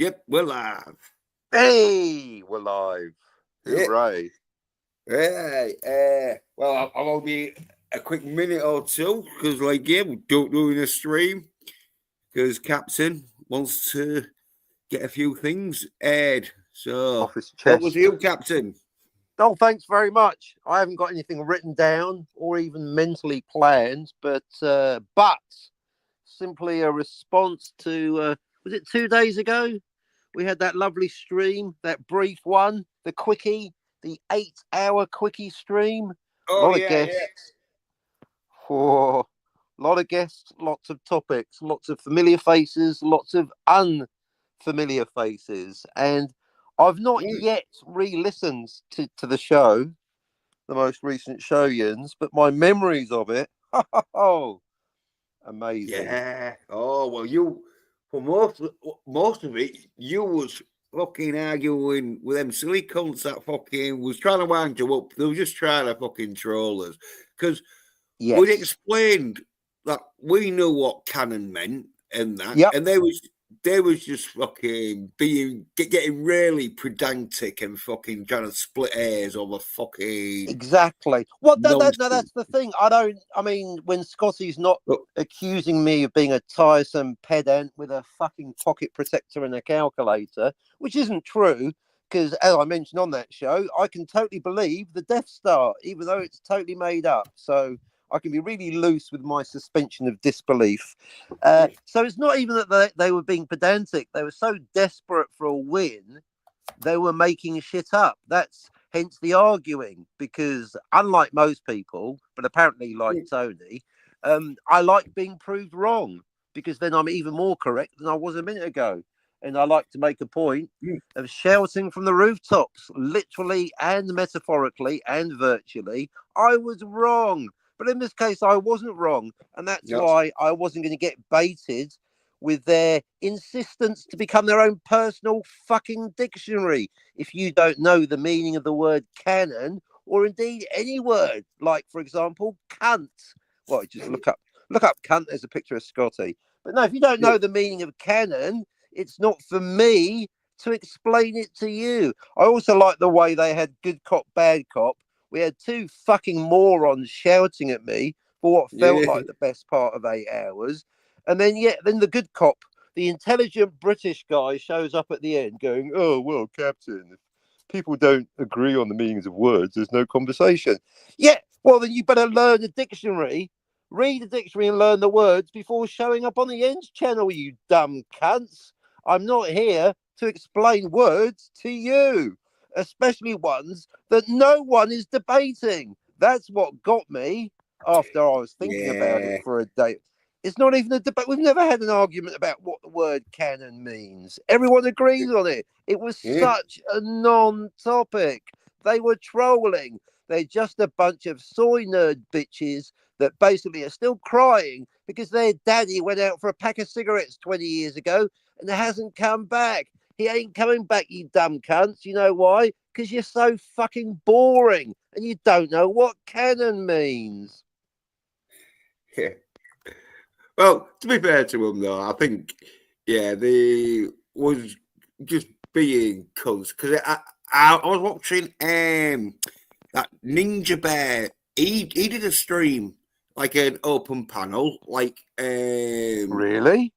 Yep, we're live. Hey, we're live. Yeah. Hooray. Hey, well, I'll be a quick minute or two because, like, yeah, we're doing a stream because Captain wants to get a few things aired. So, Off his what was chest. you, Captain? Oh, thanks very much. I haven't got anything written down or even mentally planned, but simply a response to, was it 2 days ago? We had that lovely stream, that brief one, the quickie, the 8-hour quickie stream. Oh, A lot of yeah. guests. A lot of guests, lots of topics, lots of familiar faces, lots of unfamiliar faces. And I've not yet re-listened to the show, the most recent show, Jens, but my memories of it, oh, amazing. Yeah. Oh, well, you, for most of it, you was fucking arguing with them silly cunts that fucking was trying to wind you up. They were just trying to fucking troll us. Because Yes. we explained that we knew what canon meant and that, Yep. and they was just fucking getting really pedantic and fucking trying to split hairs over fucking Exactly. Well, no, nonsense. that's the thing. I mean, when Scotty's not But- accusing me of being a tiresome pedant with a fucking pocket protector and a calculator, which isn't true, because as I mentioned on that show, I can totally believe the Death Star, even though it's totally made up. So I can be really loose with my suspension of disbelief. So it's not even that they were being pedantic. They were so desperate for a win, they were making shit up. That's hence the arguing, because unlike most people, but apparently like Tony, I like being proved wrong, because then I'm even more correct than I was a minute ago. And I like to make a point of shouting from the rooftops, literally and metaphorically and virtually, I was wrong. But in this case, I wasn't wrong. And that's why I wasn't going to get baited with their insistence to become their own personal fucking dictionary. If you don't know the meaning of the word canon, or indeed any word, like, for example, cunt. Well, just look up cunt. There's a picture of Scotty. But no, if you don't know the meaning of canon, it's not for me to explain it to you. I also like the way they had good cop, bad cop. We had two fucking morons shouting at me for what felt like the best part of 8 hours. And then the good cop, the intelligent British guy, shows up at the end going, oh, well, Captain, if people don't agree on the meanings of words, there's no conversation. Yeah, well, then you better learn the dictionary, read the dictionary and learn the words before showing up on the Ends channel, you dumb cunts. I'm not here to explain words to you, especially ones that no one is debating. That's what got me after I was thinking about it for a day. It's not even a debate. We've never had an argument about what the word canon means. Everyone agrees on it. It was such a non-topic. They were trolling. They're just a bunch of soy nerd bitches that basically are still crying because their daddy went out for a pack of cigarettes 20 years ago and hasn't come back. He ain't coming back, you dumb cunts. You know why? Because you're so fucking boring and you don't know what canon means. Yeah. Well, to be fair to him, though, I think, they was just being cunts. Because I was watching that Ninja Bear. He did a stream, like an open panel, like Really?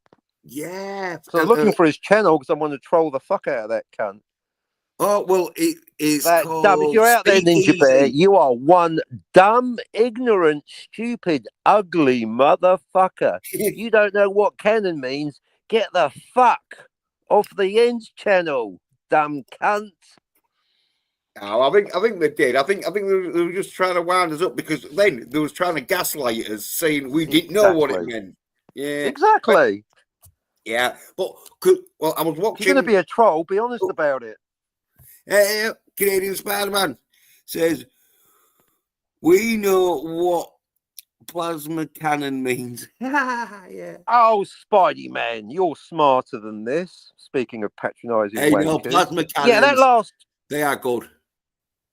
Yeah. So I'm looking for his channel because I want to troll the fuck out of that cunt. Oh, well, it's that called dumb. If you're out there, Ninja Bear, you are one dumb, ignorant, stupid, ugly motherfucker. You don't know what canon means. Get the fuck off the Ends channel, dumb cunt. Oh, I think they did. I think they were just trying to wind us up because then they was trying to gaslight us, saying we didn't know what it meant. Yeah, exactly. Yeah, but I was watching. If you're going to be a troll, be honest about it. Canadian Spider-Man says we know what plasma cannon means. Yeah. Oh, Spidey man, you're smarter than this. Speaking of patronising wankers. No, plasma cannons. Yeah, that last. They are good.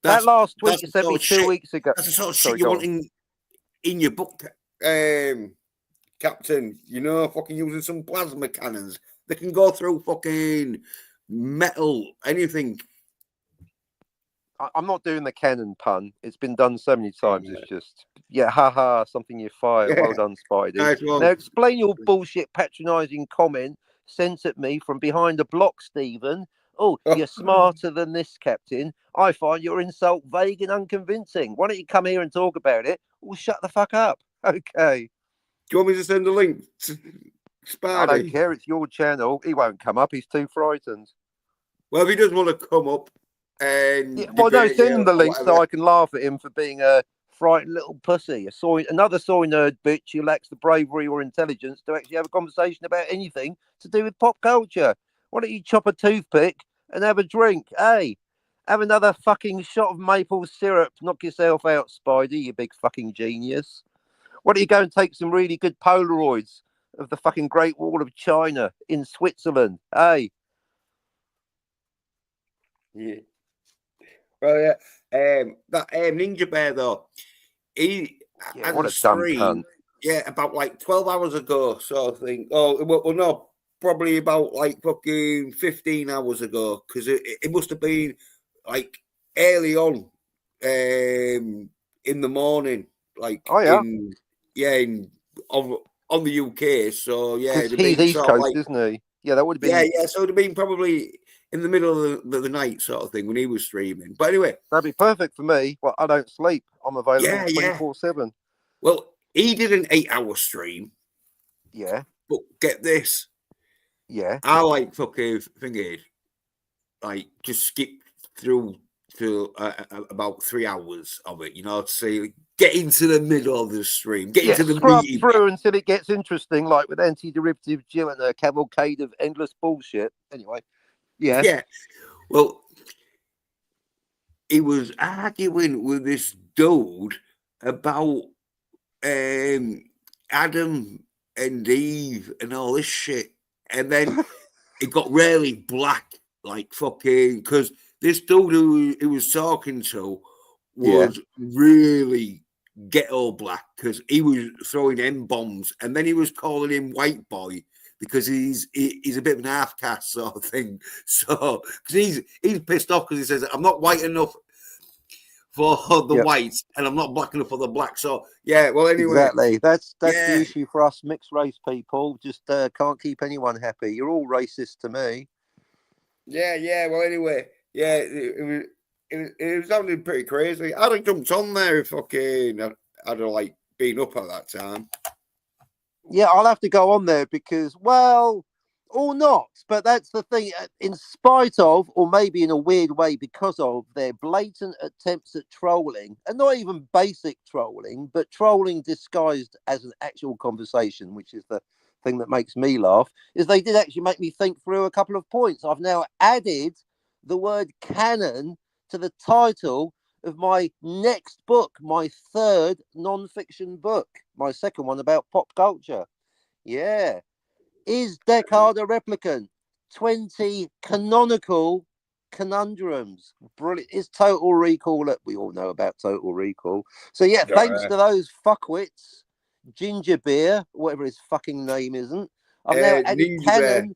That last tweet you sent me 2 weeks ago. That's the sort of shit you want in your book, Captain. You know, fucking using some plasma cannons. They can go through fucking metal, anything. I'm not doing the cannon pun. It's been done so many times. It's just, haha, something you fire. Well done, Spidey. Nice one. Now explain your bullshit patronising comment sent at me from behind a block, Stephen. Oh, you're smarter than this, Captain. I find your insult vague and unconvincing. Why don't you come here and talk about it? Or shut the fuck up. Okay. Do you want me to send a link to Spidey? I don't care. It's your channel. He won't come up. He's too frightened. Well, if he doesn't want to come up and send him the link so I can laugh at him for being a frightened little pussy, another soy nerd bitch who lacks the bravery or intelligence to actually have a conversation about anything to do with pop culture. Why don't you chop a toothpick and have a drink? Hey, have another fucking shot of maple syrup. Knock yourself out, Spidey, you big fucking genius. Why don't you go and take some really good Polaroids of the fucking Great Wall of China in Switzerland? Hey. Yeah. Well, yeah. That Ninja Bear though, he had what a a dumb stream. cunt. Yeah, about like 12 hours ago, sort of thing. Oh, well, no, probably about like fucking 15 hours ago, because it must have been like early on, in the morning, like on the UK. So yeah, because he's East Coast, isn't he? Yeah, that would have been. Yeah. So it'd have been probably in the middle of the night, sort of thing, when he was streaming. But anyway, that'd be perfect for me. Well, I don't sleep. I'm available 24/7. Well, he did an 8-hour stream. Yeah. But get this. Yeah. I like fucking thinking, like, just skip through to about 3 hours of it, to see, get into the middle of the stream, get into the meeting. Through until it gets interesting, like with Anti-Derivative Jill and a cavalcade of endless bullshit. Anyway. Yeah. Yeah. Well, he was arguing with this dude about Adam and Eve and all this shit. And then it got really black, like fucking, because this dude who he was talking to was really ghetto black, because he was throwing M-bombs, and then he was calling him white boy because he's a bit of an half-caste sort of thing. So, because he's pissed off because he says, I'm not white enough for the whites, and I'm not black enough for the black. So yeah, well, anyway, exactly. That's the issue for us mixed race people. Just can't keep anyone happy. You're all racist to me. Yeah. Well, anyway, yeah, it was sounding pretty crazy. I'd have jumped on there if I'd have like been up at that time. Yeah, I'll have to go on there because, well, or not, but that's the thing. In spite of, or maybe in a weird way, because of their blatant attempts at trolling, and not even basic trolling, but trolling disguised as an actual conversation, which is the thing that makes me laugh, is they did actually make me think through a couple of points. I've now added the word canon to the title of my next book, my third non-fiction book, my second one about pop culture. Yeah. Is Deckard a replicant? 20 canonical conundrums. Brilliant. Is Total Recall up? We all know about Total Recall. So yeah, thanks to those fuckwits, Ginger Beer, whatever his fucking name isn't. I've now added canon.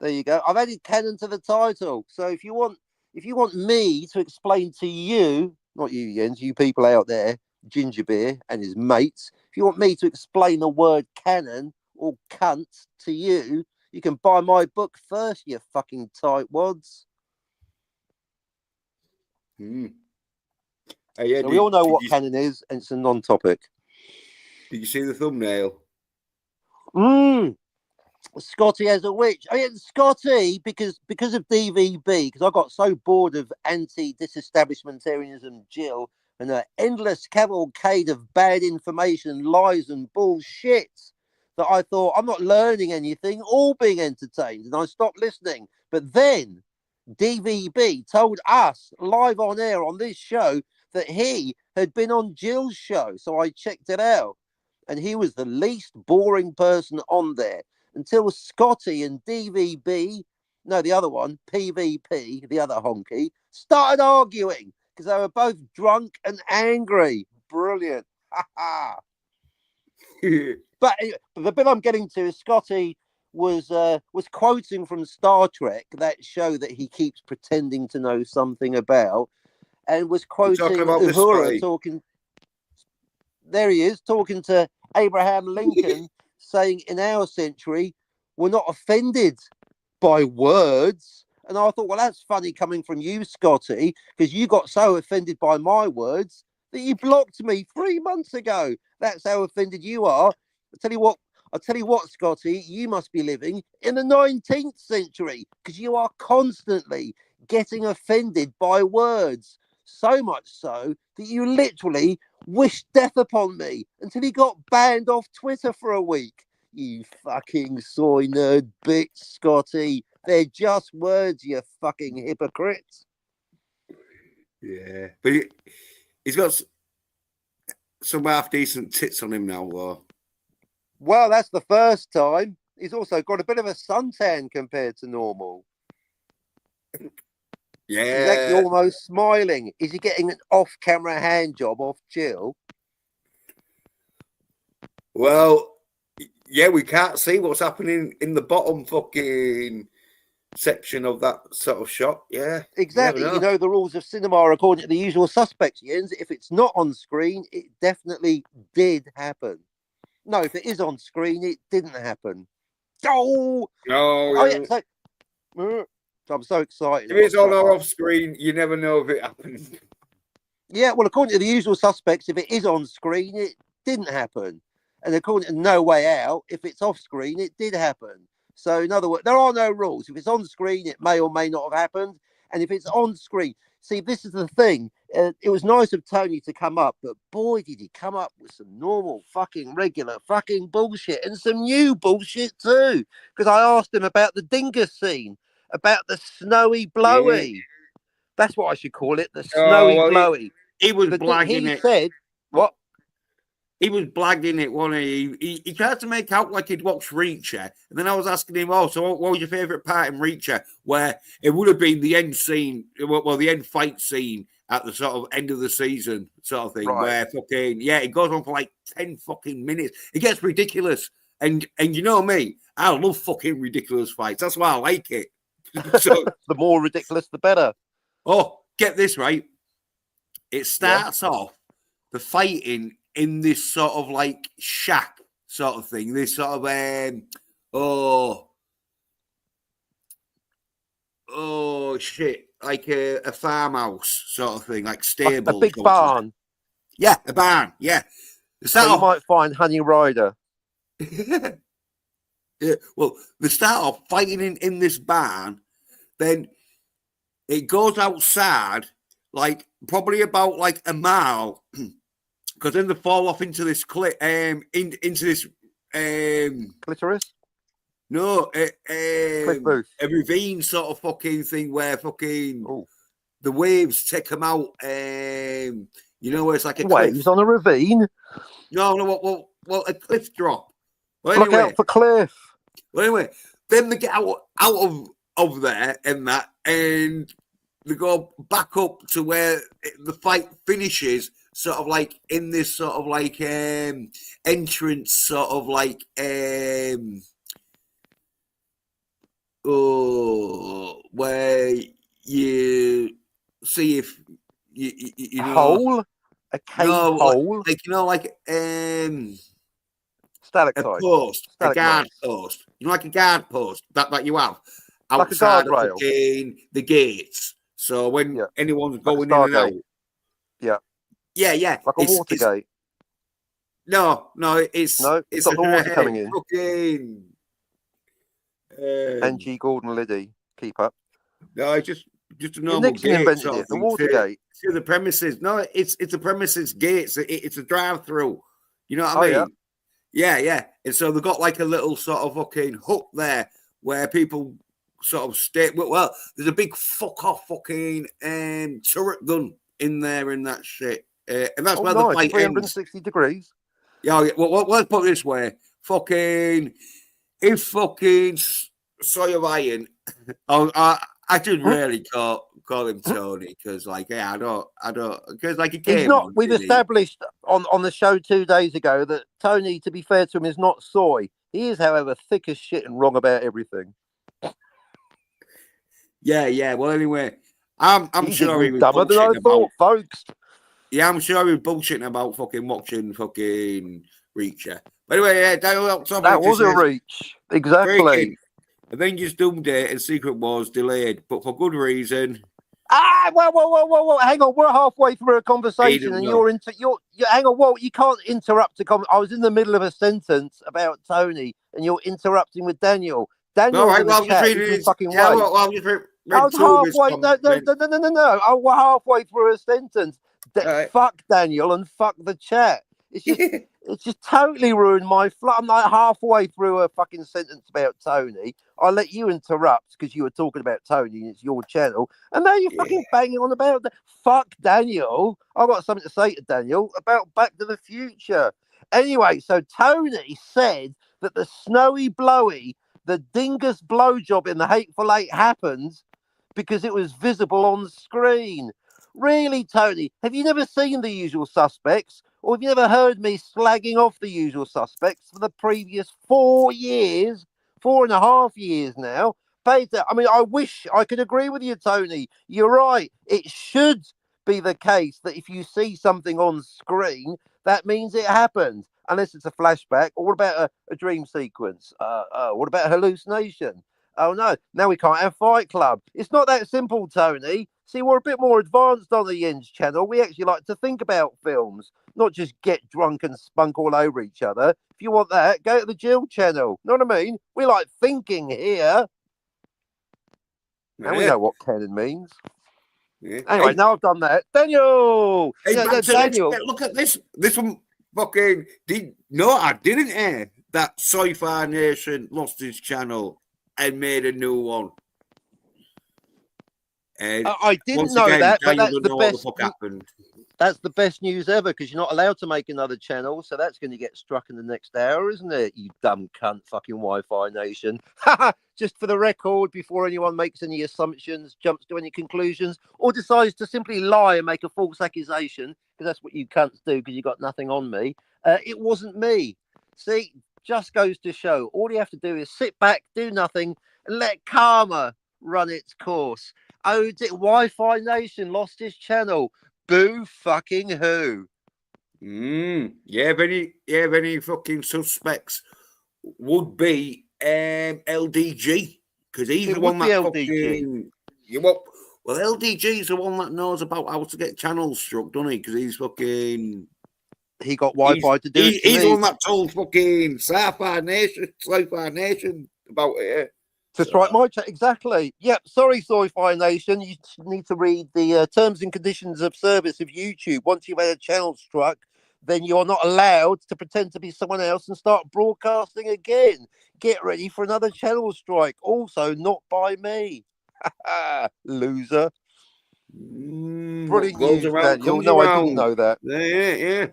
There you go. I've added canon to the title. So if you want me to explain to you, not you, Jens, you people out there, Ginger Beer and his mates, if you want me to explain the word canon or cunt to you, you can buy my book first, you fucking tightwads. So we all know what canon is, and it's a non-topic. Did you see the thumbnail? Scotty as a witch. I mean, Scotty, because of DVB, because I got so bored of anti-disestablishmentarianism Jill and her endless cavalcade of bad information, lies and bullshit, that I thought, I'm not learning anything, all being entertained, and I stopped listening. But then DVB told us live on air on this show that he had been on Jill's show, so I checked it out, and he was the least boring person on there until Scotty and DVB, no, the other one, PVP, the other honky, started arguing because they were both drunk and angry. Brilliant. But the bit I'm getting to is Scotty was quoting from Star Trek, that show that he keeps pretending to know something about, and was You're talking quoting about Miss Uhura Scotty. talking. There he is talking to Abraham Lincoln, saying in our century we're not offended by words. And I thought, well, that's funny coming from you, Scotty, because you got so offended by my words that you blocked me 3 months ago. That's how offended you are. I'll tell you what, Scotty, you must be living in the 19th century because you are constantly getting offended by words. So much so that you literally wished death upon me until he got banned off Twitter for a week. You fucking soy nerd bitch, Scotty. They're just words, you fucking hypocrites. Yeah, but he's got some half decent tits on him now, though. Well, that's the first time. He's also got a bit of a suntan compared to normal. Yeah, He's actually almost smiling. Is he getting an off-camera hand job off Jill? well, yeah, we can't see what's happening in the bottom fucking section of that sort of shot. Yeah, Exactly. You know the rules of cinema according to The Usual Suspects, Jens. If it's not on screen, it definitely did happen. No, if it is on screen, it didn't happen. Oh, yeah. So I'm so excited. If it's on or off screen, you never know if it happened. Yeah, well, according to The Usual Suspects, if it is on screen, it didn't happen. And according to No Way Out, if it's off screen, it did happen. So, in other words, there are no rules. If it's on screen, it may or may not have happened. And if it's on screen, see, this is the thing. It was nice of Tony to come up, but boy, did he come up with some normal, fucking regular, fucking bullshit and some new bullshit too. Because I asked him about the Dingus scene, about the snowy blowy. Yeah. That's what I should call it, the snowy blowy. He was blagging it. He said, what? He was blagging it, wasn't he? He tried to make out like he'd watched Reacher. And then I was asking him, so what was your favourite part in Reacher? Where it would have been the end scene, well, the end fight scene at the sort of end of the season sort of thing. Right. Where fucking, it goes on for like 10 fucking minutes. It gets ridiculous. And you know me, I love fucking ridiculous fights. That's why I like it. So, the more ridiculous, the better. Oh, get this right. It starts off the fighting in this sort of like shack sort of thing. This sort of shit, like a farmhouse sort of thing, like stable, a big barn. Yeah, a barn. Yeah, so you might find Honey Rider. Yeah. Well, they start off fighting in this barn, then it goes outside, like probably about like a mile, because then they fall off into this into this clitoris. No, Cliff Booth. A ravine sort of fucking thing where fucking the waves take them out. You know, where it's like a waves on a ravine. No, well, a cliff drop. Well, look out for cliff. Well, anyway, then they get out of there and that, and they go back up to where the fight finishes, sort of like in this sort of like entrance, sort of like where you see if you know, hole, a cave hole, like like stalactite, a post, a guard post, like a guard post that you have outside like of the gates. So when anyone's going in and out, yeah, like a water gate. No, it's got the water coming in. Fucking Angie Gordon Liddy, keep up. No, it's just a normal Nixon gate. Invented it, the water gate. To the premises. No, it's a premises gate. It's a drive-through. You know what I mean? Yeah. And so they've got like a little sort of fucking hook there where people sort of stay. Well, there's a big fuck off fucking turret gun in there and that shit. And that's where the fight 360 ends. degrees. Yeah. Well, let's put it this way. If fucking Sawyer Ryan, I should really call him Tony because, like, I don't, because like he's not. We've established on the show 2 days ago that Tony, to be fair to him, is not soy. He is, however, thick as shit and wrong about everything. Yeah. Well, anyway, I'm He's sure he even was dumber than I bullshitting about. thought, folks. Yeah, I'm sure he was bullshitting about fucking watching fucking Reacher. But anyway, yeah, Daniel That Topic just was a says, reach. Exactly. breaking Avengers Doomsday and Secret Wars delayed, but for good reason. Whoa. Hang on. We're halfway through a He conversation doesn't and know. you're hang on. Whoa, you can't interrupt I was in the middle of a sentence about Tony and you're interrupting with Daniel. All Daniel's right, in the well, I'm just chat. You reading can his. fucking Yeah, wait. well, I just I read was two of his halfway. comments. No. We're halfway through a sentence. All right. Fuck Daniel and fuck the chat. It's just totally ruined my flow. I'm like halfway through a fucking sentence about Tony. I let you interrupt because you were talking about Tony and it's your channel. And now you're fucking banging on about fuck Daniel. I've got something to say to Daniel about Back to the Future. Anyway, so Tony said that the snowy blowy, the dingus blowjob in the Hateful Eight happens because it was visible on screen. Really, Tony? Have you never seen The Usual Suspects? Or have you never heard me slagging off The Usual Suspects for the previous 4 years, 4.5 years now? I mean, I wish I could agree with you, Tony. You're right. It should be the case that if you see something on screen, that means it happened, unless it's a flashback. Or what about a dream sequence? What about a hallucination? Oh no, now we can't have Fight Club. It's not that simple, Tony. See, we're a bit more advanced on the Yens channel. We actually like to think about films, not just get drunk and spunk all over each other. If you want that, go to the Jill channel. Know what I mean? We like thinking here. And we know what canon means. Yeah. Anyway, Hey, now I've done that. Daniel! hey, Yeah, back to Daniel. look at this. This one fucking did. No, I didn't hear that Sci-Fi Nation lost his channel and made a new one. And I didn't once know again, that, but Daniel that's doesn't the know what the best. fuck happened. That's the best news ever because you're not allowed to make another channel, so that's going to get struck in the next hour, isn't it? You dumb cunt, fucking Wi-Fi nation. Just for the record, before anyone makes any assumptions, jumps to any conclusions, or decides to simply lie and make a false accusation, because that's what you cunts do because you got nothing on me. It wasn't me. See, just goes to show. All you have to do is sit back, do nothing, and let karma run its course. Oh, Wi-Fi Nation lost his channel. Boo fucking who? Yeah, if any fucking suspects would be LDG because he's It the would one be that LDG. fucking well, LDG is the one that knows about how to get channels struck, doesn't he? Because he's fucking He got Wi-Fi to do it to he's the me. one that told fucking Sci-Fi Nation about it. To strike my chat, exactly. Yep. Sorry, Sci-Fi Nation. You need to read the terms and conditions of service of YouTube. Once you've had a channel struck, then you're not allowed to pretend to be someone else and start broadcasting again. Get ready for another channel strike. Also, not by me. Loser. Brilliant Goes news, around, Daniel. comes No, I around. didn't know that. Yeah.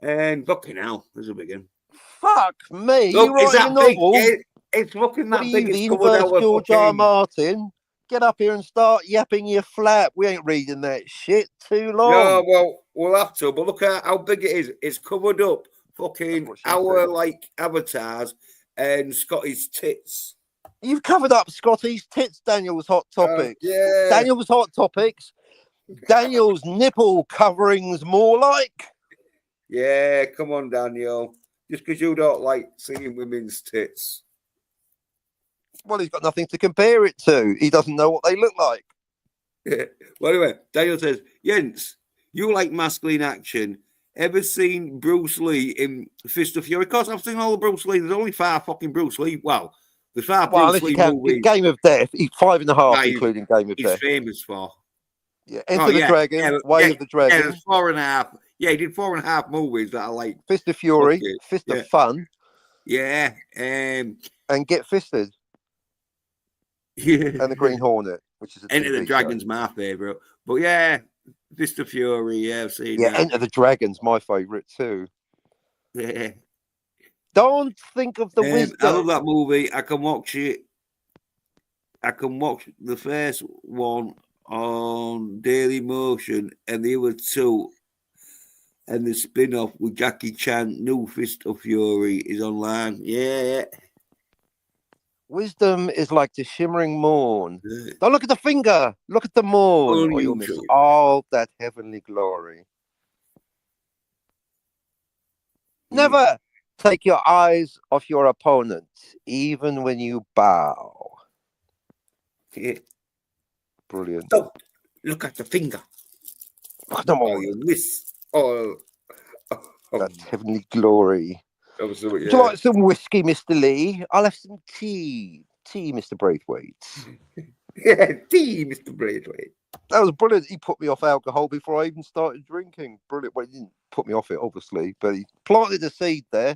And fucking hell, there's a big one. Fuck me. Look, You is writing a that big? novel? Yeah, it's looking What are that big. you, It's the covered inverse our George R. fucking. Martin? Get up here and start yapping your flap. We ain't reading that shit too long. No, well, we'll have to. But look at how big it is. It's covered up fucking our said. like avatars and Scotty's tits. You've covered up Scotty's tits, Daniel's hot topics. Yeah. Daniel's hot topics. Daniel's nipple coverings, more like. Yeah, come on, Daniel. Just because you don't like seeing women's tits. Well, he's got nothing to compare it to. He doesn't know what they look like. Yeah. Well, anyway, Daniel says, Jens, you like masculine action. Ever seen Bruce Lee in Fist of Fury? Of course, I've seen all the Bruce Lee. There's only 5 fucking Bruce Lee. Well, there's 5 Bruce Lee movies. Game of Death. He's 5.5, including Game of Death. He's famous for. Yeah, Enter the Dragon, Way of the Dragon. Yeah, there's 4.5. Yeah, he did 4.5 movies that I like. Fist of Fury, Fist of Fun. Yeah. And Get Fisted. Yeah. And the Green Hornet, which is a Enter the Dragon's my favourite. But yeah, Fist of Fury, yeah, I've seen that. Enter the Dragon's my favourite too. Yeah. Don't think of the wisdom. I love that movie. I can watch it. I can watch the first one on Daily Motion and the other 2 And the spin-off with Jackie Chan, New Fist of Fury, is online. Yeah. Wisdom is like the shimmering morn. Don't look at the finger. Look at the morn, or you'll miss Unusual. all that heavenly glory. Never take your eyes off your opponent, even when you bow. Yeah. Brilliant. Don't look at the finger. Look at the Oh, morn. you miss. Oh. That heavenly glory. Absolutely, Would you like some whiskey, Mr. Lee? I'll have some tea. Tea, Mr. Braithwaite. Yeah, tea, Mr. Braithwaite. That was brilliant. He put me off alcohol before I even started drinking. Brilliant. Well, he didn't put me off it, obviously, but he planted the seed there.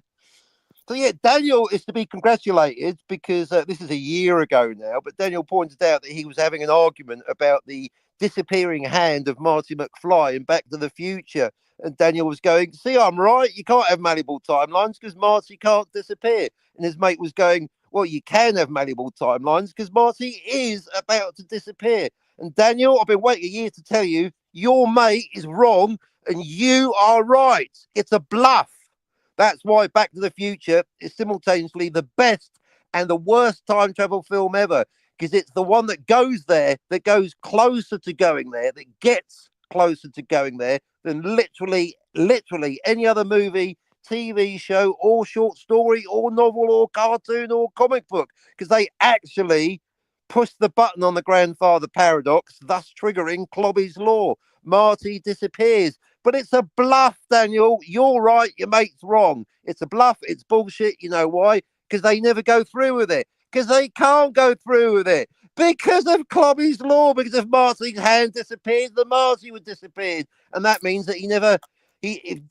So, yeah, Daniel is to be congratulated because this is a year ago now, but Daniel pointed out that he was having an argument about the disappearing hand of Marty McFly in Back to the Future. And Daniel was going, see, I'm right. You can't have malleable timelines because Marty can't disappear. And his mate was going, well, you can have malleable timelines because Marty is about to disappear. And Daniel, I've been waiting a year to tell you, your mate is wrong and you are right. It's a bluff. That's why Back to the Future is simultaneously the best and the worst time travel film ever, because it's the one that goes there, that goes closer to going there, that gets closer to going there than literally any other movie, TV show, or short story, or novel, or cartoon, or comic book, because they actually push the button on the grandfather paradox, thus triggering Clobby's law. Marty disappears. But it's a bluff, Daniel. You're right. Your mate's wrong. It's a bluff. It's bullshit. You know why? Because they never go through with it. Because they can't go through with it. Because of Clobby's law. Because if Marty's hand disappeared, the Marty would disappear. And that means that he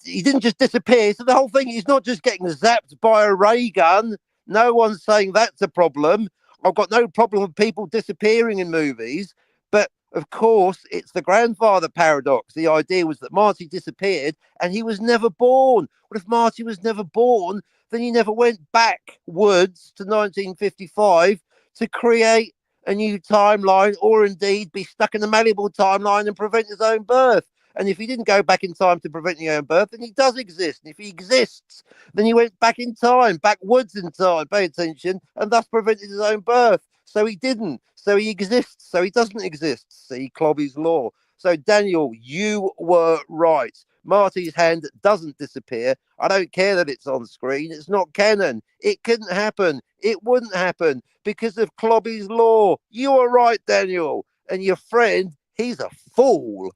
didn't just disappear. So the whole thing is not just getting zapped by a ray gun. No one's saying that's a problem. I've got no problem with people disappearing in movies. But of course, it's the grandfather paradox. The idea was that Marty disappeared and he was never born. Well, if Marty was never born, then he never went backwards to 1955 to create a new timeline or indeed be stuck in a malleable timeline and prevent his own birth. And if he didn't go back in time to prevent his own birth, then he does exist. And if he exists, then he went back in time, backwards in time, pay attention, and thus prevented his own birth. So he didn't. So he exists. So he doesn't exist. See Clobby's law. So Daniel, you were right. Marty's hand doesn't disappear. I don't care that it's on screen. It's not canon. It couldn't happen. It wouldn't happen because of Clobby's law. You are right, Daniel. And your friend, he's a fool.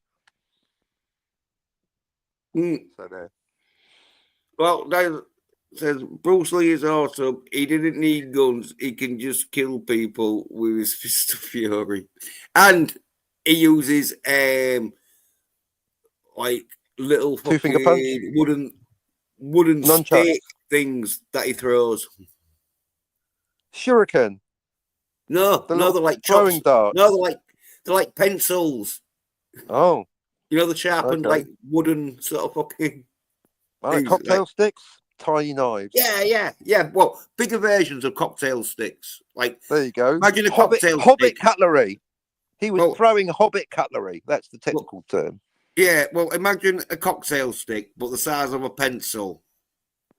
So there. Well, that says Bruce Lee is awesome. He didn't need guns. He can just kill people with his fist of fury, and he uses like little Two-finger punch? wooden Nunchucks. stick things that he throws. Shuriken. No, The they're little like throwing darts. No, they're like pencils. Oh, You know, the sharpened okay. like wooden sort of fucking things, cocktail sticks, tiny knives. Yeah. Well, bigger versions of cocktail sticks. Like There you go. imagine a Hobbit stick. cutlery. He was throwing Hobbit cutlery. That's the technical term. Yeah, well, imagine a cocktail stick, but the size of a pencil.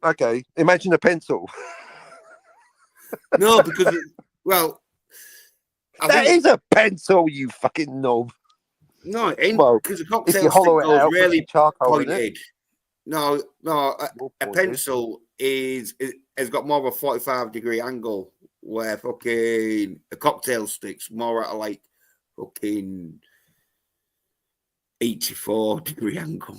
Okay, imagine a pencil. No, because that is a pencil, you fucking knob. No, it ain't. Well, because a if cocktail you stick hollow it goes out, really put some charcoal in it. pointed. No, a pencil has got more of a 45-degree angle, where fucking a cocktail stick's more at a like fucking 84-degree angle.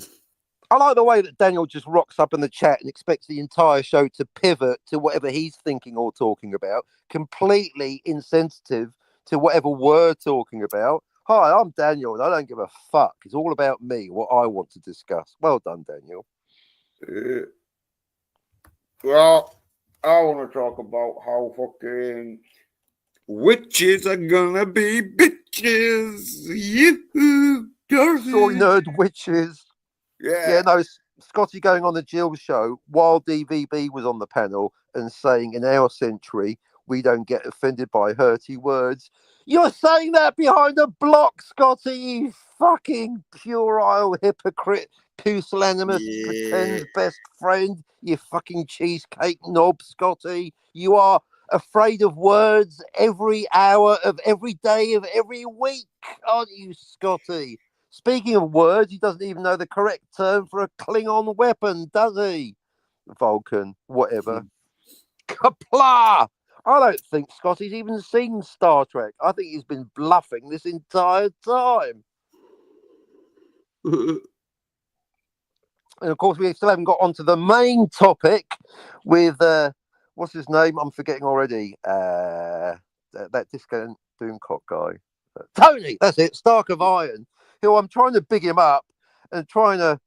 I like the way that Daniel just rocks up in the chat and expects the entire show to pivot to whatever he's thinking or talking about, completely insensitive to whatever we're talking about. Hi, I'm Daniel, and I don't give a fuck. It's all about me, what I want to discuss. Well done, Daniel. Well, I want to talk about how fucking witches are gonna be bitches. You, Soy nerd witches. Yeah, no, Scotty going on the Jill show while DVB was on the panel and saying in our century, we don't get offended by hurty words. You're saying that behind a block, Scotty, you fucking puerile hypocrite. pusillanimous Yeah. pretend best friend, you fucking cheesecake knob, Scotty. You are afraid of words every hour of every day of every week, aren't you, Scotty? Speaking of words, he doesn't even know the correct term for a Klingon weapon, does he? Vulcan, whatever. Kapla! I don't think Scotty's even seen Star Trek. I think he's been bluffing this entire time. And of course, we still haven't got onto the main topic with what's his name? I'm forgetting already. That Disco Doomcock guy, Tony. That's it. Stark of Iron. Who I'm trying to big him up and trying to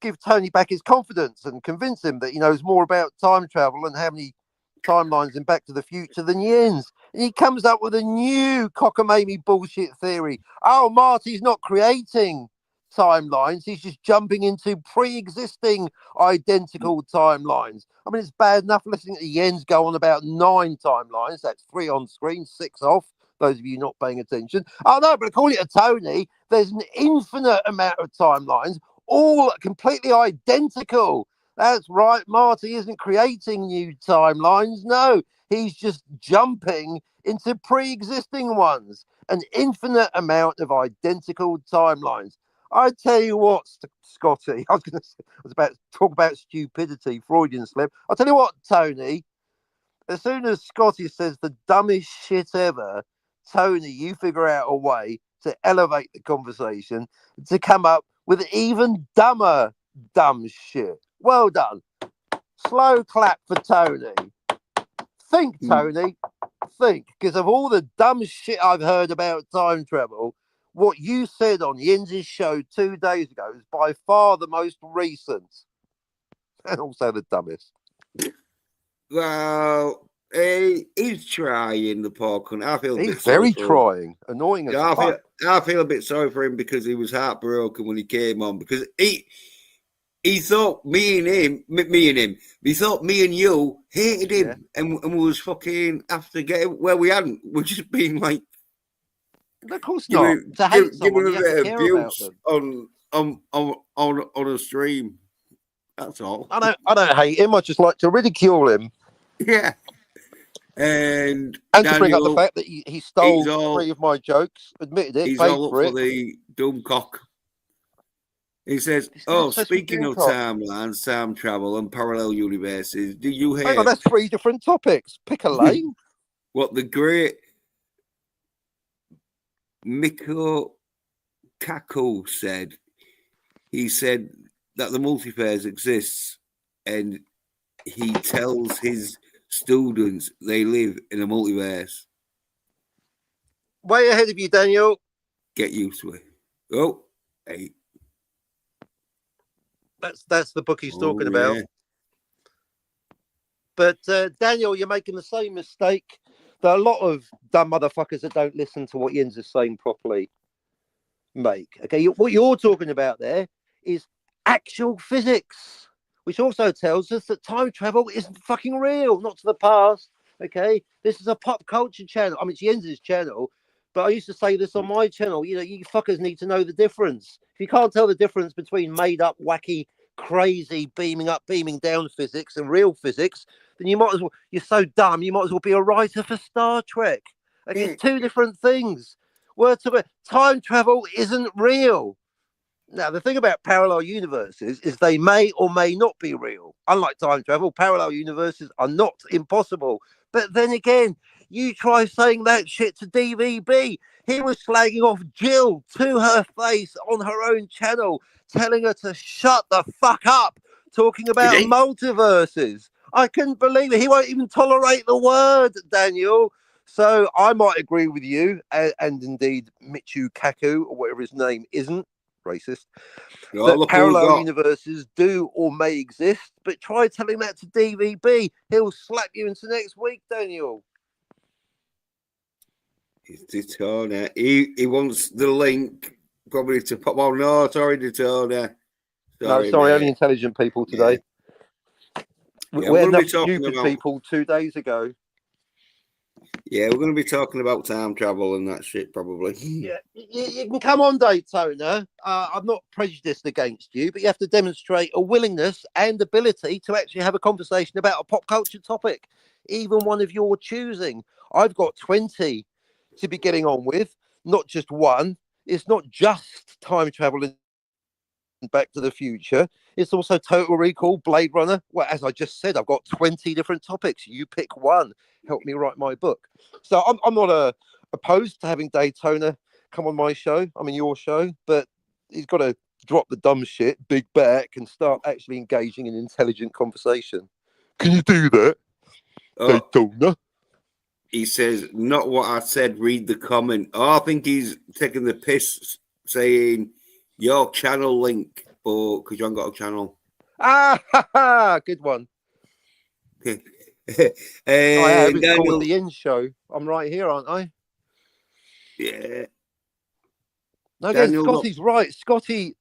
give Tony back his confidence and convince him that he knows more about time travel and how many timelines in Back to the Future than Jens. And he comes up with a new cockamamie bullshit theory. Oh, Marty's not creating timelines, he's just jumping into pre-existing identical timelines. I mean, it's bad enough listening to Jens go on about 9 timelines. That's 3 on screen, 6 off. Those of you not paying attention. Oh no, but according to Tony, there's an infinite amount of timelines, all completely identical. That's right, Marty isn't creating new timelines. No, he's just jumping into pre-existing ones. An infinite amount of identical timelines. I tell you what, Scotty, I was about to talk about stupidity, Freudian slip. I'll tell you what, Tony, as soon as Scotty says the dumbest shit ever, Tony, you figure out a way to elevate the conversation to come up with even dumber dumb shit. Well done. Slow clap for Tony. Think, Tony. Think. Because of all the dumb shit I've heard about time travel, what you said on Jens's show 2 days ago is by far the most recent. And also the dumbest. Well, he's trying, the poor cunt. I feel he's very trying. Annoying as fuck. I feel a bit sorry for him because he was heartbroken when he came on, because he thought me and you hated him, and we was fucking after getting where we hadn't. We're just being like, of course not. To hate someone, you have to care about them. on a stream. That's all. I don't hate him. I just like to ridicule him. Yeah. And Daniel, to bring up the fact that he stole 3 of my jokes, admitted it, he's paid all up for it. For the Doomcock. He says, speaking of timelines, time travel and parallel universes, do you hear... Hang on, that's 3 different topics. Pick a lane. What the great Miko Kaku said. He said that the multiverse exists, and he tells his students they live in a multiverse. Way ahead of you, Daniel. Get used to it. Oh, hey. That's the book he's talking about. But Daniel, you're making the same mistake that a lot of dumb motherfuckers that don't listen to what Jens is saying properly make. Okay, what you're talking about there is actual physics, which also tells us that time travel isn't fucking real, not to the past. Okay, this is a pop culture channel. I mean, it's Jens's channel, but I used to say this on my channel. You know, you fuckers need to know the difference. If you can't tell the difference between made up, wacky, crazy, beaming up, beaming down physics and real physics, then you might as well, you're so dumb, you might as well be a writer for Star Trek. Okay, it's 2 different things. Time travel isn't real. Now, the thing about parallel universes is they may or may not be real. Unlike time travel, parallel universes are not impossible. But then again, you try saying that shit to DVB. He was slagging off Jill to her face on her own channel, telling her to shut the fuck up, talking about multiverses. I couldn't believe it. He won't even tolerate the word, Daniel. So I might agree with you, and indeed Michu Kaku, or whatever his name isn't, racist, that parallel universes do or may exist, but try telling that to DVB. He'll slap you into next week, Daniel. It's Daytona. He wants the link probably to pop. Oh no, sorry, Daytona. Sorry, only intelligent people today. Yeah. We had enough stupid people 2 days ago. Yeah, we're going to be talking about time travel and that shit probably. Yeah, you can come on, Daytona. I'm not prejudiced against you, but you have to demonstrate a willingness and ability to actually have a conversation about a pop culture topic, even one of your choosing. I've got 20 to be getting on with, not just one. It's not just time travel and Back to the Future. It's also Total Recall, Blade Runner. Well, as I just said, I've got 20 different topics. You pick one. Help me write my book. So I'm not opposed to having Daytona come on my show. I mean, your show, but he's got to drop the dumb shit, big back, and start actually engaging in intelligent conversation. Can you do that, Daytona? He says, not what I said, read the comment. Oh, I think he's taking the piss saying your channel link, but because you haven't got a channel. Good one. I have. It's called The End Show. I'm right here, aren't I? Yeah. No, Daniel, Scotty's right. Scotty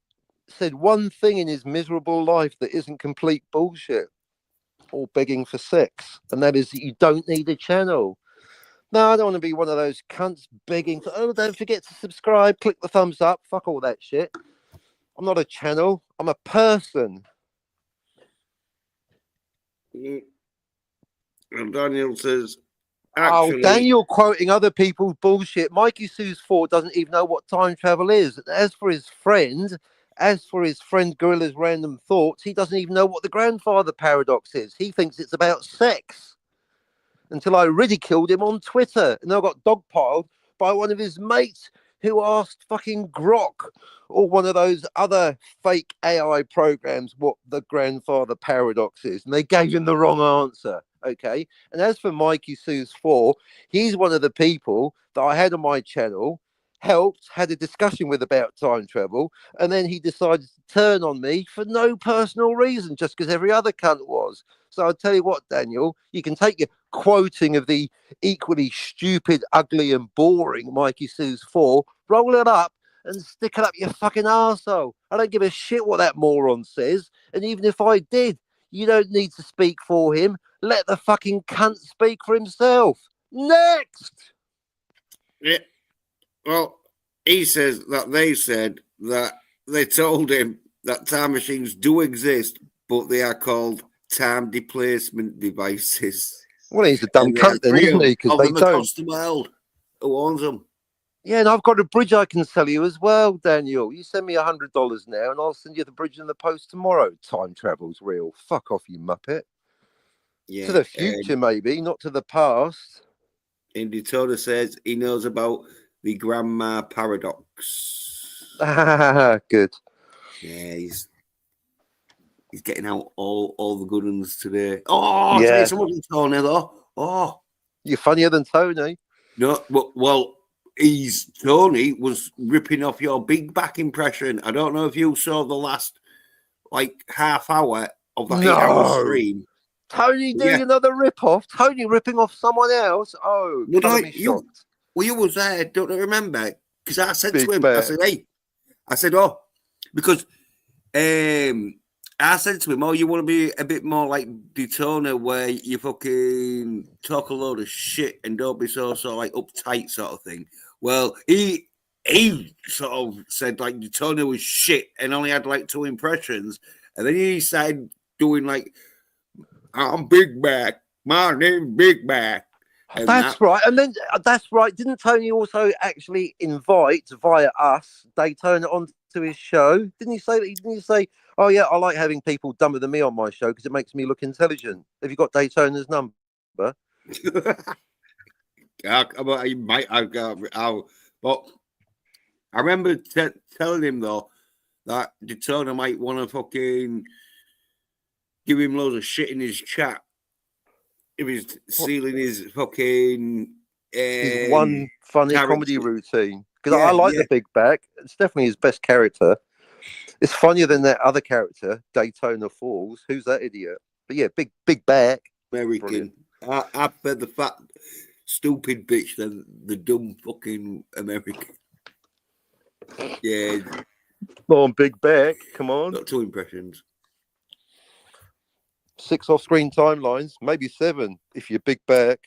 said one thing in his miserable life that isn't complete bullshit or begging for sex, and that is that you don't need a channel. No, I don't want to be one of those cunts begging for, oh, don't forget to subscribe, click the thumbs up, fuck all that shit. I'm not a channel, I'm a person. And Daniel says, actually... Oh, Daniel quoting other people's bullshit. Mikey Sue's 4 doesn't even know what time travel is. As for his friend Gorilla's Random Thoughts, he doesn't even know what the grandfather paradox is. He thinks it's about sex. Until I ridiculed him on Twitter, and I got dogpiled by one of his mates who asked fucking Grok or one of those other fake AI programs what the grandfather paradox is, and they gave him the wrong answer. Okay. And as for Mikey Sue's 4, he's one of the people that I had on my channel, had a discussion with about time travel, and then he decided to turn on me for no personal reason, just because every other cunt was. So I'll tell you what, Daniel, you can take your quoting of the equally stupid, ugly, and boring Mikey Sue's 4, roll it up and stick it up your fucking arsehole. I don't give a shit what that moron says. And even if I did, you don't need to speak for him. Let the fucking cunt speak for himself. Next! Yeah. Well, he says that they said that they told him that time machines do exist, but they are called time displacement devices. Well, he's a dumb cunt then, isn't he? Because they don't. Across the world. Who owns them? Yeah, and I've got a bridge I can sell you as well, Daniel. You send me $100 now, and I'll send you the bridge in the post tomorrow. Time travel's real. Fuck off, you muppet. Yeah, to the future, maybe, not to the past. Indy Toda says he knows about the grandma paradox. Good. Yeah, he's getting out all the good ones today. Oh, yeah. Someone's Tony though. Oh, you're funnier than Tony. No, well, Tony was ripping off your big back impression. I don't know if you saw the last half hour of that 8-hour stream. Tony doing another rip off. Tony ripping off someone else. Oh, you was there. Don't you remember? Because I said to him, I said, hey, because I said to him, oh, you want to be a bit more like Daytona, where you fucking talk a load of shit and don't be so uptight sort of thing. Well, he sort of said Daytona was shit and only had 2 impressions, and then he started doing I'm Big Mac. My name's Big Mac. That's right. And then that's right. Didn't Tony also actually invite via us Daytona onto his show? Didn't he say that? Didn't he say, oh yeah, I like having people dumber than me on my show because it makes me look intelligent? Have you got Daytona's number? But I remember telling him though that Daytona might want to fucking give him loads of shit in his chat. If he's stealing his fucking his one funny comedy routine. Because I like the big back. It's definitely his best character. It's funnier than that other character, Daytona Falls. Who's that idiot? But yeah, big back. American. I prefer the fat, stupid bitch than the dumb fucking American. Yeah. On big back. Come on. Got 2 impressions. 6 off-screen timelines, maybe 7 if you're big back.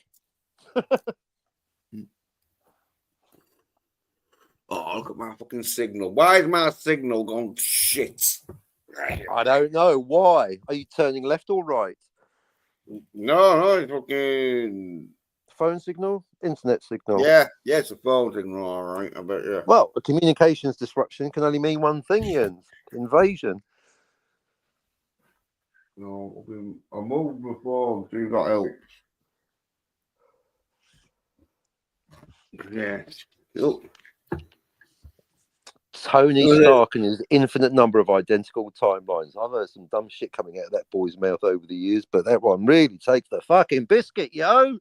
Oh, look at my fucking signal. Why is my signal gone shit? I don't know. Why? Are you turning left or right? No, it's fucking... Phone signal? Internet signal? Yeah, it's a phone signal, all right. I bet, yeah. Well, a communications disruption can only mean one thing, Jens. Invasion. No, I moved before, so that helps. Yeah. Look. Tony Stark and his infinite number of identical timelines. I've heard some dumb shit coming out of that boy's mouth over the years, but that one really takes the fucking biscuit, yo.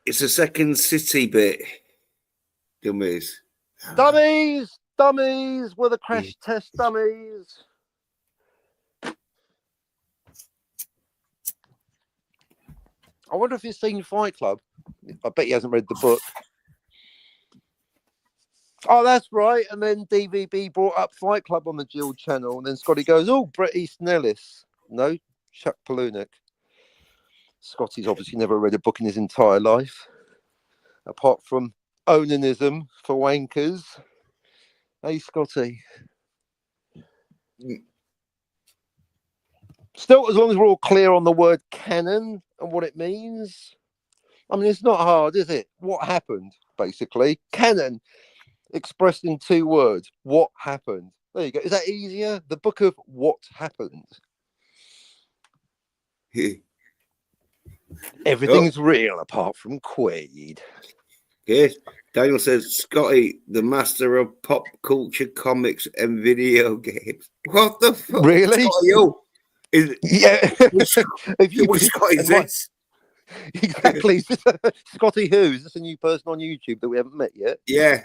It's a second city bit. Dummies. Dummies were the crash test dummies. I wonder if he's seen Fight Club. I bet he hasn't read the book. Oh, that's right. And then DVB brought up Fight Club on the Jill channel. And then Scotty goes, oh, Bret Easton Ellis. No, Chuck Palahniuk. Scotty's obviously never read a book in his entire life, apart from Onanism for Wankers. Hey, Scotty. Still, as long as we're all clear on the word canon and what it means. I mean, it's not hard, is it? What happened, basically? Canon. Expressed in 2 words. What happened? There you go. Is that easier? The book of what happened. Everything's real apart from Quaid. Yes. Daniel says, Scotty, the master of pop culture, comics, and video games. What the fuck? Really? Yeah. Which Scotty is this? Exactly. Scotty who? Is this a new person on YouTube that we haven't met yet? Yeah.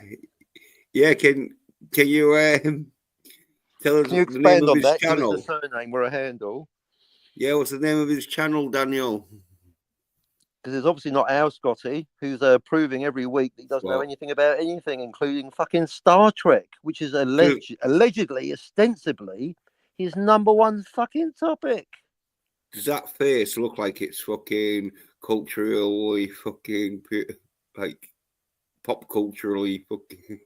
Can you tell us Can you the name expand of on his that? channel? Give us a surname or a handle. Yeah, what's the name of his channel, Daniel? Because it's obviously not our Scotty, who's proving every week that he doesn't know anything about anything, including fucking Star Trek, which is allegedly, ostensibly, his #1 fucking topic. Does that face look like it's fucking culturally fucking like pop culturally fucking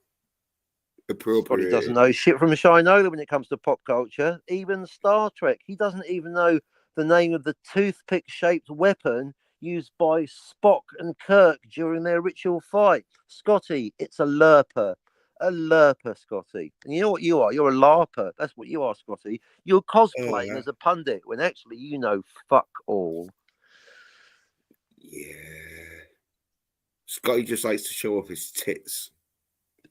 appropriate? Scotty doesn't know shit from Shinola when it comes to pop culture. Even Star Trek, he doesn't even know the name of the toothpick-shaped weapon used by Spock and Kirk during their ritual fight. Scotty, it's a lurper. A lurper, Scotty. And you know what you are? You're a larper. That's what you are, Scotty. You're cosplaying as a pundit when actually you know fuck all. Yeah. Scotty just likes to show off his tits.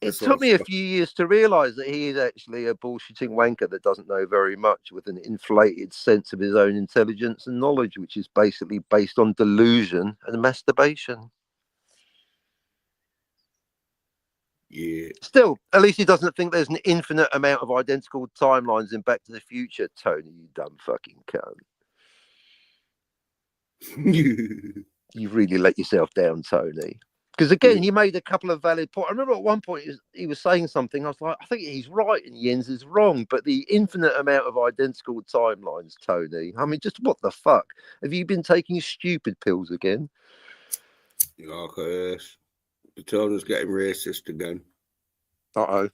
It took me a few years to realise that he is actually a bullshitting wanker that doesn't know very much, with an inflated sense of his own intelligence and knowledge, which is basically based on delusion and masturbation. Yeah. Still, at least he doesn't think there's an infinite amount of identical timelines in Back to the Future, Tony, you dumb fucking cunt. You've really let yourself down, Tony. Because again, he made a couple of valid points. I remember at one point he was saying something. I was like, I think he's right and Jens is wrong. But the infinite amount of identical timelines, Tony. I mean, just what the fuck? Have you been taking stupid pills again? Okay. Paterno's getting racist again. Uh-oh.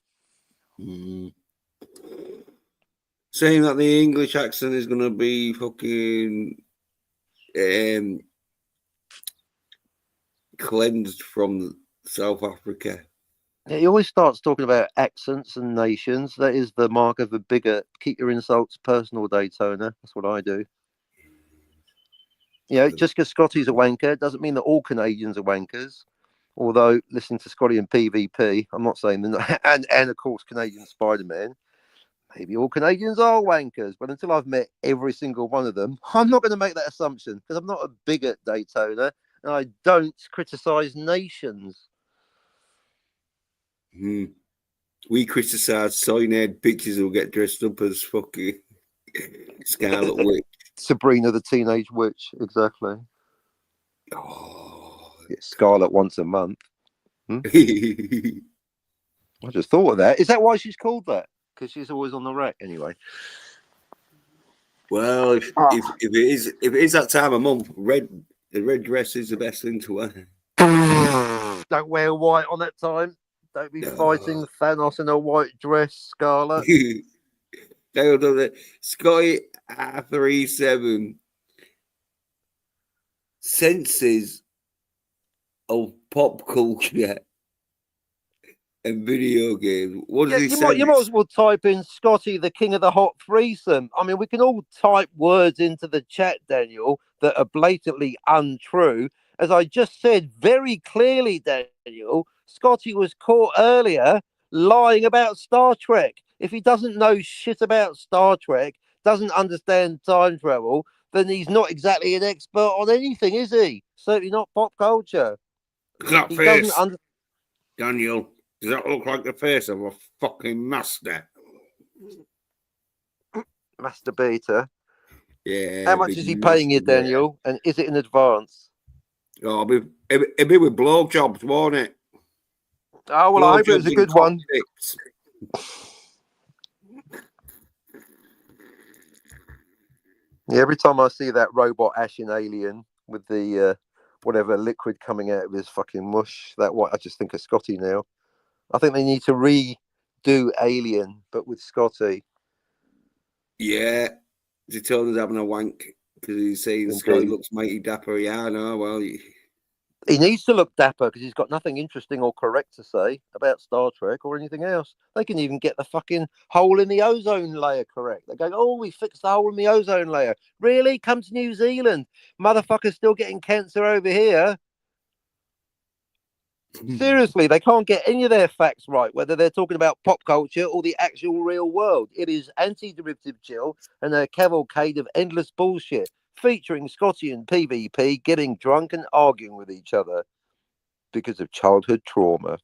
Saying that the English accent is going to be fucking cleansed from South Africa. Yeah, he always starts talking about accents and nations. That is the mark of a bigot. Keep your insults personal, Daytona. That's what I do. You know, just because Scotty's a wanker doesn't mean that all Canadians are wankers. Although, listening to Scotty and PvP, I'm not saying they're not, and of course, Canadian Spider-Man, maybe all Canadians are wankers. But until I've met every single one of them, I'm not going to make that assumption because I'm not a bigot, Daytona, and I don't criticise nations. We criticise cyanide bitches who get dressed up as fucking Scarlet Witch. Sabrina the Teenage Witch, exactly. Oh, Scarlet once a month. I just thought of that. Is that why she's called that? Because she's always on the rack, anyway. Well, if it is that time of month, the red dress is the best thing to wear. Don't wear white on that time. Don't be No. fighting Thanos in a white dress, Scarlet. Hold on there. Scotty R37 senses of pop culture and video games. What does Yeah, he you might sense? as well type in Scotty, the king of the hot threesome. I mean, we can all type words into the chat, Daniel, that are blatantly untrue. As I just said very clearly, Daniel, Scotty was caught earlier lying about Star Trek. If he doesn't know shit about Star Trek, doesn't understand time travel, then he's not exactly an expert on anything, is he? Certainly not pop culture. Look at that He doesn't face, understand. Daniel. Does that look like the face of a fucking master? Masturbator. Yeah. How much big is he paying you, masturbator. Daniel? And is it in advance? Oh, it'd be with blowjobs, won't it? Oh, well, I hope it was Blowjobs a and good one. cockpits. Yeah, every time I see that robot Ashen alien with the whatever liquid coming out of his fucking mush, I just think of Scotty now. I think they need to redo Alien, but with Scotty. Yeah. He told us having a wank because he's saying Indeed. Scotty looks mighty dapper. Yeah, I know. Well, He needs to look dapper because he's got nothing interesting or correct to say about Star Trek or anything else. They can even get the fucking hole in the ozone layer correct. They go, oh, we fixed the hole in the ozone layer. Really? Come to New Zealand. Motherfucker's still getting cancer over here. Seriously, they can't get any of their facts right, whether they're talking about pop culture or the actual real world. It is anti-derivative chill and a cavalcade of endless bullshit, featuring Scotty and PvP getting drunk and arguing with each other because of childhood trauma.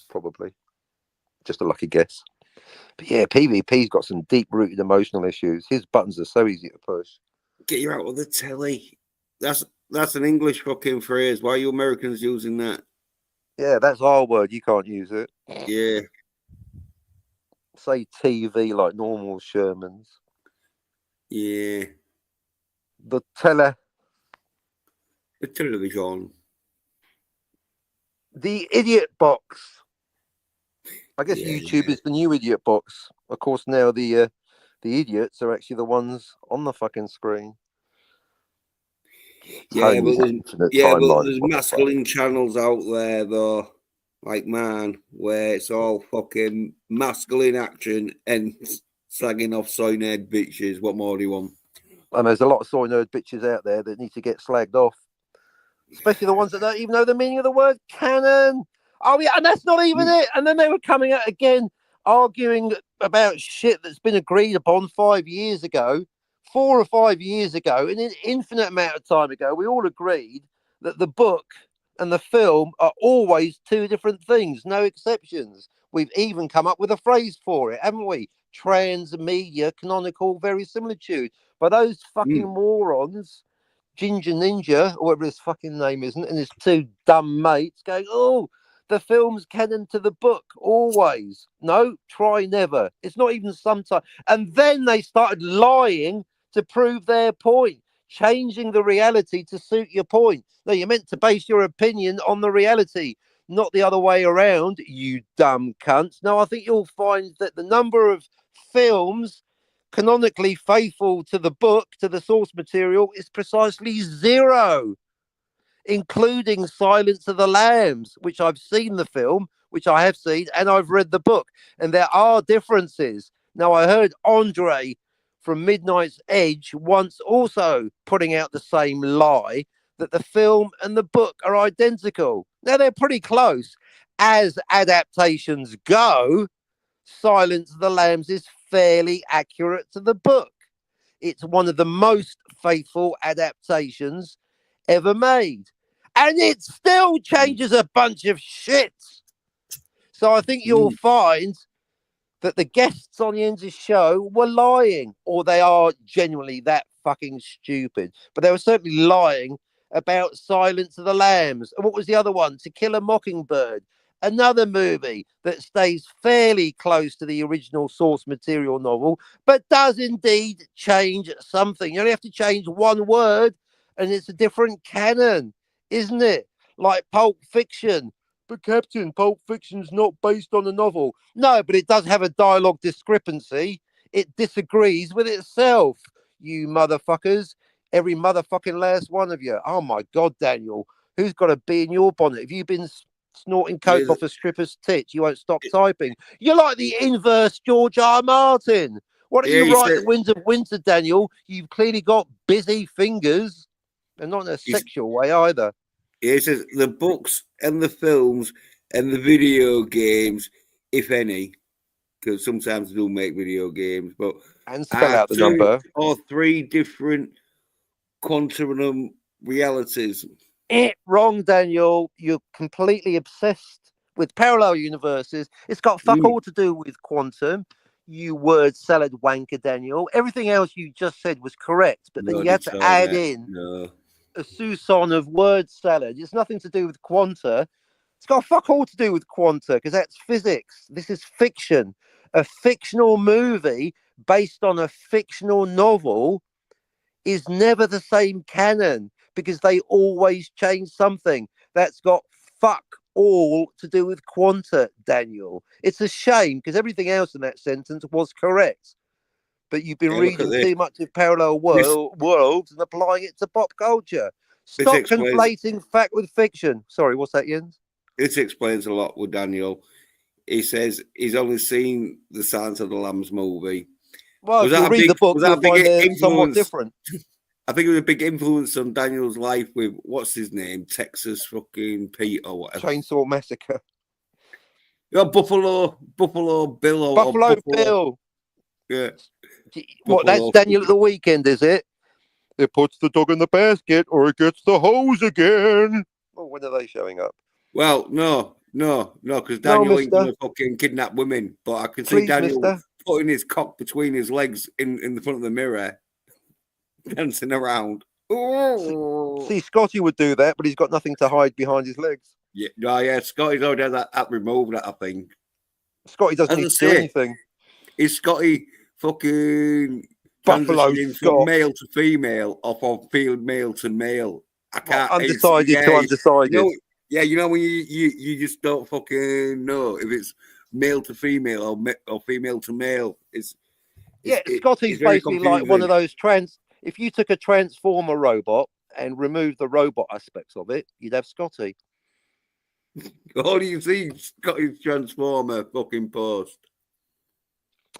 Probably. Just a lucky guess. But yeah, PvP's got some deep-rooted emotional issues. His buttons are so easy to push. get you out of the telly. That's an English fucking phrase. Why are you Americans using that? Yeah, that's our word. You can't use it. Yeah. Say TV like normal Shermans. Yeah. The tele. The television. The idiot box. I guess Yeah. YouTube is the new idiot box. Of course, now the idiots are actually the ones on the fucking screen. Yeah, but there's Timelines, masculine channels out there though, like mine, where it's all fucking masculine action and slagging off soy-nerd bitches. What more do you want? and there's a lot of soy nerd bitches out there that need to get slagged off, especially the ones that don't even know the meaning of the word canon. Oh yeah, and that's not even it. And then they were coming out again, arguing about shit that's been agreed upon 5 years ago, 4 or 5 years ago, in an infinite amount of time ago. We all agreed that the book and the film are always two different things, no exceptions. We've even come up with a phrase for it, haven't we? Transmedia canonical verisimilitude. But those fucking morons, Ginger Ninja, or whatever his fucking name isn't, and his two dumb mates going, oh, the film's canon to the book, always. No, try never. It's not even sometimes. And then they started lying to prove their point, changing the reality to suit your point. No, you're meant to base your opinion on the reality, not the other way around, you dumb cunts. No, I think you'll find that the number of films canonically faithful to the book, to the source material, is precisely 0, including Silence of the Lambs, which I've seen the film, which I have seen, and I've read the book. And there are differences. Now, I heard Andre from Midnight's Edge once also putting out the same lie that the film and the book are identical. Now, they're pretty close. As adaptations go, Silence of the Lambs is fairly accurate to the book. It's one of the most faithful adaptations ever made. And it still changes a bunch of shit. So I think you'll find that the guests on the end of the show were lying, or they are genuinely that fucking stupid. But they were certainly lying about Silence of the Lambs. And what was the other one? To Kill a Mockingbird. Another movie that stays fairly close to the original source material novel, but does indeed change something. You only have to change one word and it's a different canon, isn't it? Like Pulp Fiction. But Captain, Pulp Fiction's not based on a novel. No, but it does have a dialogue discrepancy. It disagrees with itself, you motherfuckers. Every motherfucking last one of you. Oh my God, Daniel. Who's got a bee in your bonnet? Have you been snorting coke off a stripper's tit? You won't stop typing. You're like the inverse George R. Martin. Why don't you write The Winds of Winter, Daniel? You've clearly got busy fingers. And not in a sexual way either. Yeah, he says the books and the films and the video games, if any, because sometimes they do make video games, but and spell out the number or 3 different quantum realities. Wrong, Daniel. You're completely obsessed with parallel universes. It's got fuck all to do with quantum. You word salad wanker, Daniel. Everything else you just said was correct, but then you had to add in a soupçon of word salad. It's nothing to do with quanta. It's got fuck all to do with quanta because that's physics. This is fiction. A fictional movie based on a fictional novel is never the same canon because they always change something. That's got fuck all to do with quanta, Daniel. It's a shame because everything else in that sentence was correct. But you've been reading too much of parallel worlds and applying it to pop culture. Stop conflating fact with fiction. Sorry, what's that, Jens? This explains a lot with Daniel. He says he's only seen the Silence of the Lambs movie. Well, if you read the book, you'll find they're somewhat different. I think it was a big influence on Daniel's life with, what's his name? Texas fucking Pete or whatever. Chainsaw Massacre. Yeah, Buffalo Bill. Or Buffalo Bill. Yeah. What, that's Daniel at the weekend, is it? It puts the dog in the basket or it gets the hose again. Oh, when are they showing up? Well, no, because Daniel ain't going to fucking kidnap women. But I can see Daniel putting his cock between his legs in the front of the mirror, dancing around. See, Scotty would do that, but he's got nothing to hide behind his legs. Yeah, Scotty's already had that removed, I think. Scotty doesn't need to do anything. Is Scotty fucking Buffalo from male to female or from male to male? I can't. Undecided to undecided. You know when you just don't fucking know if it's male to female or female to male. Scotty's basically like one of those if you took a Transformer robot and removed the robot aspects of it, you'd have Scotty. How do you see Scotty's Transformer fucking post?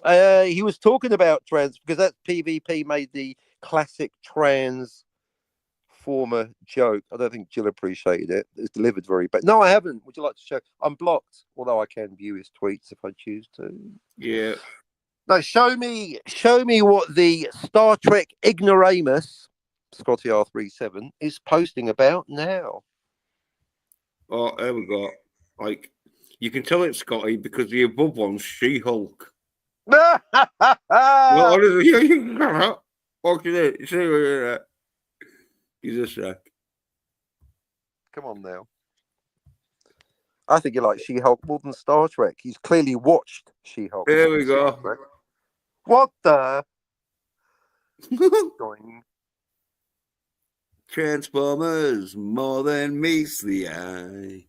He was talking about trans because that PvP made the classic Transformer joke. I don't think Jill appreciated it. It's delivered very bad. No, I haven't. Would you like to show? I'm blocked, although I can view his tweets if I choose to. Yeah. No, show me what the Star Trek Ignoramus, Scotty R37, is posting about now. Oh, there we go. Like, you can tell it's Scotty because the above one's She-Hulk. Well, honestly, he's a sec. Come on now. I think you like She-Hulk more than Star Trek. He's clearly watched She-Hulk. There we go. What the? Transformers, more than meets the eye.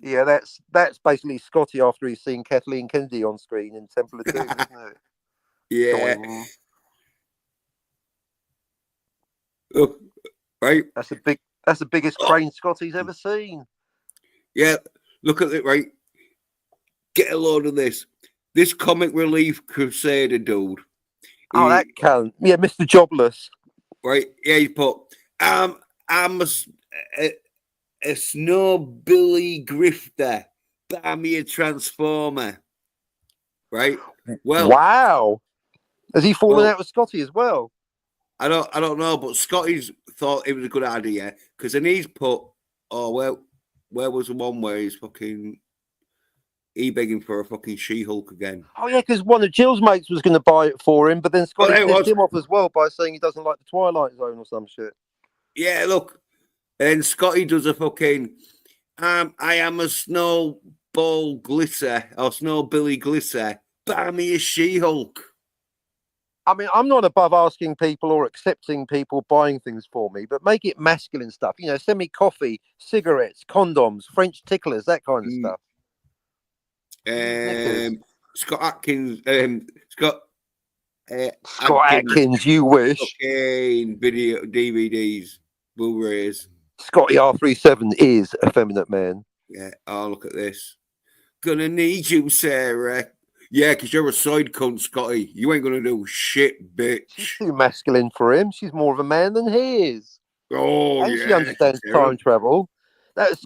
Yeah, that's basically Scotty after he's seen Kathleen Kennedy on screen in Temple of Doom, isn't it? Yeah. Look, right. That's the biggest crane Scotty's ever seen. Yeah, look at it, right. Get a load of this. This comic relief crusader dude. Oh, that cunt. Yeah, Mr. Jobless. Right. Yeah, he put I'm a snowbilly grifter. Buy me a transformer. Right? Well, wow. Has he fallen out with Scotty as well? I don't know, but Scotty's thought it was a good idea because then he's put, where was the one where he's fucking begging for a fucking She-Hulk again? Oh yeah, because one of Jill's mates was going to buy it for him, but then Scotty pissed him off as well by saying he doesn't like the Twilight Zone or some shit. Yeah, look, and Scotty does a fucking, I am a snowball glitter or snowbilly glitter. Buy me a She-Hulk. I mean, I'm not above asking people or accepting people buying things for me, but make it masculine stuff. You know, send me coffee, cigarettes, condoms, French ticklers, that kind of stuff. Knickers. Scott Atkins, Scott Scott Atkins, you wish. cocaine video DVDs, Blu-rays. Scotty R37 is effeminate man. Yeah. Oh, look at this. Gonna need you, Sarah. Yeah, because you're a side cunt, Scotty. You ain't gonna do shit, bitch. She's too masculine for him. She's more of a man than he is. Oh, And yeah. she understands Sarah. time travel. That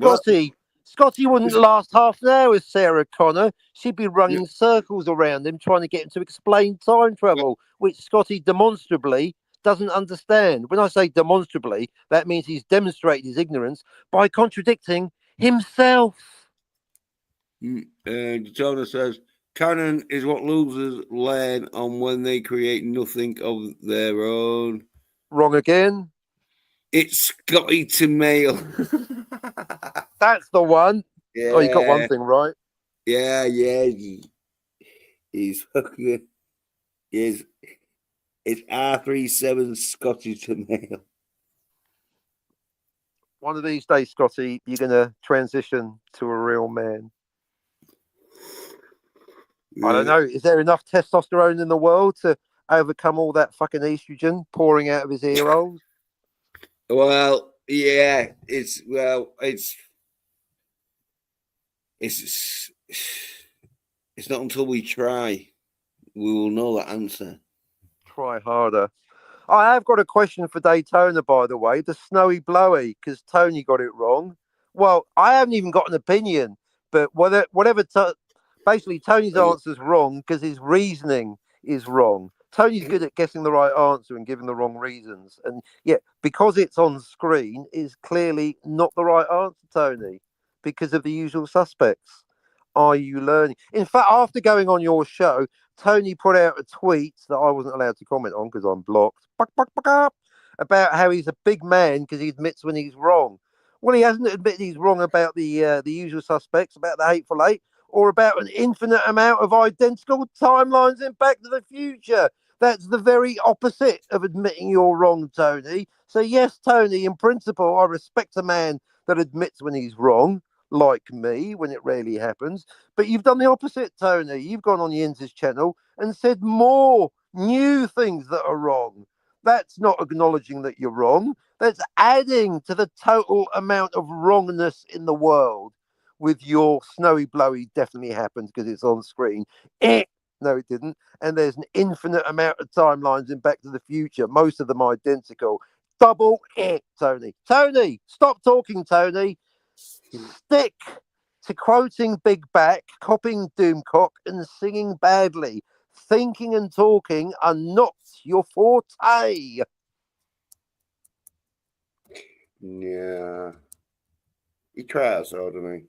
Scotty wouldn't last half an hour with Sarah Connor. She'd be running circles around him, trying to get him to explain time travel, which Scotty demonstrably doesn't understand. When I say demonstrably, that means he's demonstrated his ignorance by contradicting himself. Jonah says, canon is what losers learn on when they create nothing of their own. Wrong again. It's Scotty to mail. That's the one. Yeah. Oh, you got one thing right. Yeah. He's fucking. It's R37 Scotty to mail. One of these days, Scotty, you're going to transition to a real man. I don't know. Is there enough testosterone in the world to overcome all that fucking estrogen pouring out of his ear holes? Well, yeah. It's not until we try we will know that answer. Try harder. I have got a question for Daytona, by the way. The snowy blowy, because Tony got it wrong. Well, I haven't even got an opinion, but basically Tony's answer is wrong because his reasoning is wrong. Tony's good at guessing the right answer and giving the wrong reasons. And yet, because it's on screen, is clearly not the right answer, Tony, because of the usual suspects. Are you learning? In fact, after going on your show, Tony put out a tweet that I wasn't allowed to comment on because I'm blocked, about how he's a big man because he admits when he's wrong. Well, he hasn't admitted he's wrong about the usual suspects, about the Hateful Eight, or about an infinite amount of identical timelines in Back to the Future. That's the very opposite of admitting you're wrong, Tony. So yes, Tony, in principle, I respect a man that admits when he's wrong, like me, when it rarely happens. But you've done the opposite, Tony. You've gone on Yinz's channel and said more new things that are wrong. That's not acknowledging that you're wrong. That's adding to the total amount of wrongness in the world. With your snowy blowy definitely happened because it's on screen. No, it didn't. And there's an infinite amount of timelines in Back to the Future, most of them identical. Double Tony. Tony, stop talking, Tony. Stick to quoting Big Back, copying Doomcock, and singing badly. Thinking and talking are not your forte. Yeah. He tries, doesn't he?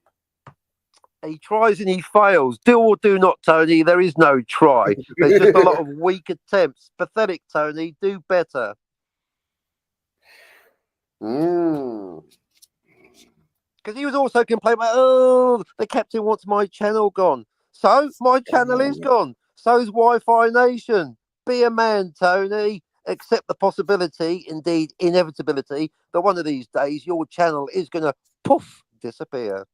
He tries and he fails. Do or do not, Tony. There is no try. There's just a lot of weak attempts. Pathetic, Tony. Do better. Because he was also complaining about, the captain wants my channel gone. So my channel is gone. So's Wi-Fi Nation. Be a man, Tony. Accept the possibility, indeed inevitability, that one of these days your channel is going to poof disappear.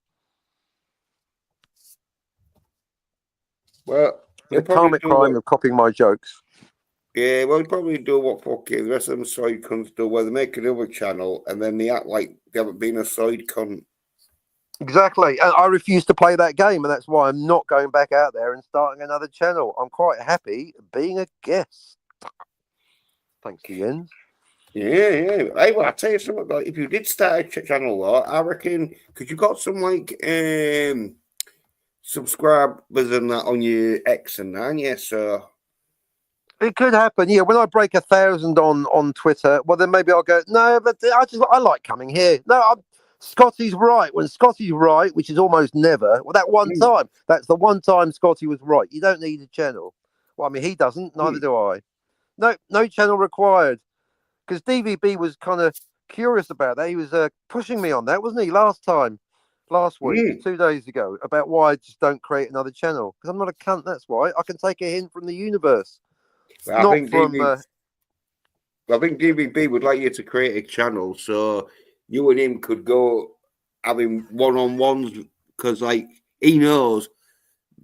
Well, the karmic crime of copying my jokes. Yeah, well, probably do what fucking the rest of them side cunts do, where they make another channel and then they act like they haven't been a side cunt. Exactly. And I refuse to play that game, and that's why I'm not going back out there and starting another channel. I'm quite happy being a guest. Thanks again. Yeah. Hey, well, I'll tell you something. Like, if you did start a channel, though, I reckon, because you got some, like, subscribers and that on your X and that, yeah, so... It could happen, yeah. When I break 1,000 on Twitter, well, then maybe I'll go, no, but I like coming here. No, Scotty's right. When Scotty's right, which is almost never, well, that one time, that's the one time Scotty was right. You don't need a channel. Well, I mean, he doesn't, neither do I. No channel required. Because DVB was kind of curious about that. He was pushing me on that, wasn't he, last week, 2 days ago, about why I just don't create another channel. Because I'm not a cunt, that's why. I can take a hint from the universe. I Not think from. DVB would like you to create a channel so you and him could go having one-on-ones because, like, he knows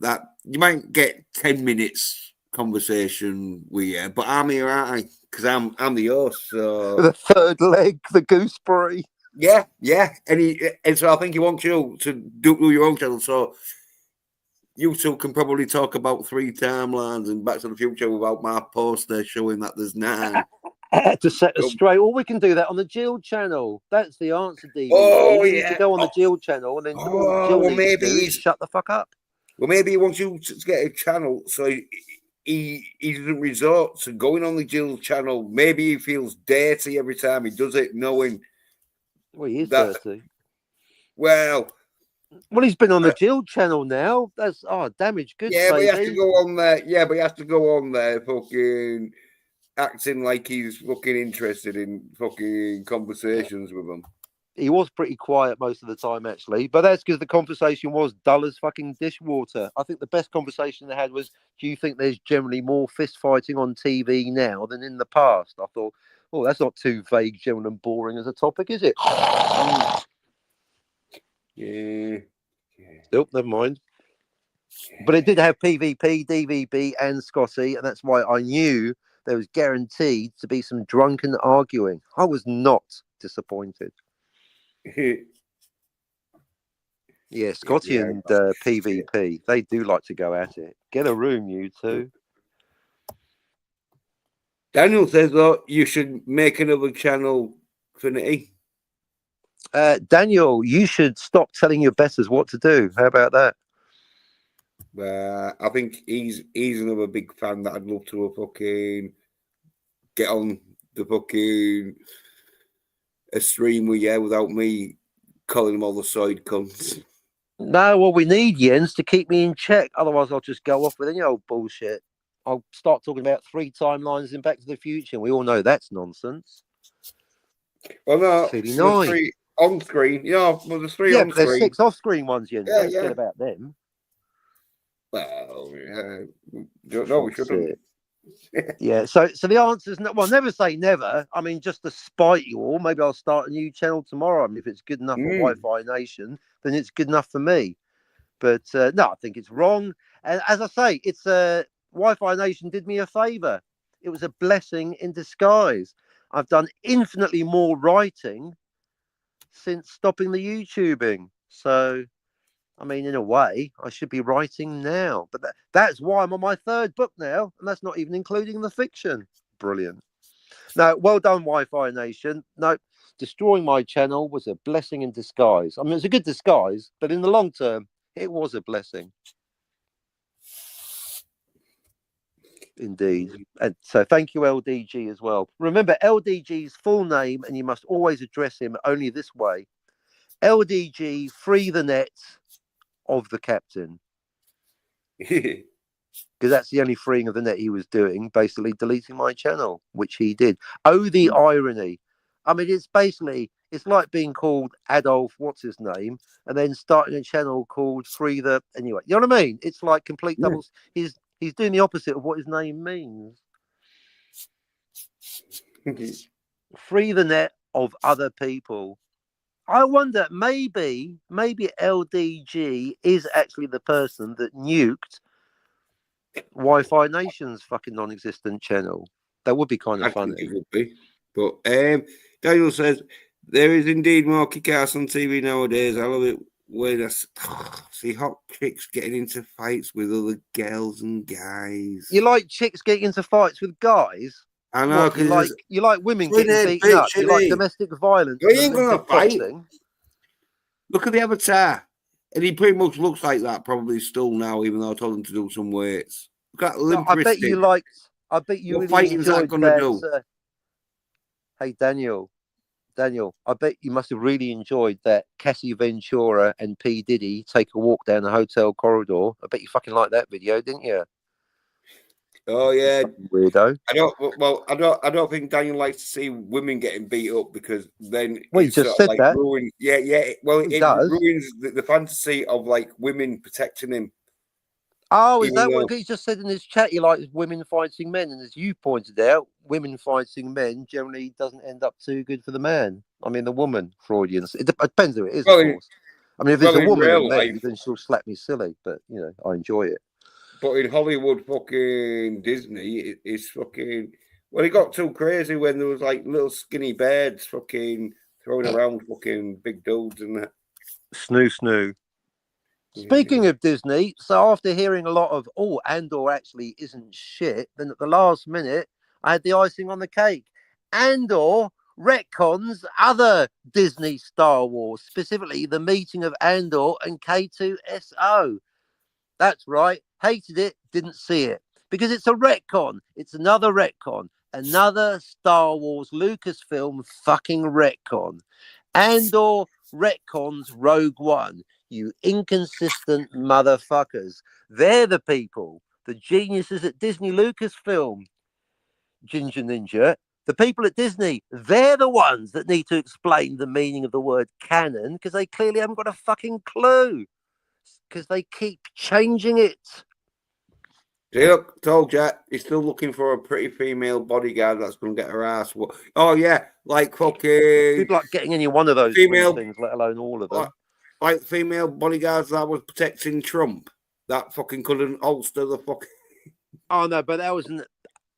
that you might get 10 minutes conversation with you, but I'm here, aren't I? Because I'm the host. So The third leg, the gooseberry. yeah, and so I think he wants you to do your own channel. So you two can probably talk about 3 timelines and Back to the Future without my poster showing that there's 9. To set us straight. Or we can do that on the Jill channel. That's the answer, DVB. Oh, You need yeah. to go on the Jill channel and then all Jill well, needs maybe to do is shut the fuck up. Well, maybe he wants you to get a channel so he doesn't resort to going on the Jill channel. Maybe he feels dirty every time he does it, knowing Well, he is that. dirty. Well, he's been on the Jill channel now. That's damaged goods, yeah, but baby. he has to go on there. Yeah, but he has to go on there, fucking acting like he's fucking interested in fucking conversations with them. He was pretty quiet most of the time, actually, but that's because the conversation was dull as fucking dishwater. I think the best conversation they had was, do you think there's generally more fist fighting on TV now than in the past? I thought, oh, that's not too vague, general, and boring as a topic, is it? Yeah. Nope, never mind. But it did have PvP, DVB, and Scotty, and that's why I knew there was guaranteed to be some drunken arguing. I was not disappointed. Yeah, Scotty and PvP, they do like to go at it. Get a room, you two. Daniel says, though, you should make another channel, Finity. Daniel, you should stop telling your betters what to do. How about that? I think he's another big fan that I'd love to fucking get on the fucking a stream with you without me calling him all the side cunts. No, well, we need Jens to keep me in check. Otherwise, I'll just go off with any old bullshit. I'll start talking about 3 timelines in Back to the Future. We all know that's nonsense. Well, no, Clearly there's 3 on screen. Yeah, well, there's 3 on screen. There's 6 off screen ones, Jens. Don't forget about them. Well, no, we shouldn't. Yeah, so the answer is no. Well, never say never. I mean, just to spite you all, maybe I'll start a new channel tomorrow. I mean, if it's good enough for Wi-Fi Nation, then it's good enough for me. But no, I think it's wrong. And as I say, it's Wi-Fi Nation did me a favor. It was a blessing in disguise. I've done infinitely more writing since stopping the YouTubing. So, I mean, in a way, I should be writing now. But that's why I'm on my 3rd book now. And that's not even including the fiction. Brilliant. No, well done, Wi-Fi Nation. No, destroying my channel was a blessing in disguise. I mean, it's a good disguise, but in the long term, it was a blessing. Indeed. And so thank you, LDG, as well. Remember, LDG's full name, and you must always address him only this way. LDG, free the net of the captain. Because that's the only freeing of the net he was doing, basically deleting my channel, which he did. Oh, the irony. I mean, it's like being called Adolf, what's his name, and then starting a channel called Free the... Anyway, you know what I mean? It's like complete doubles. He's doing the opposite of what his name means. Free the net of other people. I wonder, maybe LDG is actually the person that nuked Wi-Fi Nation's fucking non-existent channel. That would be kind of funny. It would be. But Daniel says, there is indeed more kick-ass on TV nowadays. I love it when I see hot chicks getting into fights with other girls and guys. You like chicks getting into fights with guys? I know, because you like women getting beaten up. You like domestic violence. He ain't gonna fight. Look at the avatar, and he pretty much looks like that. Probably still now, even though I told him to do some weights. Look at limp wristed. I bet you what really fighting's that gonna do? Hey Daniel, I bet you must have really enjoyed that Cassie Ventura and P Diddy take a walk down the hotel corridor. I bet you fucking liked that video, didn't you? Oh yeah, weirdo. I don't think Daniel likes to see women getting beat up because then he just said that. Ruins, well, it ruins the fantasy of like women protecting him. Oh, is Even that what though, he just said in his chat? He likes women fighting men, and as you pointed out, women fighting men generally doesn't end up too good for the man. I mean, the woman, Freudians. It depends who it is, of well, course. I mean, if it's a in woman and real me, life, then she'll slap me silly. But I enjoy it. but in Hollywood, fucking Disney, it's fucking. Well, it got too crazy when there was like little skinny birds fucking throwing around fucking big dudes and that. Snoo snoo. Yeah. Speaking of Disney, so after hearing a lot of Andor actually isn't shit, then at the last minute I had the icing on the cake. Andor retcons other Disney Star Wars, specifically the meeting of Andor and K2SO. That's right, hated it, didn't see it. Because it's a retcon. It's another retcon. Another Star Wars Lucasfilm fucking retcon. Andor retcons Rogue One. You inconsistent motherfuckers. They're the people, the geniuses at Disney Lucasfilm, Ginger Ninja. The people at Disney, they're the ones that need to explain the meaning of the word canon because they clearly haven't got a fucking clue because they keep changing it. See, look, told you, he's still looking for a pretty female bodyguard that's going to get her ass. Oh, yeah, like fucking Good luck getting any one of those three female, things, let alone all of them. like female bodyguards that was protecting Trump that fucking couldn't holster the fucking. Oh, no, but that was an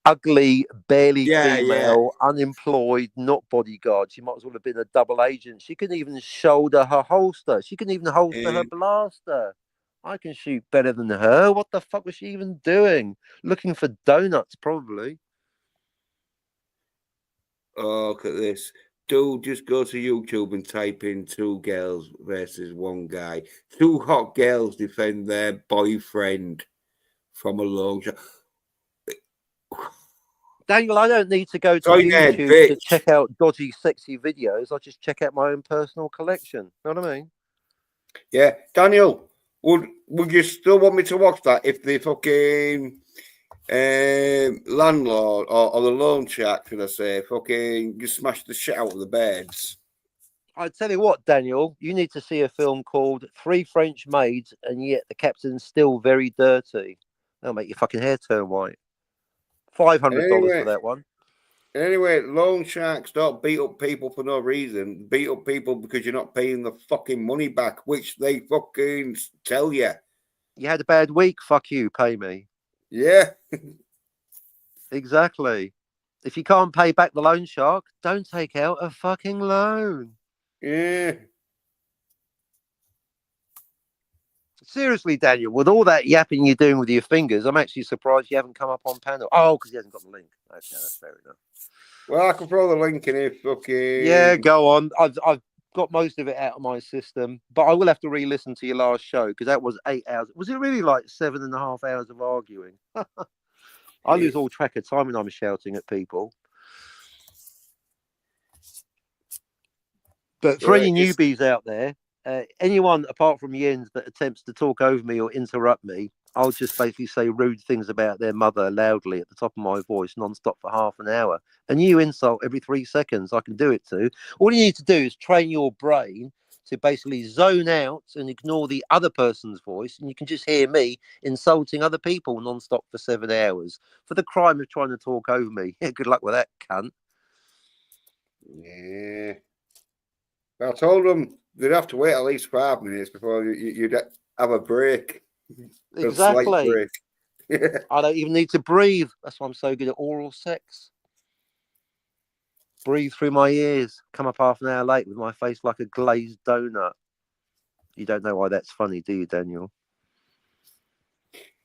ugly, barely Yeah, female, unemployed, not bodyguard. She might as well have been a double agent. She couldn't even shoulder her holster. She couldn't even holster her blaster. I can shoot better than her. What the fuck was she even doing? Looking for donuts, probably. Oh, look at this. Dude, just go to YouTube and type in 2 girls versus 1 guy. 2 hot girls defend their boyfriend from a long shot. Daniel, I don't need to go to YouTube to check out dodgy, sexy videos. I just check out my own personal collection. Know what I mean? Yeah, Daniel, would you still want me to watch that if the fucking landlord or the loan shark, should I say, fucking just smash the shit out of the beds? I tell you what, Daniel, you need to see a film called Three French Maids, and yet the captain's still very dirty. That'll make your fucking hair turn white. $500 for that one. Anyway, loan sharks don't beat up people for no reason. Beat up people because you're not paying the fucking money back, which they fucking tell you. You had a bad week. Fuck you. Pay me. Yeah. Exactly. If you can't pay back the loan shark, don't take out a fucking loan. Yeah. Seriously, Daniel, with all that yapping you're doing with your fingers, I'm actually surprised you haven't come up on panel. Oh, because he hasn't got the link. Okay, that's fair enough. Well, I can throw the link in if fucking. Yeah, go on. I've got most of it out of my system, but I will have to re-listen to your last show because that was 8 hours. Was it really like 7.5 hours of arguing? I lose all track of time when I'm shouting at people. But for any newbies out there, anyone apart from Jens that attempts to talk over me or interrupt me, I'll just basically say rude things about their mother loudly at the top of my voice non-stop for half an hour. And you insult every 3 seconds. I can do it too. All you need to do is train your brain to basically zone out and ignore the other person's voice, and you can just hear me insulting other people non-stop for 7 hours for the crime of trying to talk over me. Good luck with that, cunt. Yeah. I told them they'd have to wait at least 5 minutes before you'd have a break. Exactly. I don't even need to breathe. That's why I'm so good at oral sex. Breathe through my ears. Come up half an hour late with my face like a glazed donut. You don't know why that's funny, do you, Daniel?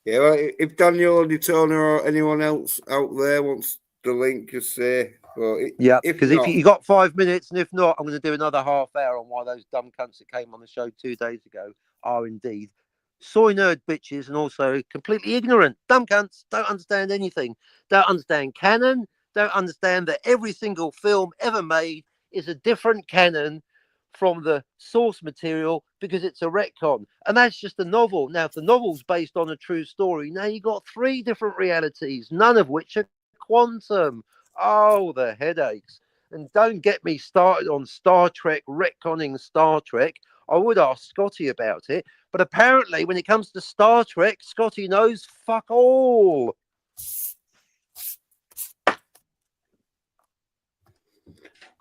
Yeah, well, if Daniel or Daytona or anyone else out there wants the link, just say. Yeah, because if you got 5 minutes, and if not, I'm going to do another half hour on why those dumb cunts that came on the show 2 days ago are indeed soy nerd bitches and also completely ignorant. Dumb cunts, don't understand anything. Don't understand canon. Don't understand that every single film ever made is a different canon from the source material because it's a retcon. And that's just a novel. Now, if the novel's based on a true story, now you've got 3 different realities, none of which are quantum. Oh, the headaches. And don't get me started on Star Trek, retconning Star Trek. I would ask Scotty about it, But apparently, when it comes to Star Trek, Scotty knows fuck all.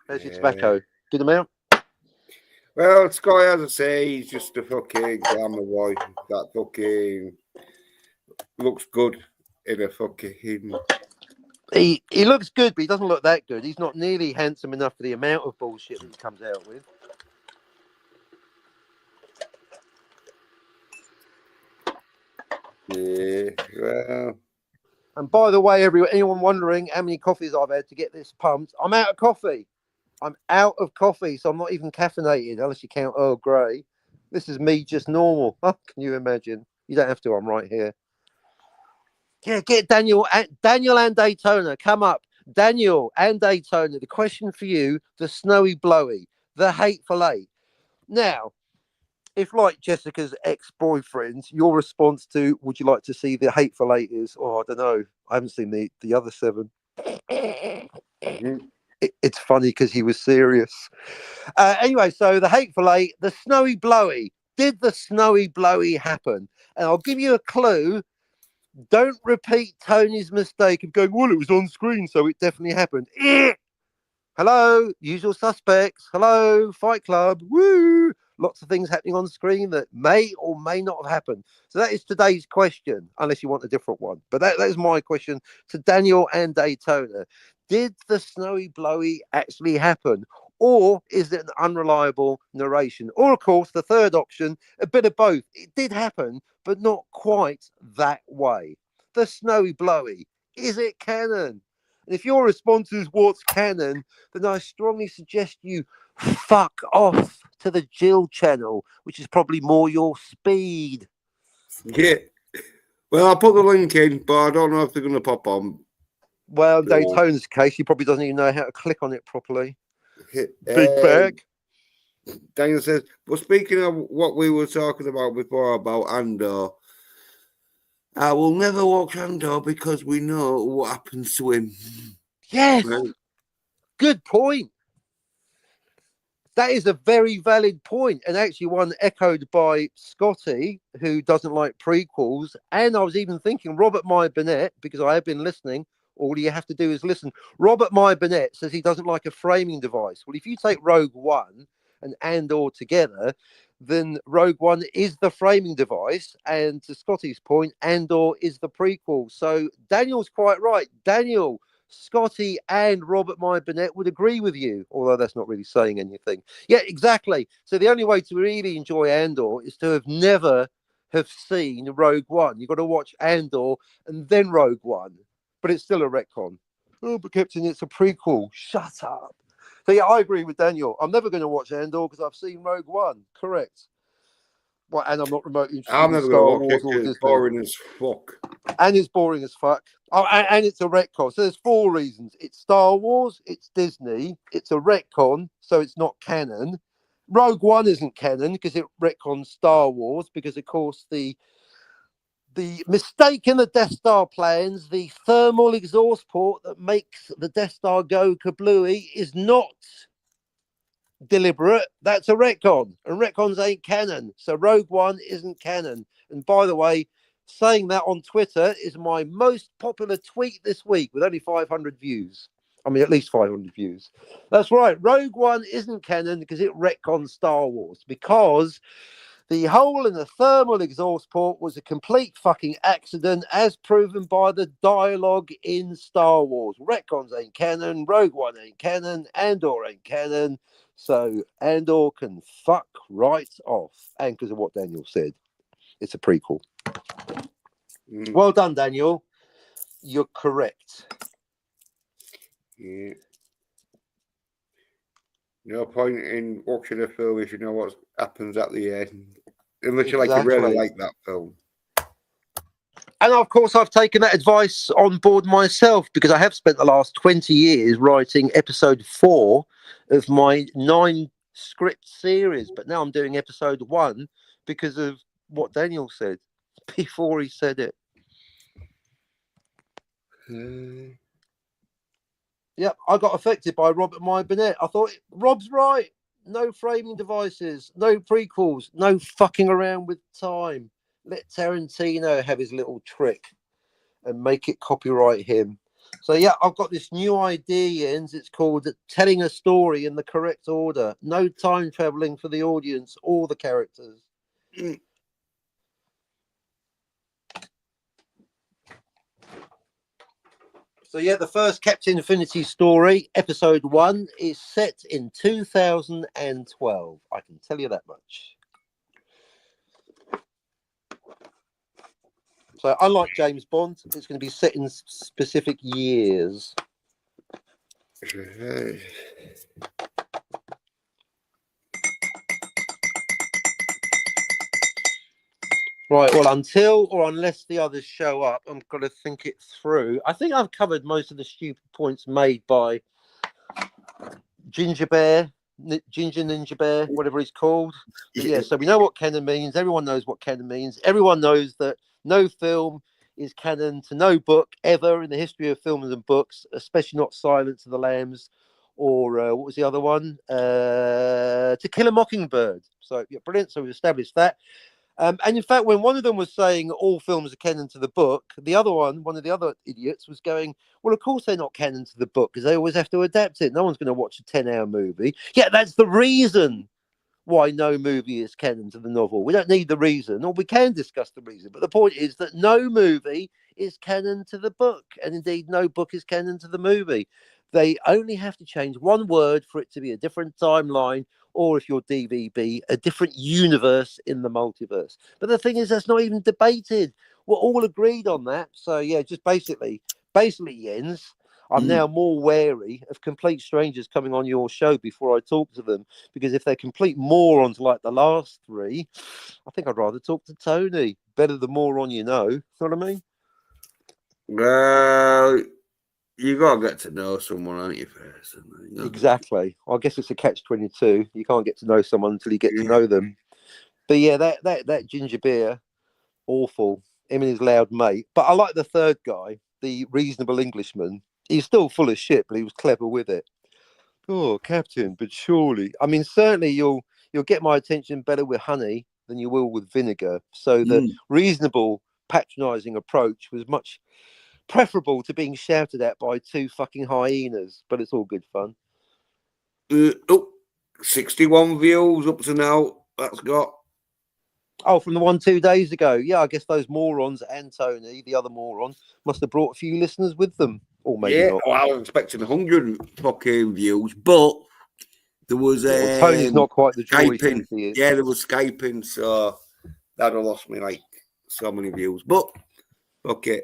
There's your tobacco. Good amount. Well, Scotty, as I say, he's just a fucking glamour boy that fucking looks good in a fucking. He looks good, but he doesn't look that good. He's not nearly handsome enough for the amount of bullshit that he comes out with. Yeah, well. And by the way, anyone wondering how many coffees I've had to get this pumped, I'm out of coffee. I'm out of coffee, so I'm not even caffeinated, unless you count Earl Grey. This is me just normal. Oh, can you imagine? You don't have to. I'm right here. Yeah, get Daniel and Daytona. Come up. Daniel and Daytona. The question for you, the Snowy Blowy, the Hateful Eight. Now, if like Jessica's ex-boyfriend, your response to would you like to see the Hateful Eight is, oh, I don't know. I haven't seen the other 7. It's funny because he was serious. Anyway, so the Hateful Eight, the Snowy Blowy. Did the Snowy Blowy happen? And I'll give you a clue. Don't repeat Tony's mistake of going, well, it was on screen, so it definitely happened. Hello, Usual Suspects. Hello, Fight Club. Woo! Lots of things happening on screen that may or may not have happened. So that is today's question, unless you want a different one. But that is my question to Daniel and Daytona. Did the Snowy Blowy actually happen? Or is it an unreliable narration? Or, of course, the third option, a bit of both. It did happen, but not quite that way. The Snowy Blowy, is it canon? And if your response is what's canon, then I strongly suggest you fuck off to the Jill channel, which is probably more your speed. Yeah. Well, I'll put the link in, but I don't know if they're going to pop on. Well, in Daytona's case, he probably doesn't even know how to click on it properly. Big bag. Daniel says, well, speaking of what we were talking about before about Andor, I will never watch Andor because we know what happens to him. Yes. Right. Good point. That is a very valid point, and actually one echoed by Scotty, who doesn't like prequels. And I was even thinking Robert Meyer Burnett, because I have been listening. All you have to do is listen. Robert Meyer Burnett says he doesn't like a framing device. Well, if you take Rogue One and Andor together, then Rogue One is the framing device. And to Scotty's point, Andor is the prequel. So Daniel's quite right. Daniel, Scotty and Robert Meyer Burnett would agree with you, although that's not really saying anything. Yeah, exactly. So the only way to really enjoy Andor is to have never have seen Rogue One. You've got to watch Andor and then Rogue One. But it's still a retcon. Oh, but Captain, it's a prequel. Shut up. So yeah, I agree with Daniel. I'm never going to watch Andor because I've seen Rogue One. Correct. Well, and I'm not remotely interested in Star Wars or Disney. It's boring as fuck. And it's boring as fuck. Oh, and it's a retcon. So there's 4 reasons. It's Star Wars, it's Disney, it's a retcon, so it's not canon. Rogue One isn't canon because it retcons Star Wars, because of course the mistake in the Death Star plans, the thermal exhaust port that makes the Death Star go kablooey, is not deliberate. That's a retcon, and retcons ain't canon. So Rogue One isn't canon. And by the way, saying that on Twitter is my most popular tweet this week with only 500 views. I mean, at least 500 views. That's right. Rogue One isn't canon because it retcons Star Wars, because the hole in the thermal exhaust port was a complete fucking accident, as proven by the dialogue in Star Wars. Retcons ain't canon, Rogue One ain't canon, Andor ain't canon. So Andor can fuck right off. And because of what Daniel said, it's a prequel. Well done, Daniel. You're correct. Yeah. No point in watching a film if you know what happens at the end. Unless you really like that film. And of course, I've taken that advice on board myself, because I have spent the last 20 years writing episode 4 of my 9 script series. But now I'm doing episode 1 because of what Daniel said before he said it. Yep, I got affected by Robert Meyer Burnett. I thought, Rob's right. No framing devices, no prequels, no fucking around with time. Let Tarantino have his little trick and make it copyright him. So yeah, I've got this new idea, Jens. It's called telling a story in the correct order. No time traveling for the audience or the characters. So yeah, the first Captain Infinity story, episode 1, is set in 2012. I can tell you that much. So unlike James Bond, it's going to be set in specific years. Right, well, until or unless the others show up, I'm going to think it through. I think I've covered most of the stupid points made by Ginger Ninja Bear, whatever he's called. But yeah, so we know what canon means. Everyone knows what canon means. Everyone knows that no film is canon to no book ever in the history of films and books, especially not Silence of the Lambs or what was the other one? To Kill a Mockingbird. So yeah, brilliant. So we've established that. And in fact, when one of them was saying all films are canon to the book, the other one of the other idiots was going, well, of course they're not canon to the book because they always have to adapt it. No one's going to watch a 10-hour movie. Yeah, that's the reason why no movie is canon to the novel. We don't need the reason, or we can discuss the reason. But the point is that no movie is canon to the book. And indeed, no book is canon to the movie. They only have to change one word for it to be a different timeline, or if you're DVB, a different universe in the multiverse. But the thing is, that's not even debated. We're all agreed on that. So yeah, just basically, Jens, I'm now more wary of complete strangers coming on your show before I talk to them, because if they're complete morons like the last three, I think I'd rather talk to Tony. Better the moron you know. You know what I mean? Well, you got to get to know someone, aren't you, first? You know? Exactly. I guess it's a catch-22. You can't get to know someone until you get to know them. But yeah, that ginger beer, awful. Him and his loud mate. But I like the third guy, the reasonable Englishman. He's still full of shit, but he was clever with it. Oh, Captain, but surely. I mean, certainly you'll get my attention better with honey than you will with vinegar. So the reasonable, patronising approach was much preferable to being shouted at by two fucking hyenas. But it's all good fun. 61 views up to now. That's got. Oh, from the one 2 days ago. Yeah, I guess those morons and Tony, the other moron, must have brought a few listeners with them. Or maybe not. Well, I was expecting 100 fucking views, but there was Tony's not quite the draw he thinks he is. Yeah, there was Skyping, so that'd have lost me like so many views. But okay.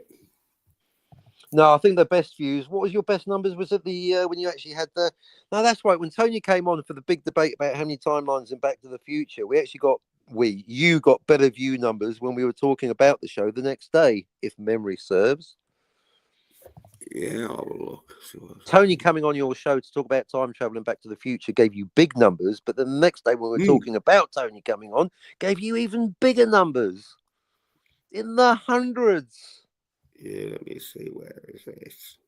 No, I think the best views. What was your best numbers? Was it the when you actually had the? No, that's right. When Tony came on for the big debate about how many timelines in Back to the Future, you got better view numbers when we were talking about the show the next day, if memory serves. Yeah, I'll have a look. Tony coming on your show to talk about time travel and Back to the Future gave you big numbers, but then the next day when we were talking about Tony coming on, gave you even bigger numbers, in the hundreds. Yeah, let me see, where is this?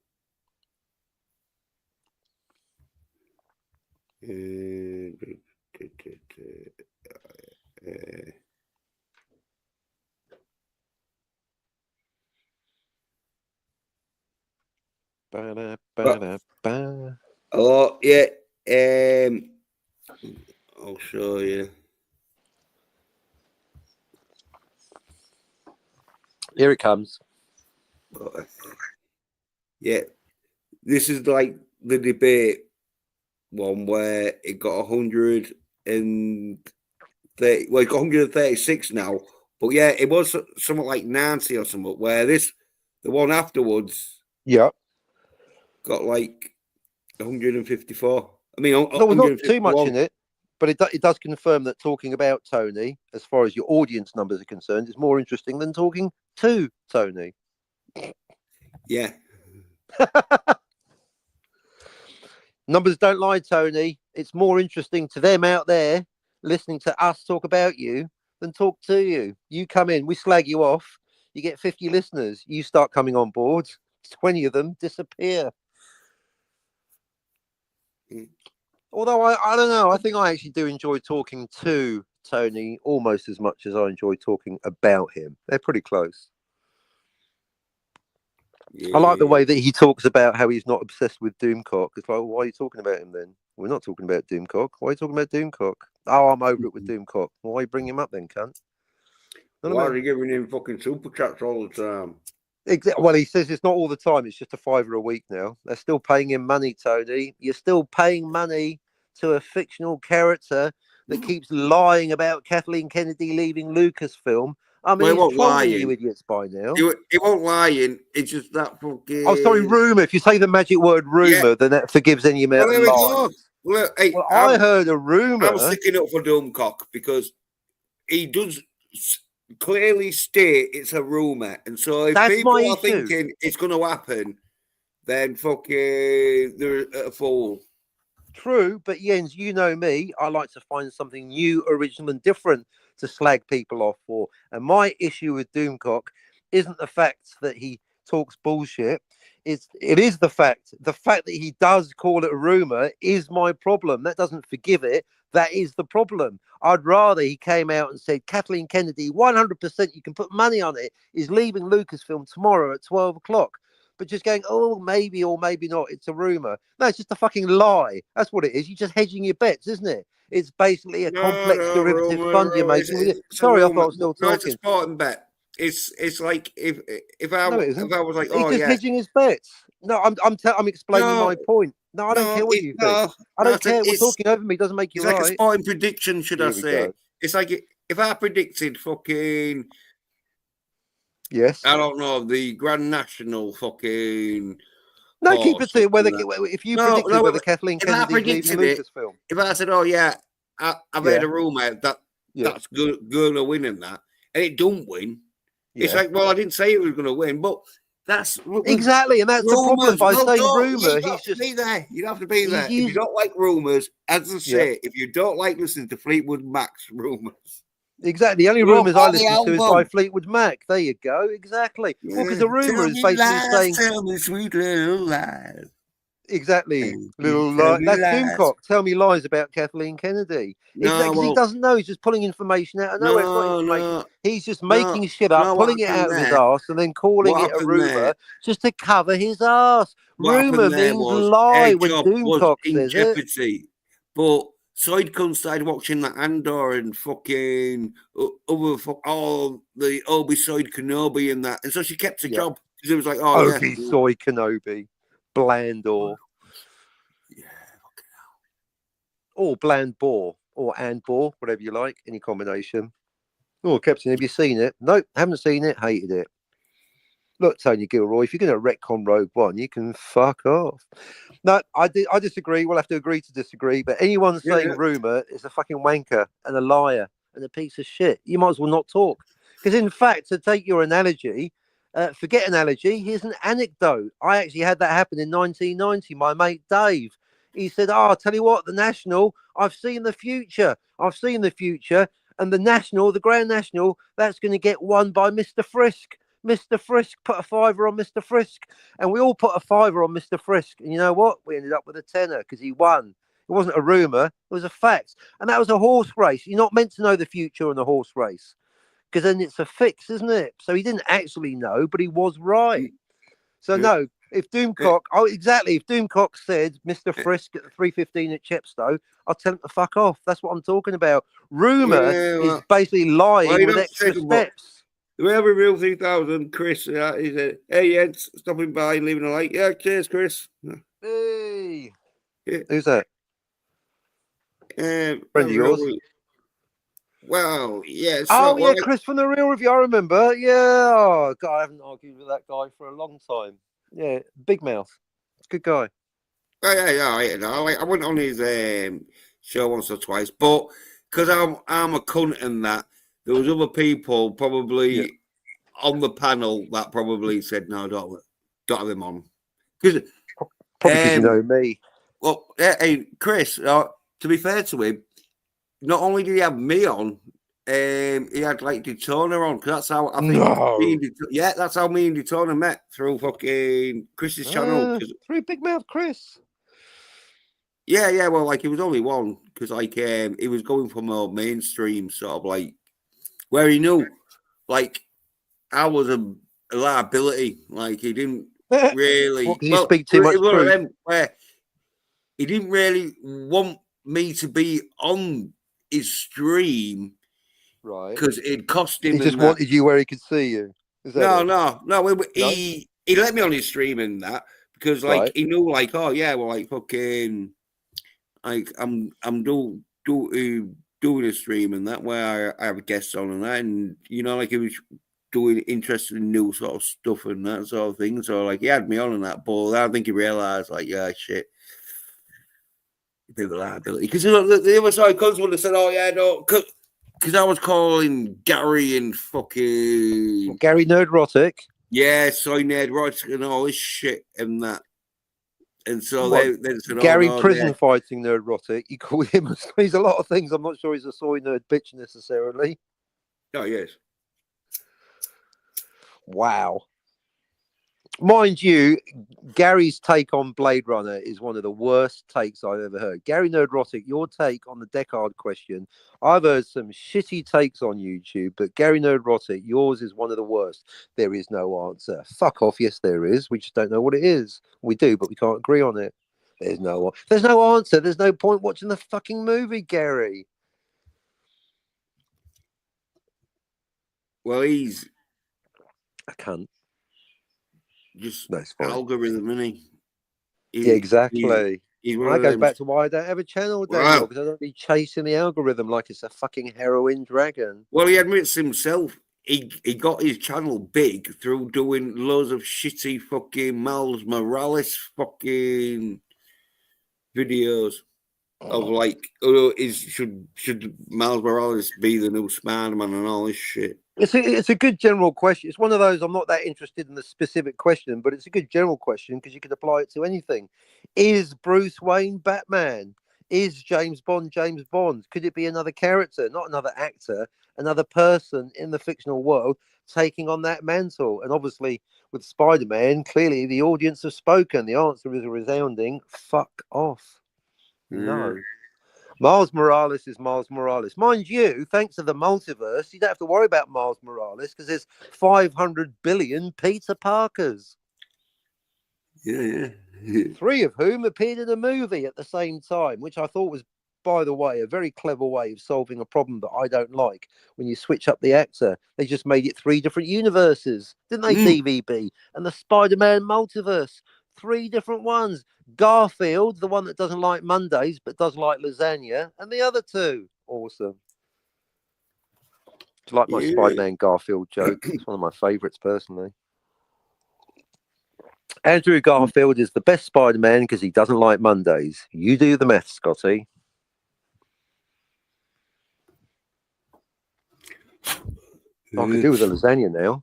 Oh yeah, I'll show you. Here it comes. Yeah, this is like the debate one where it got 130. Well, it got 136 now, but yeah, it was something like 90 or something. Where the one afterwards, got like 154. I mean, there was not too much in it, but it does confirm that talking about Tony, as far as your audience numbers are concerned, is more interesting than talking to Tony. Yeah. Numbers don't lie, Tony. It's more interesting to them out there listening to us talk about you than talk to you. You come in, we slag you off, you get 50 listeners, you start coming on board, 20 of them disappear. Although I don't know, I think I actually do enjoy talking to Tony almost as much as I enjoy talking about him. They're pretty close. Yeah. I like the way that he talks about how he's not obsessed with Doomcock. It's like, well, why are you talking about him then? We're not talking about Doomcock. Why are you talking about Doomcock? Oh, I'm over it with Doomcock. Well, why bring him up then, cunt? Why are you giving him fucking super chats all the time? Well, he says it's not all the time. It's just a $5 a week now. They're still paying him money, Tony. You're still paying money to a fictional character that keeps lying about Kathleen Kennedy leaving Lucasfilm. I mean, he's trolling you idiots by now. He won't lying. It's just that fucking... Oh, sorry, rumour. If you say the magic word rumour, then that forgives any amount of lies. Well, I heard a rumour. I'm sticking up for Doomcock because he does clearly state it's a rumour. And so if people are thinking it's going to happen, then fucking they're a fool. True, but Jens, you know me. I like to find something new, original, and different to slag people off for. And my issue with Doomcock isn't the fact that he talks bullshit. It is the fact that he does call it a rumor is my problem. That doesn't forgive it. That is the problem. I'd rather he came out and said Kathleen Kennedy, 100%, you can put money on it, is leaving Lucasfilm tomorrow at 12 o'clock. But just going, oh, maybe or maybe not, it's a rumor. No, it's just a fucking lie. That's what it is. You're just hedging your bets, isn't it? It's basically a complex derivative fund you're making. Sorry, I thought I was still talking. It's a sporting bet. It's like if I was like, oh, he's just hedging his bets. No, I'm explaining my point. No, I don't care what you think. I don't care. We're talking over me. Doesn't make you right. It's like a sporting prediction, should I say? It's like if I predicted fucking. Yes. I don't know the Grand National fucking. No, keep it to whether if you predicted whether Kathleen Kennedy leaving Lucasfilm. If I said, oh yeah, I've heard a rumor that's going to win in that, and it don't win. Yeah. It's like, well, I didn't say it was going to win, but that's exactly, and that's the problem. By saying rumor, he's just be there. You have to be there. If you don't like rumors, as I say, if you don't like listening to Fleetwood Mac's rumors. Exactly. The only rumours I listen to is by Fleetwood Mac. There you go. Exactly. Yeah. Well, because the rumour is basically saying... Tell me sweet little lies. Exactly. Little lies. That's Doomcock. Tell me lies about Kathleen Kennedy. Exactly. He doesn't know. He's just pulling information out of nowhere. No. He's just making shit up, pulling it out of his ass, and then calling it a rumour just to cover his ass. Rumour means lie when Doomcock says it. But Sidecunt started watching that Andor and fucking all the Obi-Side Kenobi and that. And so she kept her job. Because it was like, Obi-Side Kenobi. Blandor. Yeah, fucking hell. Or Blandbor. Or Andbor, whatever you like. Any combination. Oh, Captain, have you seen it? Nope, haven't seen it. Hated it. Look, Tony Gilroy, if you're going to retcon Rogue One, you can fuck off. No, I disagree. We'll have to agree to disagree. But anyone saying rumour is a fucking wanker and a liar and a piece of shit. You might as well not talk. Because in fact, to take your analogy, forget analogy, here's an anecdote. I actually had that happen in 1990. My mate Dave, he said, I'll tell you what, the National, I've seen the future. And the National, the Grand National, that's going to get won by Mr. Frisk. Mr. Frisk, put a $5 on Mr. Frisk, and we all put a $5 on Mr. Frisk. And you know what? We ended up with a $10 because he won. It wasn't a rumor; it was a fact, and that was a horse race. You're not meant to know the future in a horse race because then it's a fix, isn't it? So he didn't actually know, but he was right. So no, if Doomcock, if Doomcock said Mr. Frisk at 3:15 at Chepstow, I'll tell him to fuck off. That's what I'm talking about. Rumor is basically lying with extra steps. We have a real 3000, Chris. He said, hey, Jens, stopping by and leaving a like. Yeah, cheers, Chris. Hey. Yeah. Who's that? Friend of yours? Well, yeah. So, Chris from The Real Review. I remember. Yeah. Oh, God, I haven't argued with that guy for a long time. Yeah, big mouth. Good guy. I went on his show once or twice, but because I'm a cunt and that, there was other people probably on the panel that probably said, no, don't have him on. Probably because you know me. Well, hey, Chris, to be fair to him, not only did he have me on, he had like Daytona on, because that's how I think that's how me and Daytona met, through fucking Chris's channel. Through Big Mouth Chris. Yeah. Well, like it was only one because like he was going from a mainstream sort of like where he knew like I was a liability. Like he didn't What? really. Because you Well, speak too it much was one of truth, them where he didn't really want me to be on his stream right? because it cost He him just and that. wanted you where he could see you. Is that it? No. No, He let me on his stream and that because like right? he knew like oh yeah well like fucking like doing a stream and that where I have guests on and that and you know like he was doing interested in new sort of stuff and that sort of thing. So like he had me on and that, but I think he realised like yeah shit. Bit of a liability because the other side comes would have said, "Oh yeah, no," because I was calling Gary and Well, fucking Gary Nerdrotic. yeah, soy Ned Rods and all this shit and that, and so What? they said, "Oh Gary no, yeah, prison fighting Nerdrotic. You call him? He's a lot of things. I'm not sure he's a soy nerd bitch necessarily. oh yes, Wow. Mind you, Gary's take on Blade Runner is one of the worst takes I've ever heard. Gary Nerdrotic, your take on the Deckard question. I've heard some shitty takes on YouTube, but Gary Nerdrotic, yours is one of the worst. There is no answer. Fuck off. Yes, there is. We just don't know what it is. We do, but we can't agree on it. There's no answer. There's no point watching the fucking movie, Gary. well he's I can't. just No, it's fine. algorithm, isn't he? Yeah, He's exactly. one And that of goes them. back to why I don't have a channel, Daniel, Wow. because I don't be chasing the algorithm like it's a fucking heroin dragon. Well, he admits himself. He got his channel big through doing loads of shitty fucking Miles Morales fucking videos of like, oh, should Miles Morales be the new Spider-Man and all this shit? It's a good general question. It's one of those I'm not that interested in the specific question, but it's a good general question because you could apply it to anything. Is Bruce Wayne Batman? Is James Bond James Bond? Could it be another character, not another actor, another person in the fictional world taking on that mantle? And obviously, with Spider-Man, clearly the audience have spoken. The answer is a resounding fuck off. Yeah. No. Miles Morales is Miles Morales. Mind you, thanks to the multiverse, you don't have to worry about Miles Morales because there's 500 billion Peter Parkers, Yeah. 3 of whom appeared in a movie at the same time, which I thought was, by the way, a very clever way of solving a problem that I don't like. When you switch up the actor, they just made it 3 different universes, didn't they, Mm. DVB? And the Spider-Man multiverse, 3 different ones. Garfield, the one that doesn't like Mondays but does like lasagna, and the other 2. Awesome. Do you like my Yeah. Spider-Man Garfield joke? It's one of my favourites personally. Andrew Garfield is the best Spider-Man because he doesn't like Mondays. You do the math, Scotty. I could do with a lasagna now.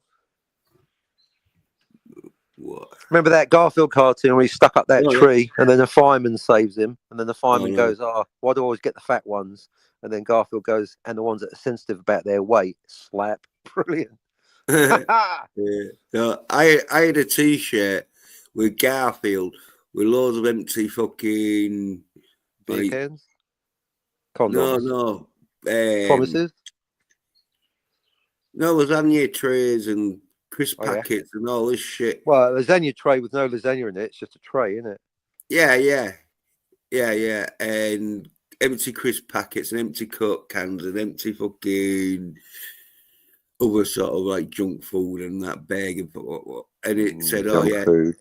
What? Remember that Garfield cartoon where he stuck up that Oh, yeah. tree and then a fireman saves him and then the fireman no. goes, "Oh, why do I always get the fat ones?" And then Garfield goes, "And the ones that are sensitive about their weight." Slap. Brilliant. Yeah. No, I had a T-shirt with Garfield with loads of empty fucking Beer like cans? Condoms? no Promises? no lasagna trays and crisp Oh, yeah. packets and all this shit. Well, a lasagna tray with no lasagna in it. It's just a tray, isn't it? Yeah, and empty crisp packets and empty Coke cans and empty fucking other sort of like junk food and that bag and what. And it said, "Oh Junk yeah," food.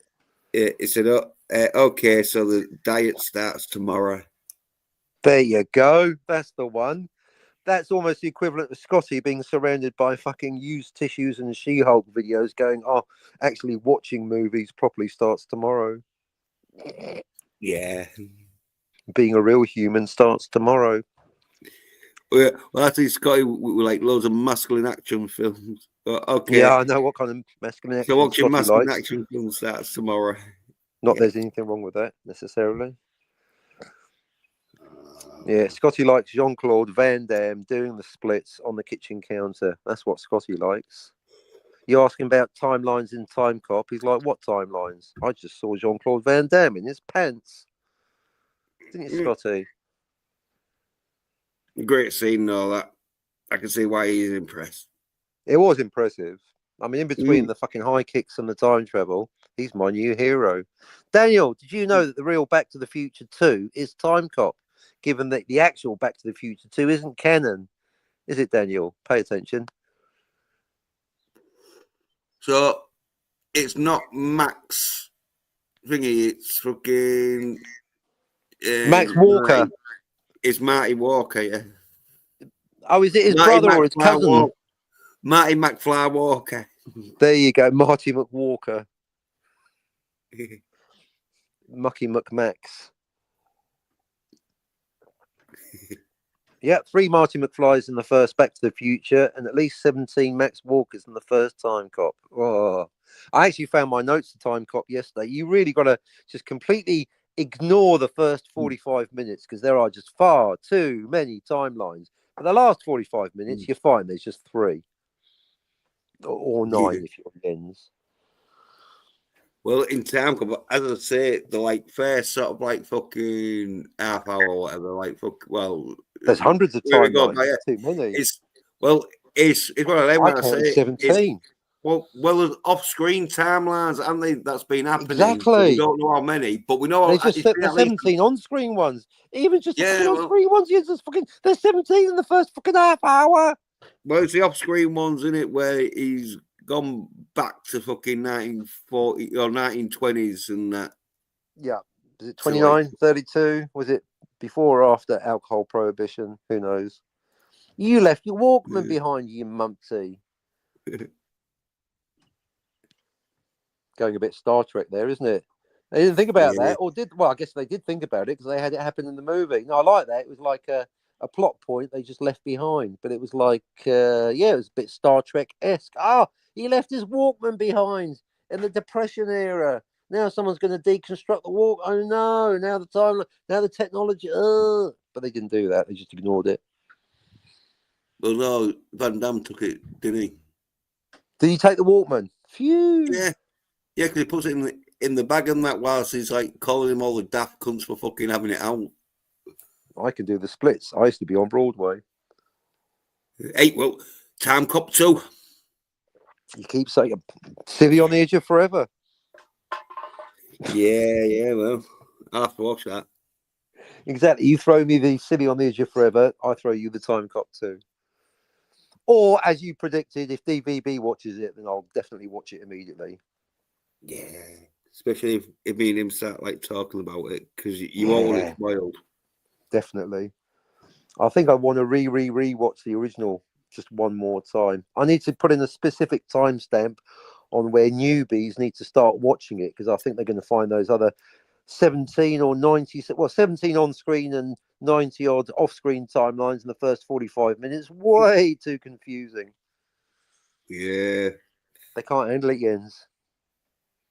it said, "Oh, okay, so the diet starts tomorrow." There you go. That's the one. That's almost the equivalent of Scotty being surrounded by fucking used tissues and She-Hulk videos going, "Oh, actually watching movies properly starts tomorrow. Yeah. Being a real human starts tomorrow." Well, I think Scotty with like loads of masculine action films. But okay, Yeah, I know what kind of masculine so action watching Scotty masculine likes. action films starts tomorrow. Not Yeah. there's anything wrong with that necessarily. Yeah, Scotty likes Jean-Claude Van Damme doing the splits on the kitchen counter. That's what Scotty likes. You ask him about timelines in Time Cop, he's like, "What timelines? I just saw Jean-Claude Van Damme in his pants." didn't you, Scotty? Great scene, though. That I can see why he's impressed. It was impressive. I mean, in between the fucking high kicks and the time travel, he's my new hero. Daniel, did you know that the real Back to the Future 2 is Time Cop? Given that the actual Back to the Future 2 isn't canon, is it, Daniel? Pay attention. So it's not Max thingy. It's fucking Max Walker. It's Marty Walker. Yeah. Oh, is it his brother or his cousin? Marty McFly Walker. There you go, Marty McWalker. Mucky McMax. Yeah, 3 Marty McFlys in the first Back to the Future, and at least 17 Max Walkers in the first Time Cop. Oh, I actually found my notes to Time Cop yesterday. You really got to just completely ignore the first 45 minutes because there are just far too many timelines. For the last 45 minutes, you're fine. There's just 3 or 9 if you're ends. Well, in Time Cop, as I say, the like first sort of like fucking half hour or whatever, like there's hundreds of timelines. Too many. It's one of them. I counted 17. Well, there's off-screen timelines, haven't they? That's been happening. Exactly. We don't know how many, but we know there's just 17 on-screen ones. Even just the on-screen ones, there's 17 in the first fucking half hour. Well, it's the off-screen ones, isn't it, where he's gone back to fucking 1940 or 1920s and that. Yeah. Is it 29, 32? Was it before or after alcohol prohibition? Who knows? You left your Walkman behind you, mumpty. Going a bit Star Trek there, isn't it? They didn't think about that, or did? Well, I guess they did think about it because they had it happen in the movie. No, I like that. It was like a plot point they just left behind, but it was like, it was a bit Star Trek-esque. He left his Walkman behind in the Depression era. Now someone's going to deconstruct the walk. Oh no! Now the technology. But they didn't do that. They just ignored it. Well, no, Van Damme took it, didn't he? Did he take the Walkman? Phew. Yeah, because he puts it in the bag and that whilst he's like calling him all the daft cunts for fucking having it out. I can do the splits. I used to be on Broadway. Hey, well, Time Cop 2. You keep saying Civvy on the Edge of Forever. Yeah, well, I'll have to watch that. Exactly. You throw me the Civvy on the Edge of Forever, I throw you the Time Cop 2. Or, as you predicted, if DVB watches it, then I'll definitely watch it immediately. Yeah, especially if me and him start like talking about it, because you all want it spoiled. Definitely. I think I want to re-watch the original just one more time. I need to put in a specific timestamp on where newbies need to start watching it, because I think they're going to find those other 17 or 90, 17 on screen and 90 odd off screen timelines in the first 45 minutes way too confusing. Yeah, they can't handle it, Jens.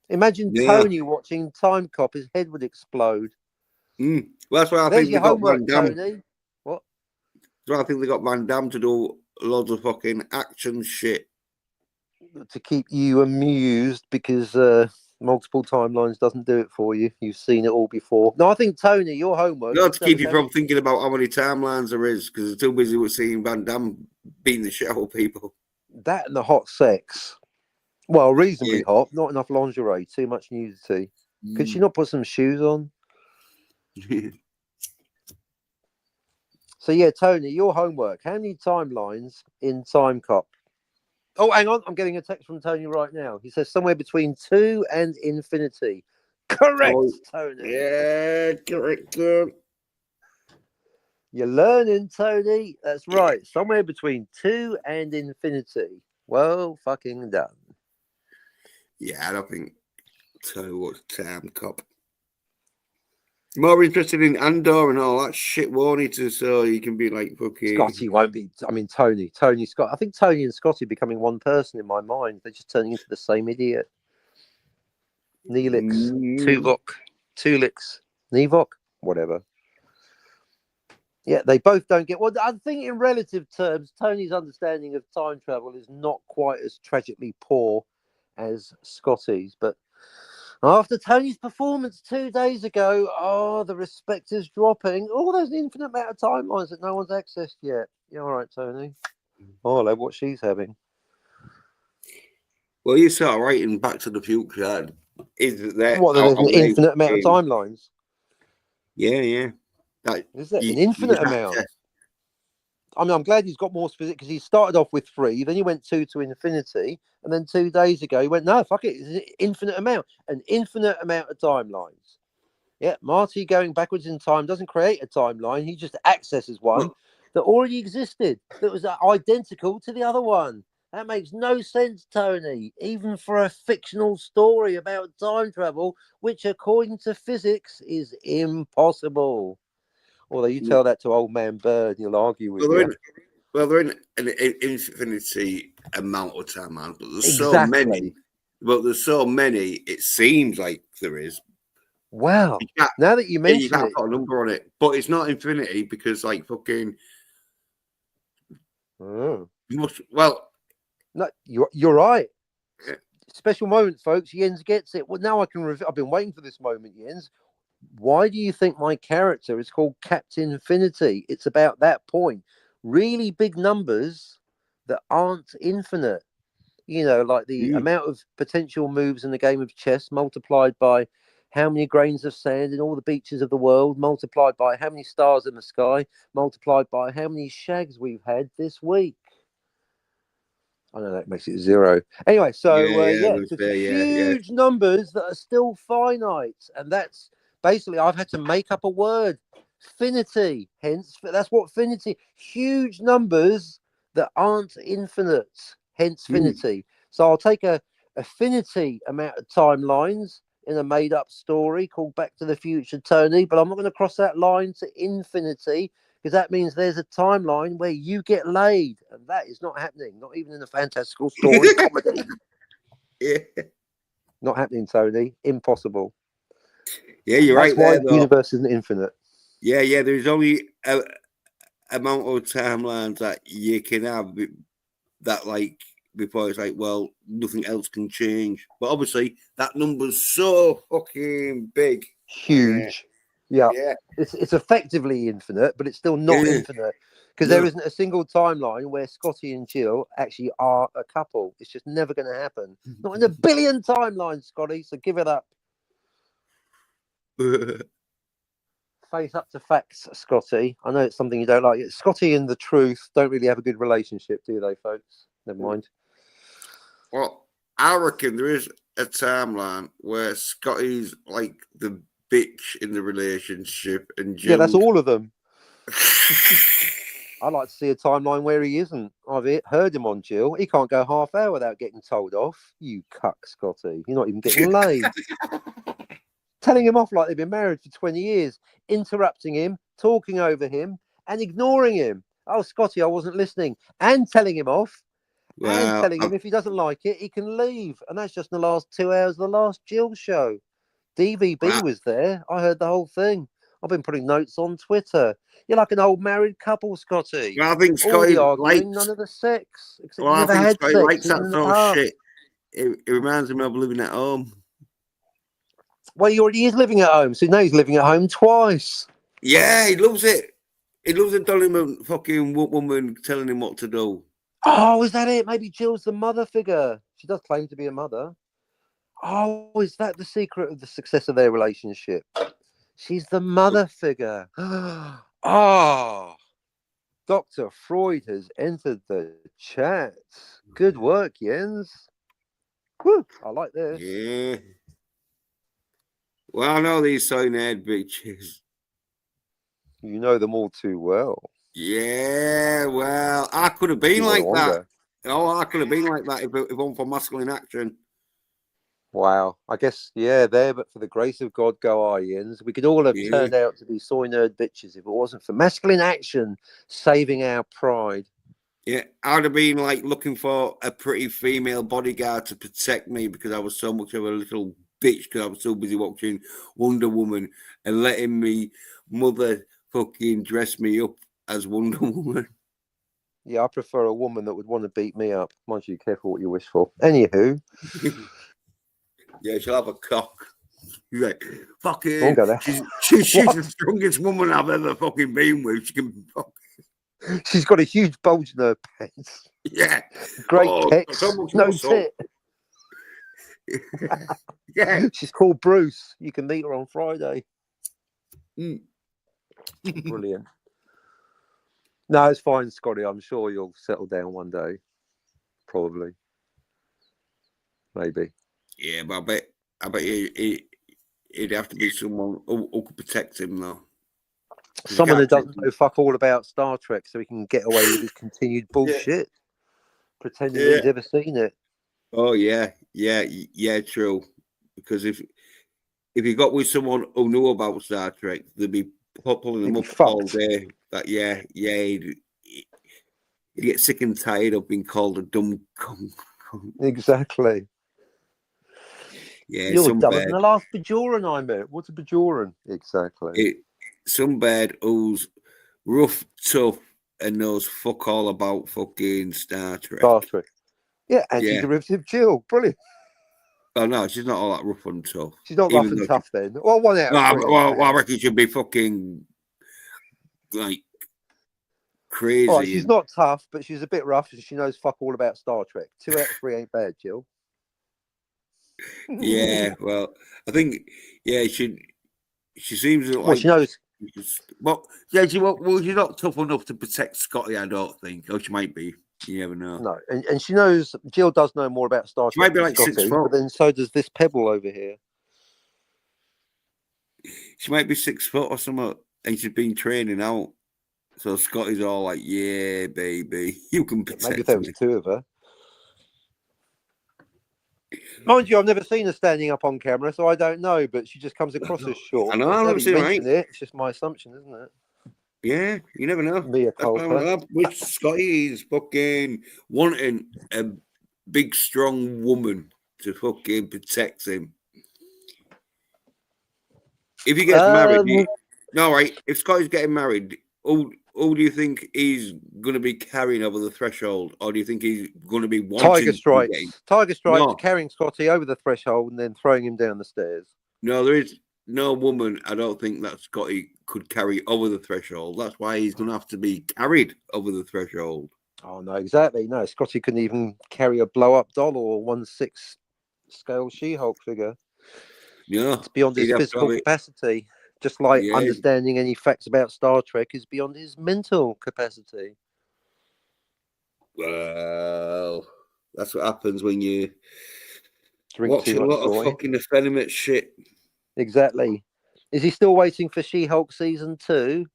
Imagine Tony watching Time Cop, his head would explode. Well, that's why I There's think your they got homework, Van Damme. Tony. What? That's why I think they got Van Damme to do loads of fucking action shit to keep you amused, because multiple timelines doesn't do it for you. You've seen it all before. No, I think, Tony, your homework... You have to keep you from thinking about how many timelines there is, because they're too busy with seeing Van Damme beating the shit out of people. That and the hot sex. Well, reasonably hot. Not enough lingerie. Too much nudity. Could she not put some shoes on? So, yeah, Tony, your homework. How many timelines in Time Cop? Oh, hang on. I'm getting a text from Tony right now. He says somewhere between 2 and infinity. Correct, Tony. Yeah, correct. You're learning, Tony. That's right. Somewhere between 2 and infinity. Well, fucking done. Yeah, I don't think Tony was Time Cop. More interested in Andor and all that shit, won't he? So you can be like fucking... Scotty won't be... I mean, Tony, Scott. I think Tony and Scotty are becoming one person in my mind. They're just turning into the same idiot. Neelix, Tulix, Nevok, whatever. Yeah, they both don't get... Well, I think in relative terms, Tony's understanding of time travel is not quite as tragically poor as Scotty's, but After Tony's performance 2 days ago, the respect is dropping. Oh, there's an infinite amount of timelines that no one's accessed yet. You all right, Tony? Oh, hello, what she's having. Well, you start writing Back to the Future. Is there What, there's an infinite amount of timelines? Yeah. Like, Is there an infinite amount? I mean, I'm glad he's got more specific because he started off with 3, then he went 2 to infinity, and then 2 days ago he went, no, fuck it, it's an infinite amount of timelines. Yeah, Marty going backwards in time doesn't create a timeline, he just accesses one that already existed, that was identical to the other one. That makes no sense, Tony, even for a fictional story about time travel, which according to physics is impossible. Although you tell that to old man Bird, he'll argue with you. They're in an infinity amount of time, man. But there's Exactly. so many. But there's so many. It seems like there is. Wow. Now that you mention you can't put a number on it, but it's not infinity because, like, fucking. Oh. Well, no, you're right. Yeah. Special moment, folks. Jens gets it. Well, now I can. I've been waiting for this moment, Jens. Why do you think my character is called Captain Infinity? It's about that point. Really big numbers that aren't infinite. You know, like the amount of potential moves in the game of chess multiplied by how many grains of sand in all the beaches of the world, multiplied by how many stars in the sky, multiplied by how many shags we've had this week. I know that makes it 0. Anyway, so huge numbers that are still finite. And that's basically, I've had to make up a word, finity. Hence, that's what finity, huge numbers that aren't infinite. Hence, finity. So I'll take a affinity amount of timelines in a made-up story called Back to the Future, Tony, but I'm not going to cross that line to infinity because that means there's a timeline where you get laid, and that is not happening, not even in a fantastical story comedy. Yeah. Not happening, Tony. Impossible. Yeah, you're right. That's why the universe isn't infinite. Yeah. There's only a amount of timelines that you can have that, like, before it's like, well, nothing else can change. But obviously, that number's so fucking big. Huge. Yeah. It's effectively infinite, but it's still not infinite. Because there isn't a single timeline where Scotty and Jill actually are a couple. It's just never going to happen. Not in a billion timelines, Scotty. So give it up. Face up to facts, Scotty. I know it's something you don't like. Scotty and the Truth don't really have a good relationship, do they, folks? Never mind. Well, I reckon there is a timeline where Scotty's like the bitch in the relationship, and Jill. Yeah, that's all of them. I'd like to see a timeline where he isn't. I've heard him on Jill. He can't go half hour without getting told off. You cuck, Scotty. You're not even getting laid. Telling him off like they've been married for 20 years, interrupting him, talking over him, and ignoring him. Oh, Scotty, I wasn't listening. And telling him off. Well, and telling him if he doesn't like it, he can leave. And that's just in the last 2 hours of the last Jill show. DVB was there. I heard the whole thing. I've been putting notes on Twitter. You're like an old married couple, Scotty. Well, I think Scotty likes none of the sex. Except well, I think Scotty likes that sort of shit. It reminds him of living at home. Well, he already is living at home, so now he's living at home twice. Yeah, he loves it. He loves a dominant fucking woman telling him what to do. Oh, is that it? Maybe Jill's the mother figure. She does claim to be a mother. Oh, is that the secret of the success of their relationship? She's the mother figure. Oh, Dr. Freud has entered the chat. Good work, Jens. Woo, I like this. Yeah. Well, I know these sign-head bitches. You know them all too well. Yeah, well, I could have been like that. Oh, I could have been like that if it wasn't for masculine action. Wow. I guess, there, but for the grace of God go I, Jens. We could all have turned out to be soy nerd bitches if it wasn't for masculine action saving our pride. Yeah, I'd have been like looking for a pretty female bodyguard to protect me because I was so much of a little bitch because I was so busy watching Wonder Woman and letting me mother fucking dress me up as Wonder Woman. Yeah, I prefer a woman that would want to beat me up. Mind you, careful what you wish for. Anywho. Yeah, she'll have a cock. He's like, Won't fucking, go there. she's the strongest woman I've ever fucking been with. She can, She's got a huge bulge in her pants. yeah. Great Oh, pecs. so much No muscle. tit. Yeah. She's called Bruce. You can meet her on Friday. Mm. Brilliant. No, it's fine, Scotty. I'm sure you'll settle down one day. Probably. Maybe. Yeah, but I bet it'd have to be someone who could protect him, though. Someone that doesn't know fuck all about Star Trek so he can get away with his continued bullshit. Pretending that he's ever seen it. Oh, yeah. True. Because if you got with someone who knew about Star Trek, they'd be pulling them up all day. That he'd get sick and tired of being called a dumb cunt. Exactly. Yeah, you're dumber than the last Bajoran I met. What's a Bajoran? Exactly. Some bed who's rough, tough, and knows fuck all about fucking Star Trek. Star Trek. Yeah, anti-derivative Jill. Brilliant. Oh no, she's not all that rough and tough. She's not rough and tough then. Well, 1 out of 3. Well, I reckon she'd be fucking like crazy. Right, she's not tough, but she's a bit rough, and she knows fuck all about Star Trek. 2 out of 3 ain't bad, Jill. Yeah, well, I think she seems like. Well, she knows. Well, yeah, she's not tough enough to protect Scotty, I don't think. Or she might be. You never know. No, and she knows. Jill does know more about Star Trek. She might be like Scotty, 6 foot, but then so does this pebble over here. She might be 6 foot or something, and she's been training out. So Scotty's all like, "Yeah, baby, you can protect Maybe there was me." 2 of her. Mind you, I've never seen her standing up on camera, so I don't know. But she just comes across as short. I know, I've never seen it. It's just my assumption, isn't it? Yeah, you never know. Mia Culpa. Which Scotty is fucking wanting a big, strong woman to fucking protect him. If he gets married, if Scotty's getting married, who do you think he's going to be carrying over the threshold, or do you think he's going to be wanting Tiger Stripes? Tiger Stripes No. carrying Scotty over the threshold and then throwing him down the stairs. No, there is no woman. I don't think that Scotty could carry over the threshold. That's why he's going to have to be carried over the threshold. Oh no, exactly. No, Scotty couldn't even carry a blow-up doll or 1/6 scale She-Hulk figure. Yeah, it's beyond his physical capacity. Just like understanding any facts about Star Trek is beyond his mental capacity. Well, that's what happens when you watch a lot of fucking effeminate shit. Exactly. Is he still waiting for She-Hulk season 2?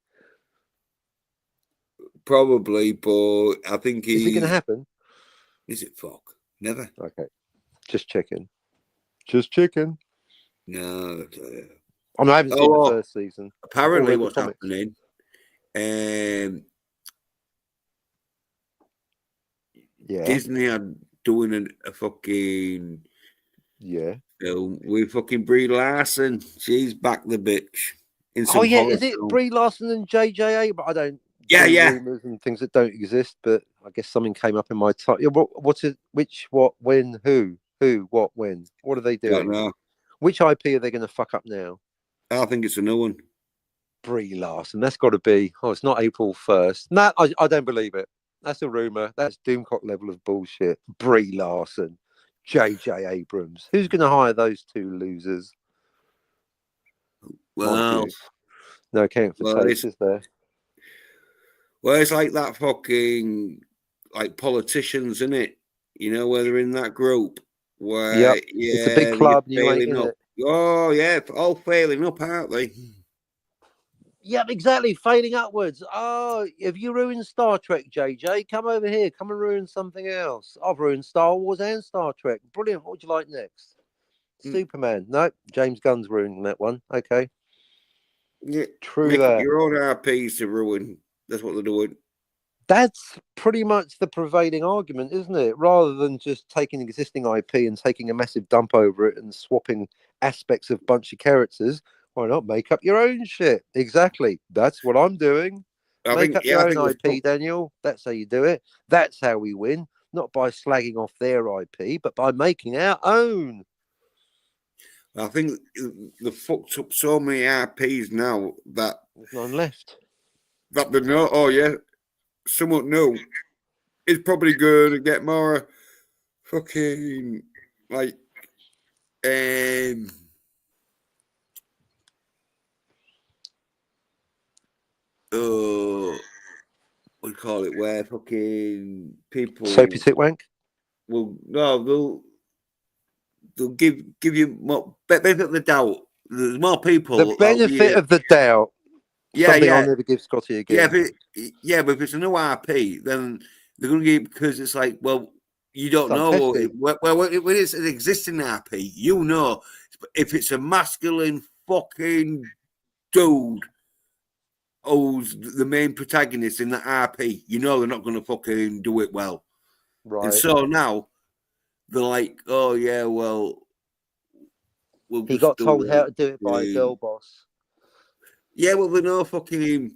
Probably, but I think Is it going to happen? Is it fuck? Never. Okay. Just checking. No. I haven't seen the first season. Apparently, what's happening? Disney are doing a fucking film with fucking Brie Larson. She's back the bitch. Is it Brie Larson and JJ Abrams? I don't. Rumors and things that don't exist, but I guess something came up in my time. What's it? Which? What? When? Who? What? When? What are they doing? Don't know. Which IP are they going to fuck up now? I think it's a new one. Brie Larson. That's got to be. Oh, it's not April 1st. No, I don't believe it. That's a rumor. That's Doomcock level of bullshit. Brie Larson, JJ Abrams. Who's going to hire those 2 losers? Well, no account for taste, is there? Well, it's like that fucking like politicians, isn't it? You know, where they're in that group where it's a big club. You ain't in it. Oh yeah, all failing up, aren't they? Yep, exactly. Failing upwards. Oh, have you ruined Star Trek, JJ? Come over here. Come and ruin something else. I've ruined Star Wars and Star Trek. Brilliant. What would you like next? Superman. No, James Gunn's ruining that one. Okay. Yeah, true. Make up your own RPs to ruin. That's what they're doing. That's pretty much the prevailing argument, isn't it? Rather than just taking existing IP and taking a massive dump over it and swapping aspects of a bunch of characters, why not make up your own shit? Exactly. That's what I'm doing. Make up your own IP, Daniel. That's how you do it. That's how we win. Not by slagging off their IP, but by making our own. I think they fucked up so many IPs now that There's none left. they know. Oh yeah, someone new is probably going to get more fucking like what do you call it? Where fucking people Soapy tit wank. will no, they'll give you more benefit of the doubt. There's more people. The benefit of the doubt. Yeah, Something yeah. I'll never give Scotty again. But if it's a new RP, then they're going to give because it's like, well, you don't It's know. untested. Well, when it's an existing RP, you know. If it's a masculine fucking dude who's the main protagonist in the RP, you know they're not going to fucking do it well. Right. And so now they're like, oh yeah, well, we'll He just got do told it. how to do it by a girl boss. Yeah, well, they're no fucking.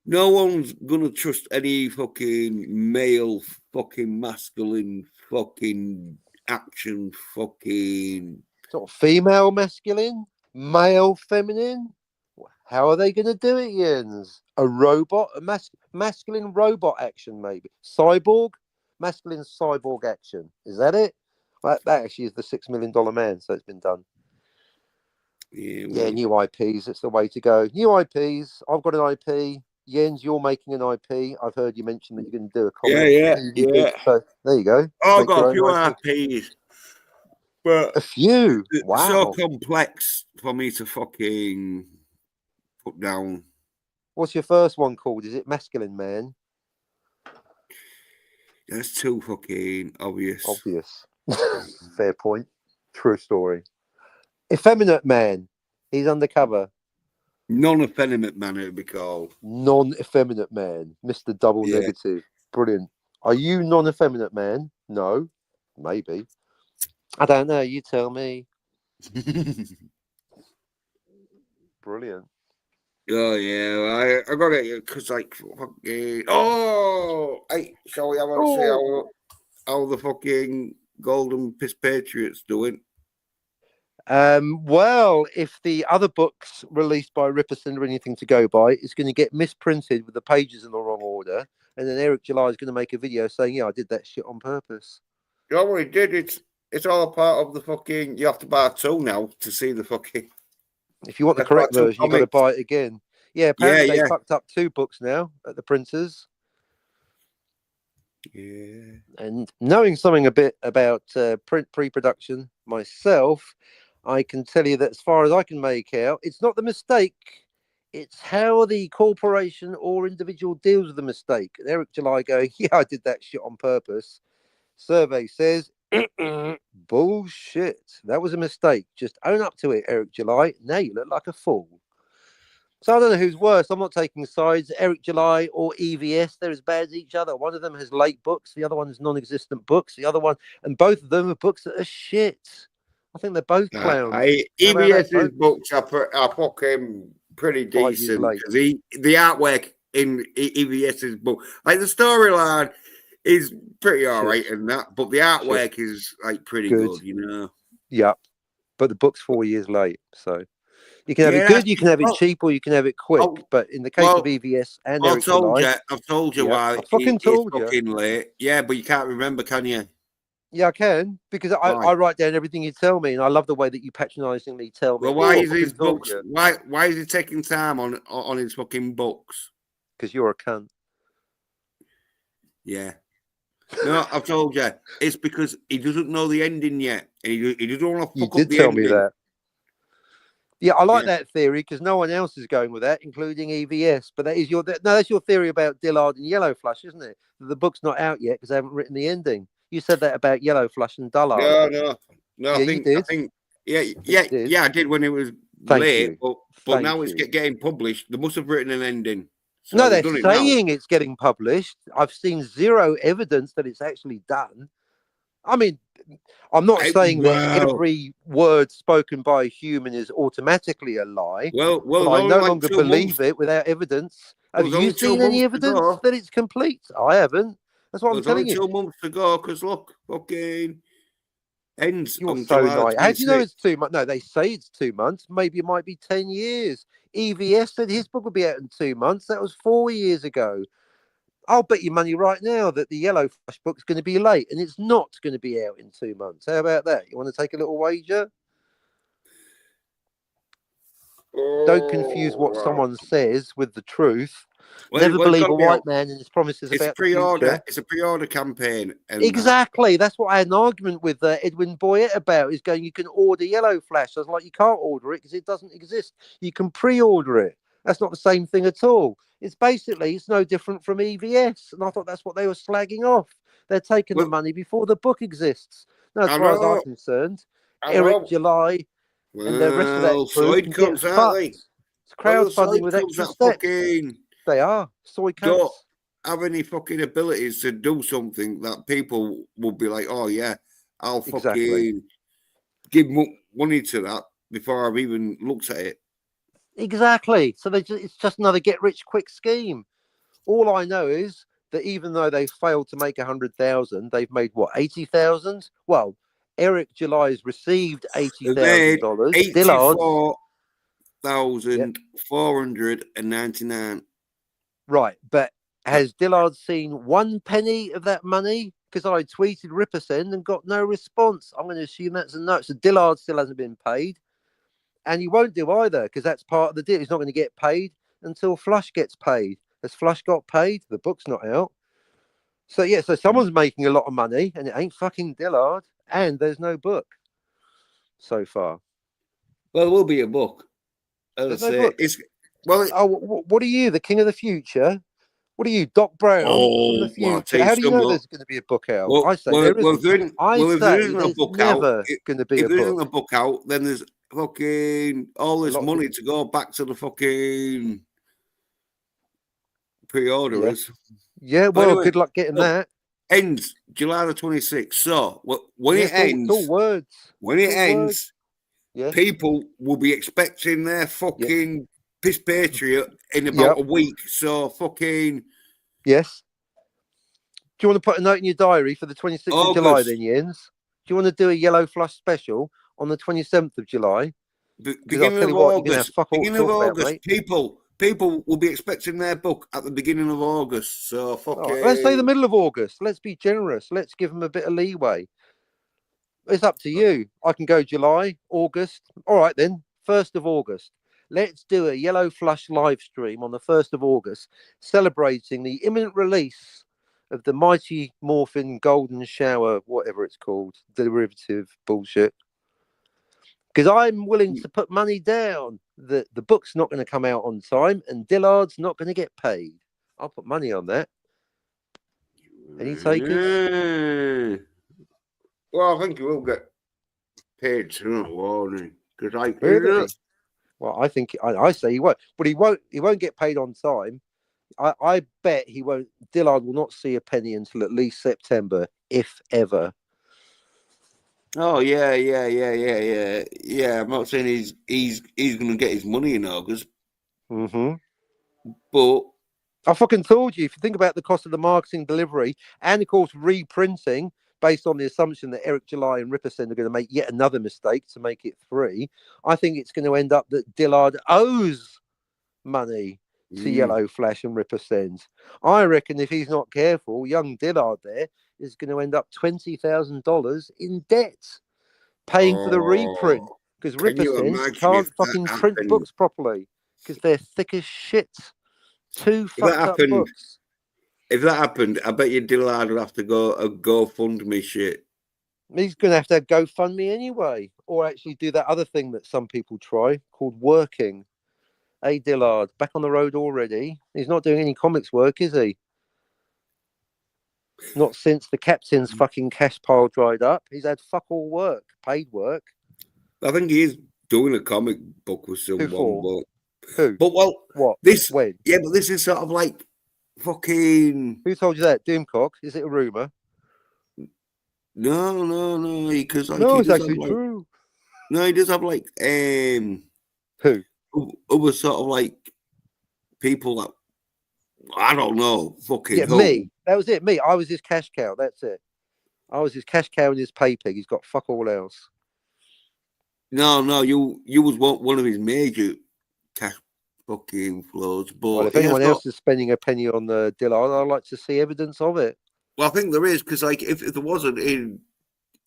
No one's gonna trust any fucking male, fucking masculine, fucking action, fucking. Sort of female masculine, male feminine. How are they going to do it, Jens? A robot, a masculine robot action, maybe cyborg, masculine cyborg action. Is that it? That actually is the $6 million man. So it's been done. Yeah, Yeah, new IPs. It's the way to go. New IPs. I've got an IP. Jens, you're making an IP. I've heard you mention that you're going to do a comic. yeah. So there you go. Oh, Make I've got a your own few IP. RPs, but A few. it's Wow. so complex for me to fucking put down. What's your first one called? Is it Masculine Man? That's too fucking obvious. Obvious. Fair point. True story. Effeminate Man. He's undercover. Non-effeminate man, it'd be called. Non-effeminate Man. Mr. Double Yeah. Negative. Brilliant. Are you non-effeminate man? No. Maybe. I don't know. You tell me. Brilliant. Oh yeah, I got it because like fucking. Oh, hey, shall we have a see how the fucking Golden Piss Patriots doing? Well, if the other books released by Ripperson are anything to go by, it's going to get misprinted with the pages in the wrong order, and then Eric July is going to make a video saying, "Yeah, I did that shit on purpose." You already did it. It's all part of the fucking. You have to buy 2 now to see the fucking. If you want the correct version, you've got to buy it again. Yeah, apparently they fucked up 2 books now at the printers. Yeah. And knowing something a bit about print pre-production myself, I can tell you that as far as I can make out, it's not the mistake. It's how the corporation or individual deals with the mistake. And Eric July going, yeah, I did that shit on purpose. Survey says, bullshit. That was a mistake. Just own up to it, Eric July. Now you look like a fool. So I don't know who's worse. I'm not taking sides. Eric July or EVS, they're as bad as each other. One of them has late books. The other one is non-existent books. The other one, and both of them are books that are shit. I think they're both clowns. EVS's books are fucking pretty decent because the artwork in EVS's book, like the storyline, is pretty alright in that, but the artwork is like pretty good, you know. Yeah, but the book's 4 years late, so you can have it good, you can have it cheap, or you can have it quick. But in the case of EVS and Eric July, I've told you why. I fucking told you. Fucking late. Yeah, but you can't remember, can you? Yeah, I can, because I write down everything you tell me, and I love the way that you patronisingly tell me. Well, why is his books? Why is he taking time on his fucking books? Because you're a cunt. Yeah. No, I've told you. It's because he doesn't know the ending yet, and he doesn't want to fuck up the ending. You did tell me that. Yeah, I like that theory because no one else is going with that, including EVS. But that is that's your theory about Dillard and Yellow Flush, isn't it? The book's not out yet because they haven't written the ending. You said that about Yellow Flush and Dullard. No. Yeah, I think, I did when it was late, but now it's getting published. They must have written an ending. So no, they're saying it's getting published. I've seen zero evidence that it's actually done. I mean, I'm not saying that every word spoken by a human is automatically a lie. Well, I no longer believe it without evidence. Have you seen any evidence that it's complete? I haven't. That's what I'm telling you. 2 months to go, because look, fucking ends You're on so July nice. How do you know 26th. it's 2 months? No, they say it's 2 months. Maybe it might be 10 years. EVS said his book will be out in 2 months. That was 4 years ago. I'll bet you money right now that the Yellow Flash book's going to be late, and it's not going to be out in 2 months. How about that? You want to take a little wager? Don't confuse what Oh, someone says with the truth. well, Never it's believe got a to be white out. man and his promises It's a about the pre-order. future. It's a pre-order campaign, and that. Exactly. That's what I had an argument with Edwin Boyett about. Is going, you can order Yellow Flash. I was like, you can't order it because it doesn't exist. You can pre-order it. That's not the same thing at all. It's no different from EVS. And I thought that's what they were slagging off. They're taking the Well, money before the book exists. Now, as I far as I'm know. concerned, I Eric know. July and the rest of that Well, crew side can get cunts, aren't fucked. they? It's Well, the crowdfunding side with cunts extra that steps. fucking They are soy don't cunts. have any fucking abilities to do something that people will be like, oh yeah, I'll Exactly. fucking give money to that before I've even looked at it. Exactly. So it's just another get rich quick scheme. All I know is that even though they failed to make 100,000, they've made what, 80,000? Well, Eric July's received They made $80,000. Dillard's, $84,499. yeah, 499. right. But has Dillard seen one penny of that money? Because I tweeted Rippersend and got no response. I'm going to assume that's a no. So Dillard still hasn't been paid. And he won't do either because that's part of the deal. He's not going to get paid until Flush gets paid. Has Flush got paid? The book's not out. So yeah, so someone's making a lot of money, and it ain't fucking Dillard, and there's no book so far. Well, it will be a book. As I There's no say, book. it's well. Oh, what are you, the king of the future? What are you, Doc Brown from the Well, I'll tell future? you How do you know something. there's going to be a book out? Well, I say well, there well, isn't. I if there say isn't a there's book out, never going to be if a there book. isn't a book out, then there's fucking all A this lot of money people, to go back to the fucking yeah, pre-orderers. yeah. But Well, anyway, good luck getting look, that. ends July the 26th. So when Yeah, it it's all ends, words. when It's it all words. ends, Yeah, people will be expecting their yeah, fucking piss patriot in yeah. about a week. So fucking Yes. Do you want to put a note in your diary for the 26th of July August, then, Jens? Do you want to do a Yellow Flush special on the 27th of July? Because I'll beginning tell of you what, you're going to have August, fuck all to talk about, mate. people will be expecting their book at the beginning of August. So All right, let's say the fucking middle of August. Let's be generous. Let's give them a bit of leeway. It's up to you. I can go July, August. All right, then, 1st of August. Let's do a Yellow Flush live stream on the 1st of August, celebrating the imminent release of the Mighty Morphin Golden Shower, whatever it's called, derivative bullshit. Because I'm willing to put money down that the book's not going to come out on time and Dillard's not going to get paid. I'll put money on that. Any takers? well, I think you will get paid sooner or later because Really? Well, I think I say he won't, but he won't. He won't get paid on time. I bet he won't. Dillard will not see a penny until at least September, if ever. Oh yeah. I'm not saying he's going to get his money in August, Mm-hmm. but I fucking told you. If you think about the cost of the marketing delivery and of course reprinting, based on the assumption that Eric July and Ripperson are going to make yet another mistake to make it 3, I think it's going to end up that Dillard owes money to Yellow Flash and Ripperson. I reckon if he's not careful, young Dillard there is going to end up $20,000 in debt, paying for the reprint because can you Ripperson imagine can't if that fucking print happened? books properly because they're thick as shit. 2 If that fucked up happened, books. I bet you Dillard would have to go a GoFundMe shit. He's going to have GoFundMe anyway, or actually do that other thing that some people try called working. Hey, Dillard, back on the road already. He's not doing any comics work, is he? Not since the captain's fucking cash pile dried up. He's had fuck all work, paid work. I think he is doing a comic book with Who someone, for? Who? but well, What? this When? yeah, but this is sort of like fucking Who told you that? Doomcock? Is it a rumor? no, because like No, he it's does have actually like true. no, he does have like Who? other sort of like people that I don't know fucking Yeah, who. me. That was it. Me. I was his cash cow. That's it. I was his cash cow and his pay pig. He's got fuck all else. No, you was one of his major cash fucking flows, Well, but if he has anyone got. else is spending a penny on Dillard, I'd like to see evidence of it. Well, I think there is because, like, if there wasn't,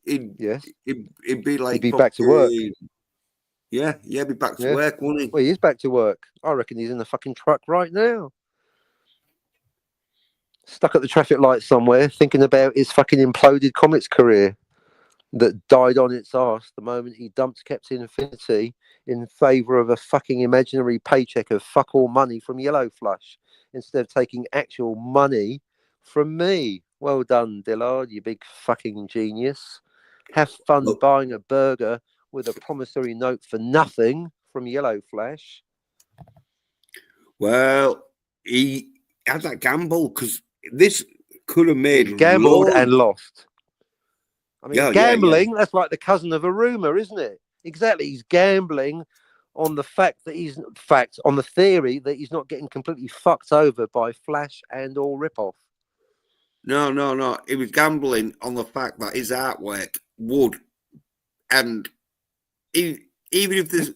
Yes, it'd be like he'd be back to work. Yeah, be back to Yeah. work, wouldn't he? Well, he is back to work. I reckon he's in the fucking truck right now. Stuck at the traffic light somewhere, thinking about his fucking imploded comics career that died on its arse the moment he dumped Captain Infinity in favour of a fucking imaginary paycheck of fuck all money from Yellow Flush instead of taking actual money from me. Well done, Dillard, you big fucking genius. Have fun Look, buying a burger with a promissory note for nothing from Yellow Flash. well, he had that gamble because this could have made He gambled loads. and lost. I mean, Yeah. gambling, that's like the cousin of a rumor, isn't it? Exactly. He's gambling on the on the theory that he's not getting completely fucked over by Flash and or Ripoff. No. He was gambling on the fact that his artwork would, and even if the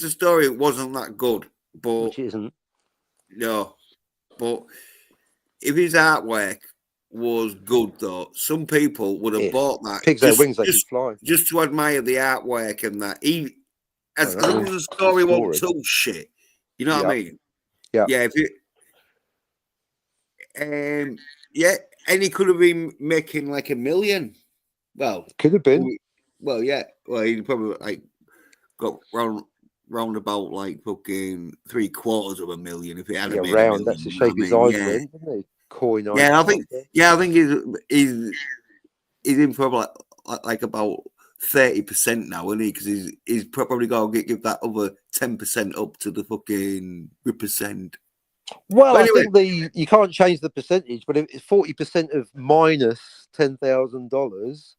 story wasn't that good, but Which isn't. no, but if his artwork was good, though, some people would have Yes. bought that Pigs have wings, they can fly. just to admire the artwork and that. As Oh, long as the story wasn't too shit, you know what I mean? Yeah. Yeah. If it, yeah, and he could have been making like $1 million. Well, could have been. Well, yeah. Well, he probably like got round about like fucking $750,000 of $1 million if he had made round. $1 million. That's the shape his eyes went, didn't he? Coin eyes. I think he's in probably like about 30% now, isn't he? Because he's probably got to give that other 10% up to the fucking percent. Well, I think you can't change the percentage, but if 40% of minus $10,000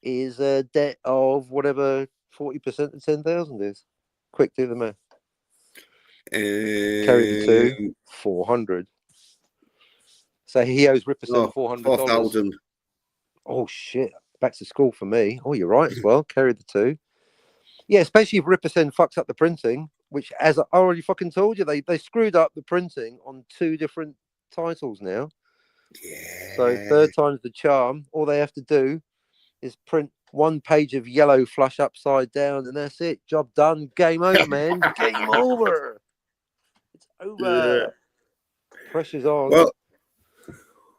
is a debt of whatever 40% of 10,000 is. Quick, do the math. Carry the two, 400. So he owes Ripperson $400. 4,000. Oh shit! Back to school for me. Oh, you're right as well. Carry the two. Yeah, especially if Ripperson fucks up the printing, which, as I already fucking told you, they screwed up the printing on 2 different titles now. Yeah. So 3rd time's the charm. All they have to do is print 1 page of Yellow Flush upside down, and that's it. Job done. Game over, man. Game over. It's over. Yeah. Pressure's on.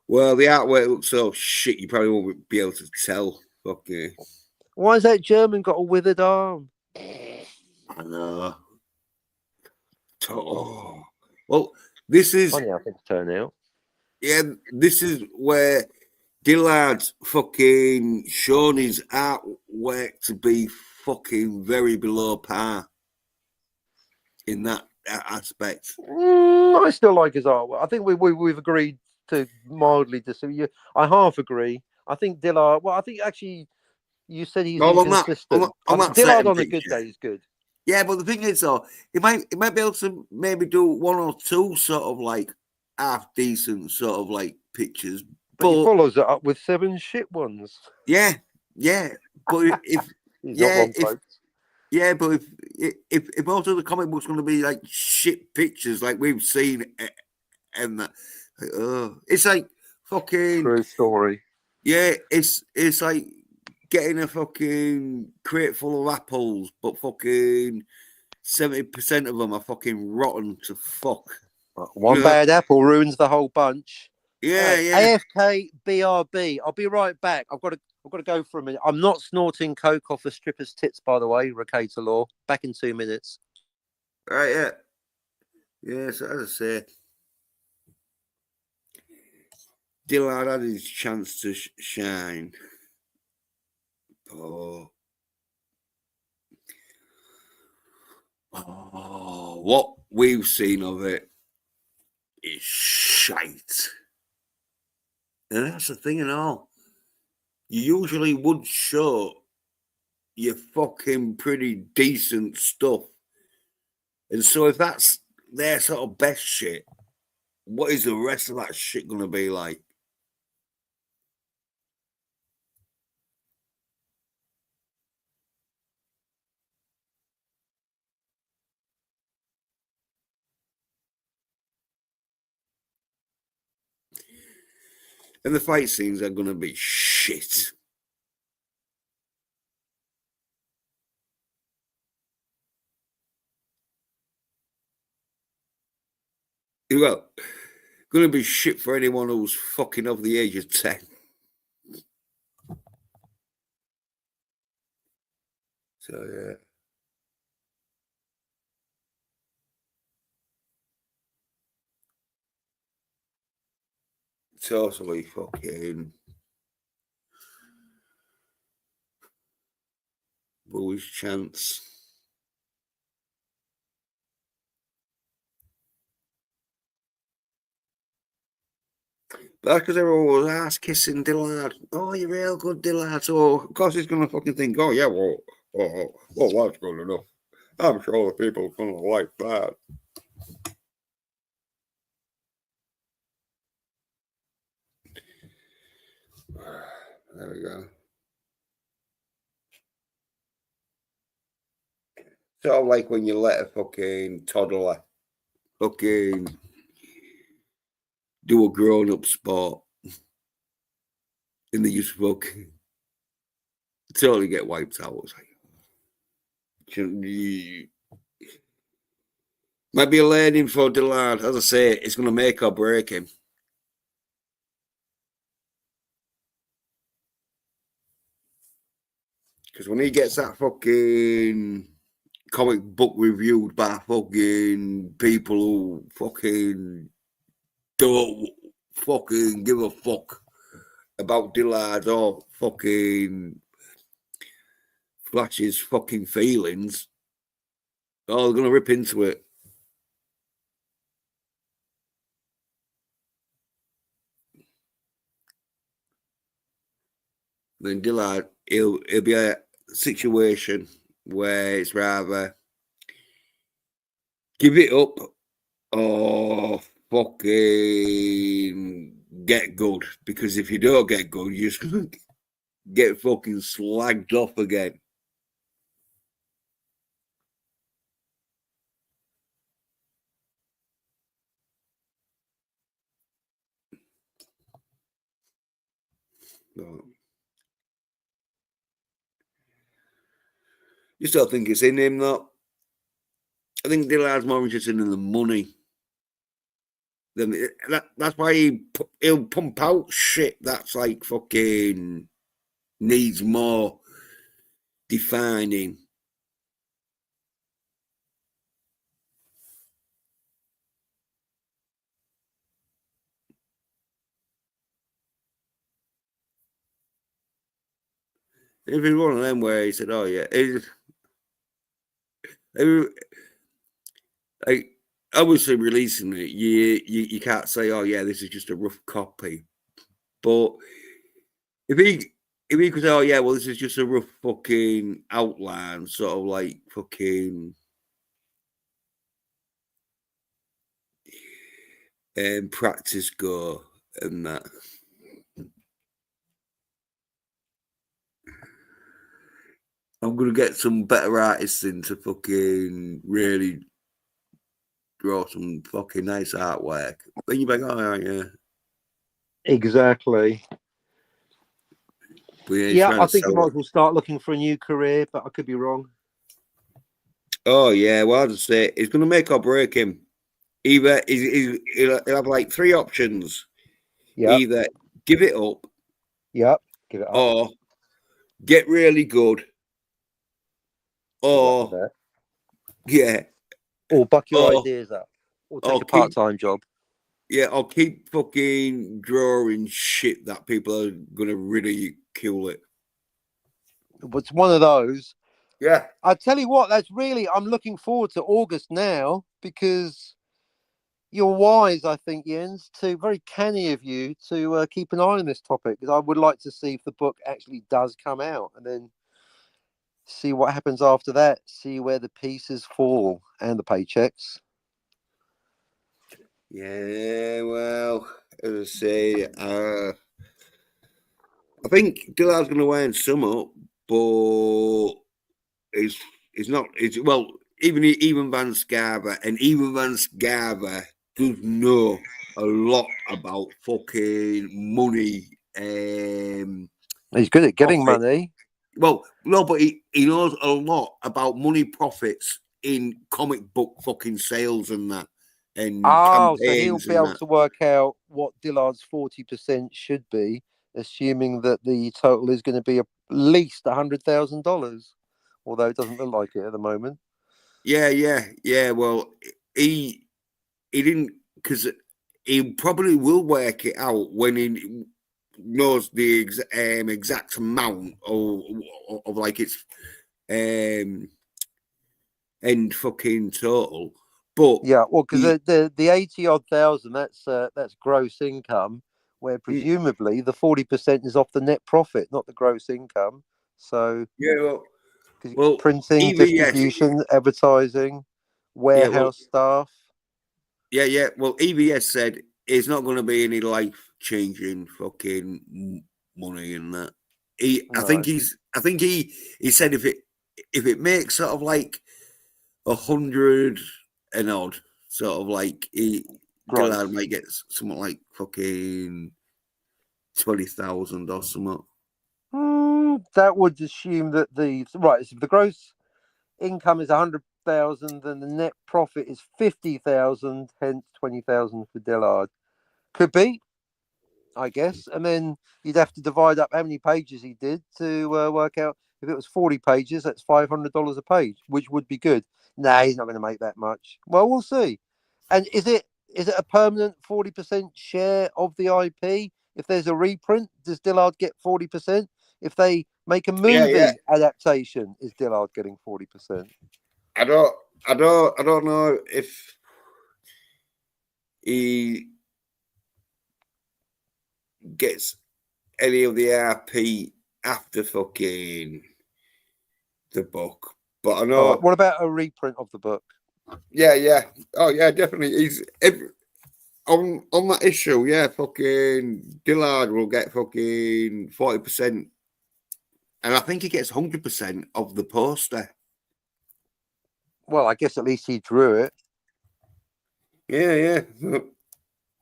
Well, the artwork looks so shit. You probably won't be able to tell. Okay. Why has that German got a withered arm? I know. Oh. Well, this is funny how things turn out. Yeah, this is where Dillard's fucking shown his artwork to be fucking very below par in that aspect. I still like his artwork. I think we've agreed to mildly disagree. I half agree. I think Dillard. Well, I think actually you said he's inconsistent. Dillard on a good day is good. Yeah, but the thing is, though, he might be able to maybe do 1 or 2 sort of like half decent sort of like pictures. But he follows it up with 7 shit ones. Yeah. But if but if most of the comic books going to be like shit pictures like we've seen, and that, it's like fucking true story. Yeah, it's like getting a fucking crate full of apples, but fucking 70% of them are fucking rotten to fuck. One bad apple ruins the whole bunch. Yeah. AFK BRB. I'll be right back. I've got to go for a minute. I'm not snorting coke off a stripper's tits, by the way. Rakator Law. Back in 2 minutes. Right. Yeah. Yeah. So as I say, Dillard had his chance to shine. What we've seen of it is shite. And that's the thing and all. You usually would show your fucking pretty decent stuff. And so if that's their sort of best shit, what is the rest of that shit going to be like? And the fight scenes are going to be shit. Well, going to be shit for anyone who's fucking over the age of 10. So, yeah. Totally fucking bullish chance. But that's because everyone was ass kissing Dillard. Oh, you're real good, Dillard. So, of course, he's going to fucking think, oh, yeah, well, that's good enough. I'm sure the people are going to like that. There we go. Sort of like when you let a fucking toddler fucking do a grown-up sport and they just fucking totally get wiped out. It's like, might be a learning for Dillard. As I say, it's going to make or break him. Because when he gets that fucking comic book reviewed by fucking people who fucking don't fucking give a fuck about Dillard or fucking Flash's fucking feelings, oh, they're going to rip into it. Then Dillard, it'll be a situation where it's rather give it up or fucking get good. Because if you don't get good, you're just going to get fucking slagged off again. No. You still think it's in him, though? I think Dillard's more interested in the money. That's why he'll pump out shit that's like fucking needs more defining. If it's one of them where he said, "Oh yeah," like obviously releasing it, you can't say, "Oh yeah, this is just a rough copy." But if he could say, "Oh yeah, well this is just a rough fucking outline," sort of like fucking practice go and that. I'm gonna get some better artists in to fucking really draw some fucking nice artwork. Then you're like, oh yeah. Exactly. Yeah, I think he might as well start looking for a new career, but I could be wrong. Oh yeah, well I'd say it's gonna make or break him. Either he'll have like three options. Yeah. Either give it up. Yep, give it up. Or get really good. Or yeah. Or buck your ideas up. Or take a part-time job. Yeah, I'll keep fucking drawing shit that people are gonna ridicule it. It's one of those. Yeah. I tell you what, I'm looking forward to August now because you're wise, I think, Jens, very canny of you to keep an eye on this topic, because I would like to see if the book actually does come out and then see what happens after that, see where the pieces fall and the paychecks. Yeah, well, as I say, I think Dillard's going to wind some up, but it's not. It's well, even Van Scarver, and even Van Scarver does know a lot about fucking money. He's good at getting Profit. money. Well, no, but he knows a lot about money profits in comic book fucking sales and that, and Oh, so he'll campaigns be and able that. to work out what Dillard's 40% should be, assuming that the total is going to be at least $100,000. Although it doesn't look like it at the moment. Yeah. Well, he didn't, because he probably will work it out when he knows the exact amount of like its end fucking total. But Yeah, well, because he, the 80 odd thousand, that's gross income, where presumably the 40% is off the net profit, not the gross income. So yeah, because well, printing, either yes, distribution, advertising, yeah, well, warehouse staff. yeah. Well, EBS said it's not going to be any life changing fucking money and that. I No, think he said if it makes sort of like 100 and odd, sort of like Dillard gross. might get something like fucking 20,000 or something. That would assume that the right. So if the gross income is 100,000, then the net profit is 50,000. Hence 20,000 for Dillard. Could be, I guess. And then you'd have to divide up how many pages he did to work out. If it was 40 pages, that's $500 a page, which would be good. Nah, he's not going to make that much. Well, we'll see. And is it a permanent 40% share of the IP? If there's a reprint, does Dillard get 40%? If they make a Yeah. movie adaptation, is Dillard getting 40%? I don't know if he gets any of the RP after fucking the book. But I All right. know, What about a reprint of the book? yeah. Oh yeah, definitely. On that issue, yeah, fucking Dillard will get fucking 40%. And I think he gets 100% of the poster. Well, I guess at least he drew it. Yeah.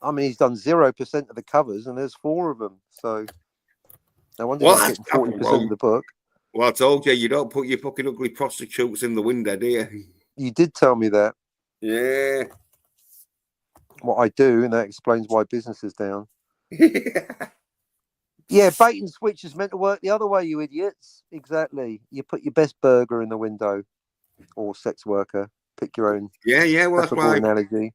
I mean, he's done 0% of the covers, and there's 4 of them. So no wonder Well, he's not getting 40% of the book. Well, I told you don't put your fucking ugly prostitutes in the window, do you? You did tell me that. Yeah. What I do, and that explains why business is down. Yeah, bait and switch is meant to work the other way, you idiots. Exactly. You put your best burger in the window, or sex worker. Pick your own Yeah. preferable analogy.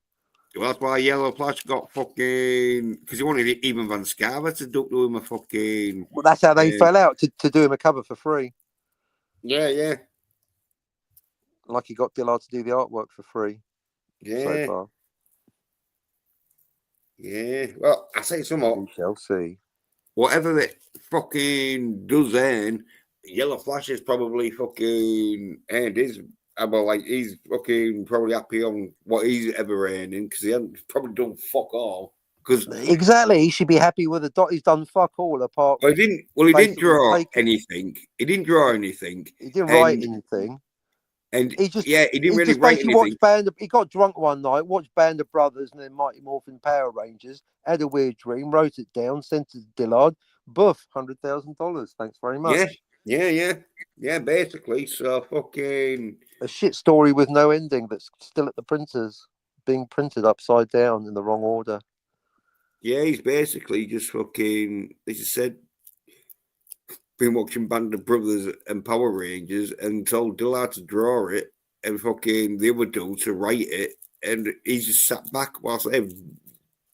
Well, that's why Yellow Flash got fucking, because he wanted even Van Scarver to do him a fucking. Well, that's how they fell out to do him a cover for free. Yeah. Like he got Dillard to do the artwork for free so far. Yeah. Well, I say somewhat. We shall see. Whatever it fucking does earn, Yellow Flash is probably fucking earned his. Well, like he's fucking probably happy on what he's ever earning because he hasn't probably done fuck all. Because exactly, he should be happy with the dot. He's done fuck all apart. He didn't draw anything. He didn't draw anything. He didn't write anything. And he didn't really just write basically anything. He got drunk one night, watched Band of Brothers and then Mighty Morphin Power Rangers, had a weird dream, wrote it down, sent it to Dillard, buff, $100,000. Thanks very much. Yeah, basically. So fucking a shit story with no ending that's still at the printers, being printed upside down in the wrong order. Yeah, he's basically just fucking, as you said, been watching Band of Brothers and Power Rangers and told Dillard to draw it and fucking the other dude to write it, and he just sat back whilst they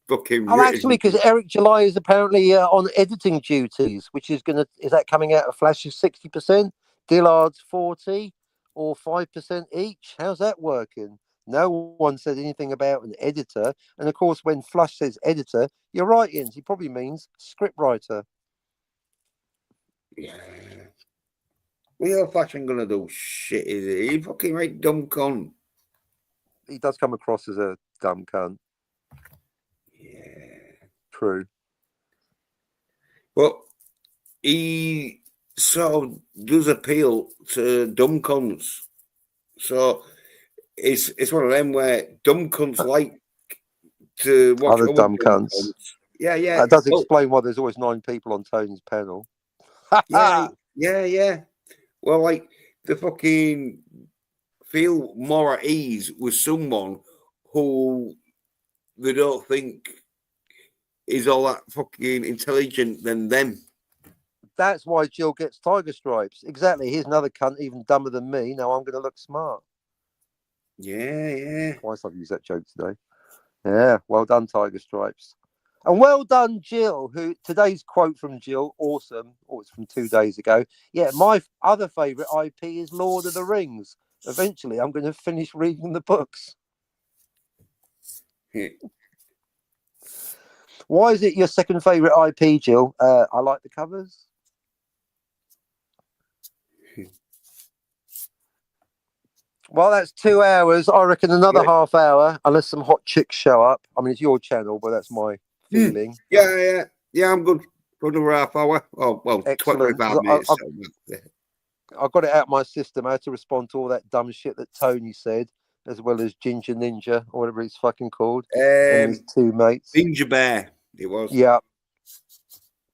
fucking. Oh, actually, because Eric July is apparently on editing duties, which is that coming out of Flash's 60%, Dillard's 40, or 5% each? How's that working? No one said anything about an editor, and of course, when Flash says editor, you're right, Ian. He probably means scriptwriter. Yeah. Well, Flash ain't gonna do shit, is he? He fucking right dumb cunt. He does come across as a dumb cunt. Yeah. True. But he sort of does appeal to dumb cunts. So it's one of them where dumb cunts like to watch Other dumb dumb cunts. Yeah, yeah. That does Well, explain why there's always 9 people on Tony's panel. yeah. Well, like the fucking feel more at ease with someone who they don't think is all that fucking intelligent than them. That's why Jill gets tiger stripes. Exactly. Here's another cunt even dumber than me. Now I'm going to look smart. Yeah. Twice I've used that joke today. Yeah, well done, Tiger Stripes. And well done, Jill, who today's quote from Jill, awesome. Oh, it's from 2 days ago. Yeah, my other favourite IP is Lord of the Rings. Eventually, I'm going to finish reading the books. Why is it your second favourite IP, Jill? I like the covers. Well, that's 2 hours. I reckon another half hour, unless some hot chicks show up. I mean, it's your channel, but that's my feeling. Yeah, I'm good for another half hour. Oh, well, excellent. 25 minutes. I got it out of my system. I had to respond to all that dumb shit that Tony said, as well as Ginger Ninja, or whatever he's fucking called, and his 2 mates. Ninja Bear, it was. Yeah.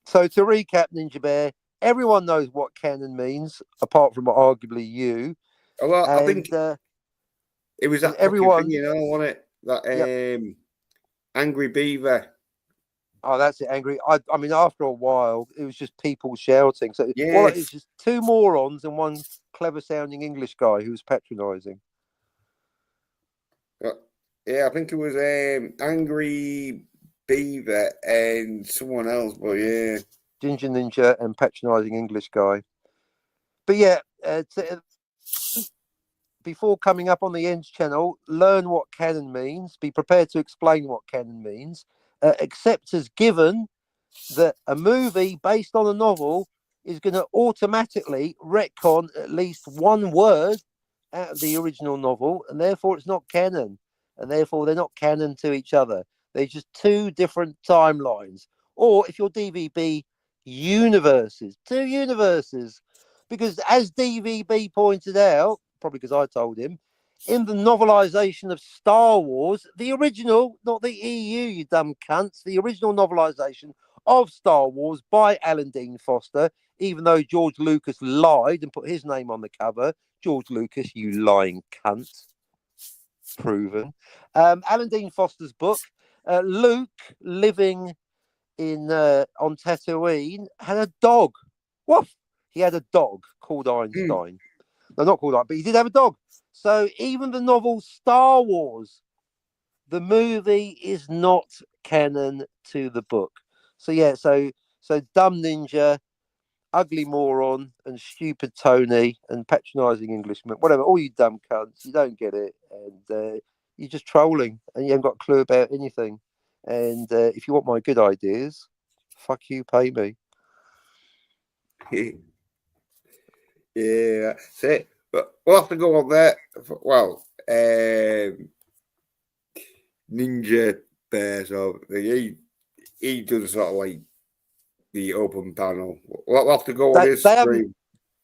So to recap, Ninja Bear, everyone knows what canon means, apart from arguably you. Well, I think it was that everyone thing, wasn't it? That Angry Beaver. Oh, that's it, Angry. I mean, after a while, it was just people shouting. So it's just 2 morons and 1 clever-sounding English guy who was patronising. Yeah, I think it was Angry Beaver and someone else, but yeah. Ginger Ninja and patronising English guy. But yeah, before coming up on the Ends channel, learn what canon means. Be prepared to explain what canon means. Accept as given that a movie based on a novel is going to automatically retcon at least 1 word out of the original novel, and therefore it's not canon, and therefore they're not canon to each other. They're just 2 different timelines. Or if you're DVB, universes, 2 universes. Because as DVB pointed out, probably because I told him, in the novelisation of Star Wars, the original, not the EU, you dumb cunts, the original novelisation of Star Wars by Alan Dean Foster, even though George Lucas lied and put his name on the cover. George Lucas, you lying cunt. Proven. Alan Dean Foster's book, Luke living in on Tatooine had a dog. What? He had a dog called Einstein. No, not called Einstein, but he did have a dog. So even the novel Star Wars, the movie is not canon to the book. So yeah, so dumb ninja, ugly moron, and stupid Tony, and patronising Englishman, whatever, all you dumb cunts, you don't get it, and you're just trolling, and you haven't got a clue about anything. And if you want my good ideas, fuck you, pay me. Yeah, that's it. But we'll have to go on there. Well, Ninja Bear, so he does sort of like the open panel. We'll have to go on his stream.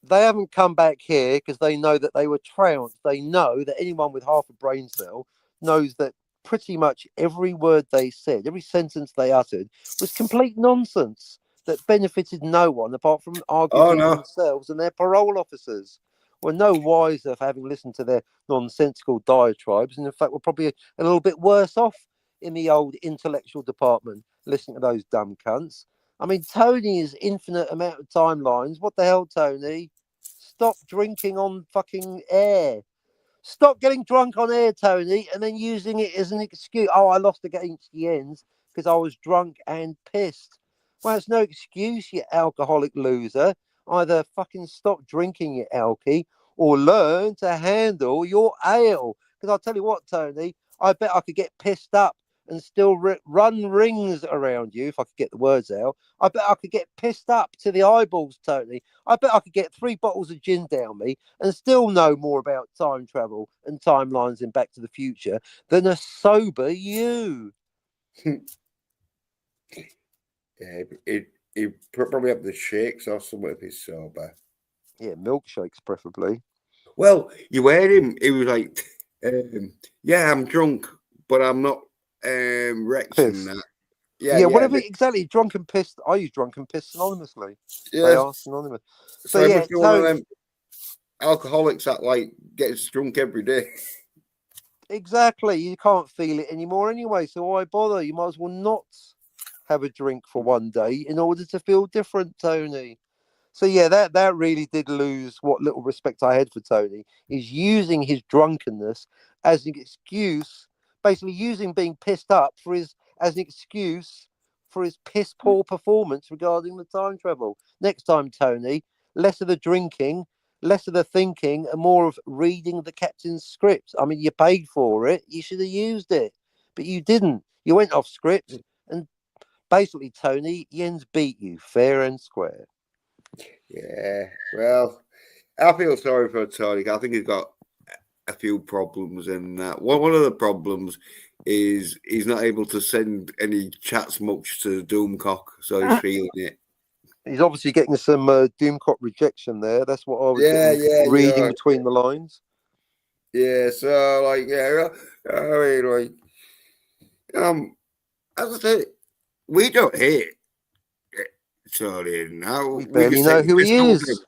They haven't come back here because they know that they were trounced. They know that anyone with half a brain cell knows that pretty much every word they said, every sentence they uttered was complete nonsense that benefited no one apart from arguably themselves and their parole officers. Were no wiser for having listened to their nonsensical diatribes, and in fact were probably a little bit worse off in the old intellectual department listening to those dumb cunts. I mean, Tony's infinite amount of timelines. What the hell, Tony? Stop drinking on fucking air. Stop getting drunk on air, Tony, and then using it as an excuse. Oh, I lost against the ends because I was drunk and pissed. Well, it's no excuse, you alcoholic loser. Either fucking stop drinking, you alky, or learn to handle your ale. Because I'll tell you what, Tony, I bet I could get pissed up and still run rings around you if I could get the words out. I bet I could get pissed up to the eyeballs, Tony. I bet I could get 3 bottles of gin down me and still know more about time travel and timelines in Back to the Future than a sober you. Yeah, he probably have the shakes or something if he's sober. Yeah, milkshakes preferably. Well, you heard him. He was like, yeah, I'm drunk, but I'm not Rex and Pissed. that. Yeah, whatever exactly. Drunk and pissed. I use drunk and pissed synonymously. They are synonymous. So But I yeah, must be one of them alcoholics that like gets drunk every day. exactly. You can't feel it anymore anyway. So why bother? You might as well not have a drink for one day in order to feel different, Tony. So yeah, that really did lose what little respect I had for Tony. Is using his drunkenness as an excuse, basically using being pissed up for his as an excuse for his piss poor performance regarding the time travel. Next time, Tony, less of the drinking, less of the thinking, and more of reading the captain's script. I mean, you paid for it; you should have used it, but you didn't. You went off script, and basically, Tony, Jens beat you fair and square. Yeah, well, I feel sorry for Tony. I think he's got a few problems, and one of the problems is he's not able to send any chats much to Doomcock, so he's feeling it. He's obviously getting some Doomcock rejection there. That's what I was getting, reading between the lines. Yeah, so like, yeah, I mean, like, as I said, we don't hate Tony now. We barely know who he is.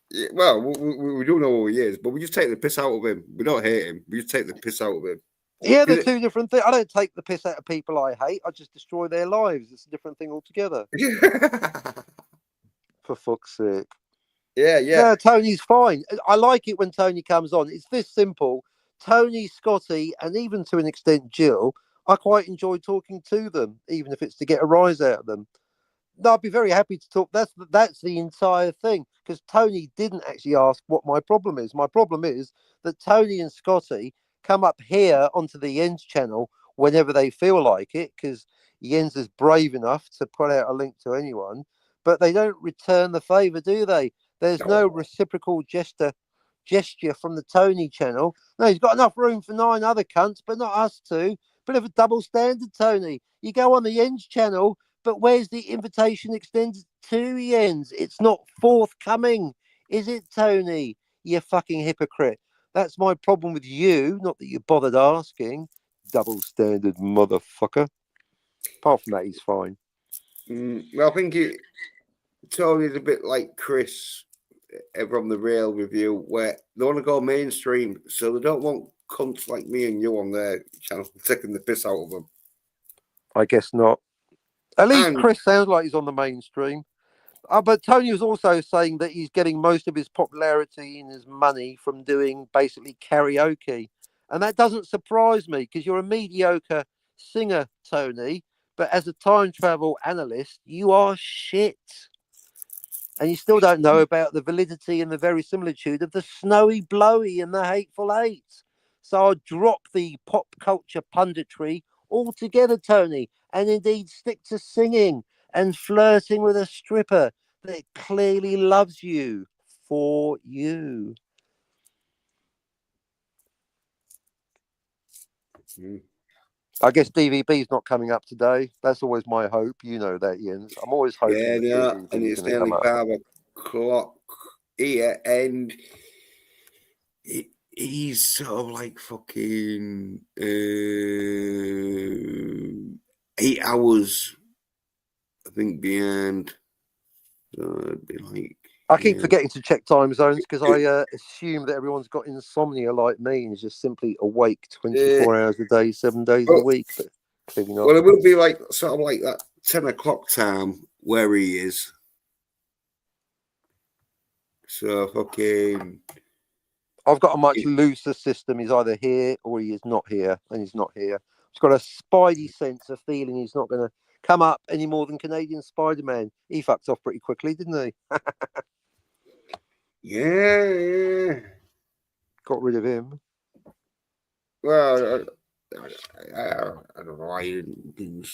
Yeah, well, we do know who he is, but we just take the piss out of him. We don't hate him. We just take the piss out of him. Yeah, they're two different things. I don't take the piss out of people I hate. I just destroy their lives. It's a different thing altogether. For fuck's sake. Yeah. No, Tony's fine. I like it when Tony comes on. It's this simple. Tony, Scotty, and even to an extent Jill, I quite enjoy talking to them, even if it's to get a rise out of them. No, I'd be very happy to talk. That's the entire thing. Because Tony didn't actually ask what my problem is. My problem is that Tony and Scotty come up here onto the Jens channel whenever they feel like it, because Jens is brave enough to put out a link to anyone, but they don't return the favour, do they? There's no reciprocal gesture from the Tony channel. No, he's got enough room for 9 other cunts, but not us two. Bit of a double standard, Tony. You go on the Jens channel, but where's the invitation extended to Jens? It's not forthcoming, is it, Tony? You fucking hypocrite. That's my problem with you. Not that you bothered asking. Double standard motherfucker. Apart from that, he's fine. Well, I think Tony's a bit like Chris from the Rail Review, where they want to go mainstream, so they don't want cunts like me and you on their channel taking the piss out of them. I guess not. At least Chris sounds like he's on the mainstream. But Tony was also saying that he's getting most of his popularity and his money from doing basically karaoke. And that doesn't surprise me because you're a mediocre singer, Tony. But as a time travel analyst, you are shit. And you still don't know about the validity and the verisimilitude of the Snowy Blowy and the Hateful Eight. So I'll drop the pop culture punditry altogether, Tony, and indeed stick to singing and flirting with a stripper that clearly loves you for you. I guess DVB's not coming up today. That's always my hope. You know that, Jens. I'm always hoping. Yeah, and it's nearly 5:00 here, and he's sort of like fucking 8 hours, I think, behind. So it'd be like. I keep forgetting to check time zones because I assume that everyone's got insomnia like me and is just simply awake 24 hours a day, 7 days a week. But clearly not. Well, it will be like sort of like that 10 o'clock time where he is. So fucking. I've got a much looser system. He's either here or he is not here, and he's not here. He's got a spidey sense of feeling he's not going to come up any more than Canadian Spider-Man. He fucked off pretty quickly, didn't he? Yeah. Got rid of him. Well, I don't know why he didn't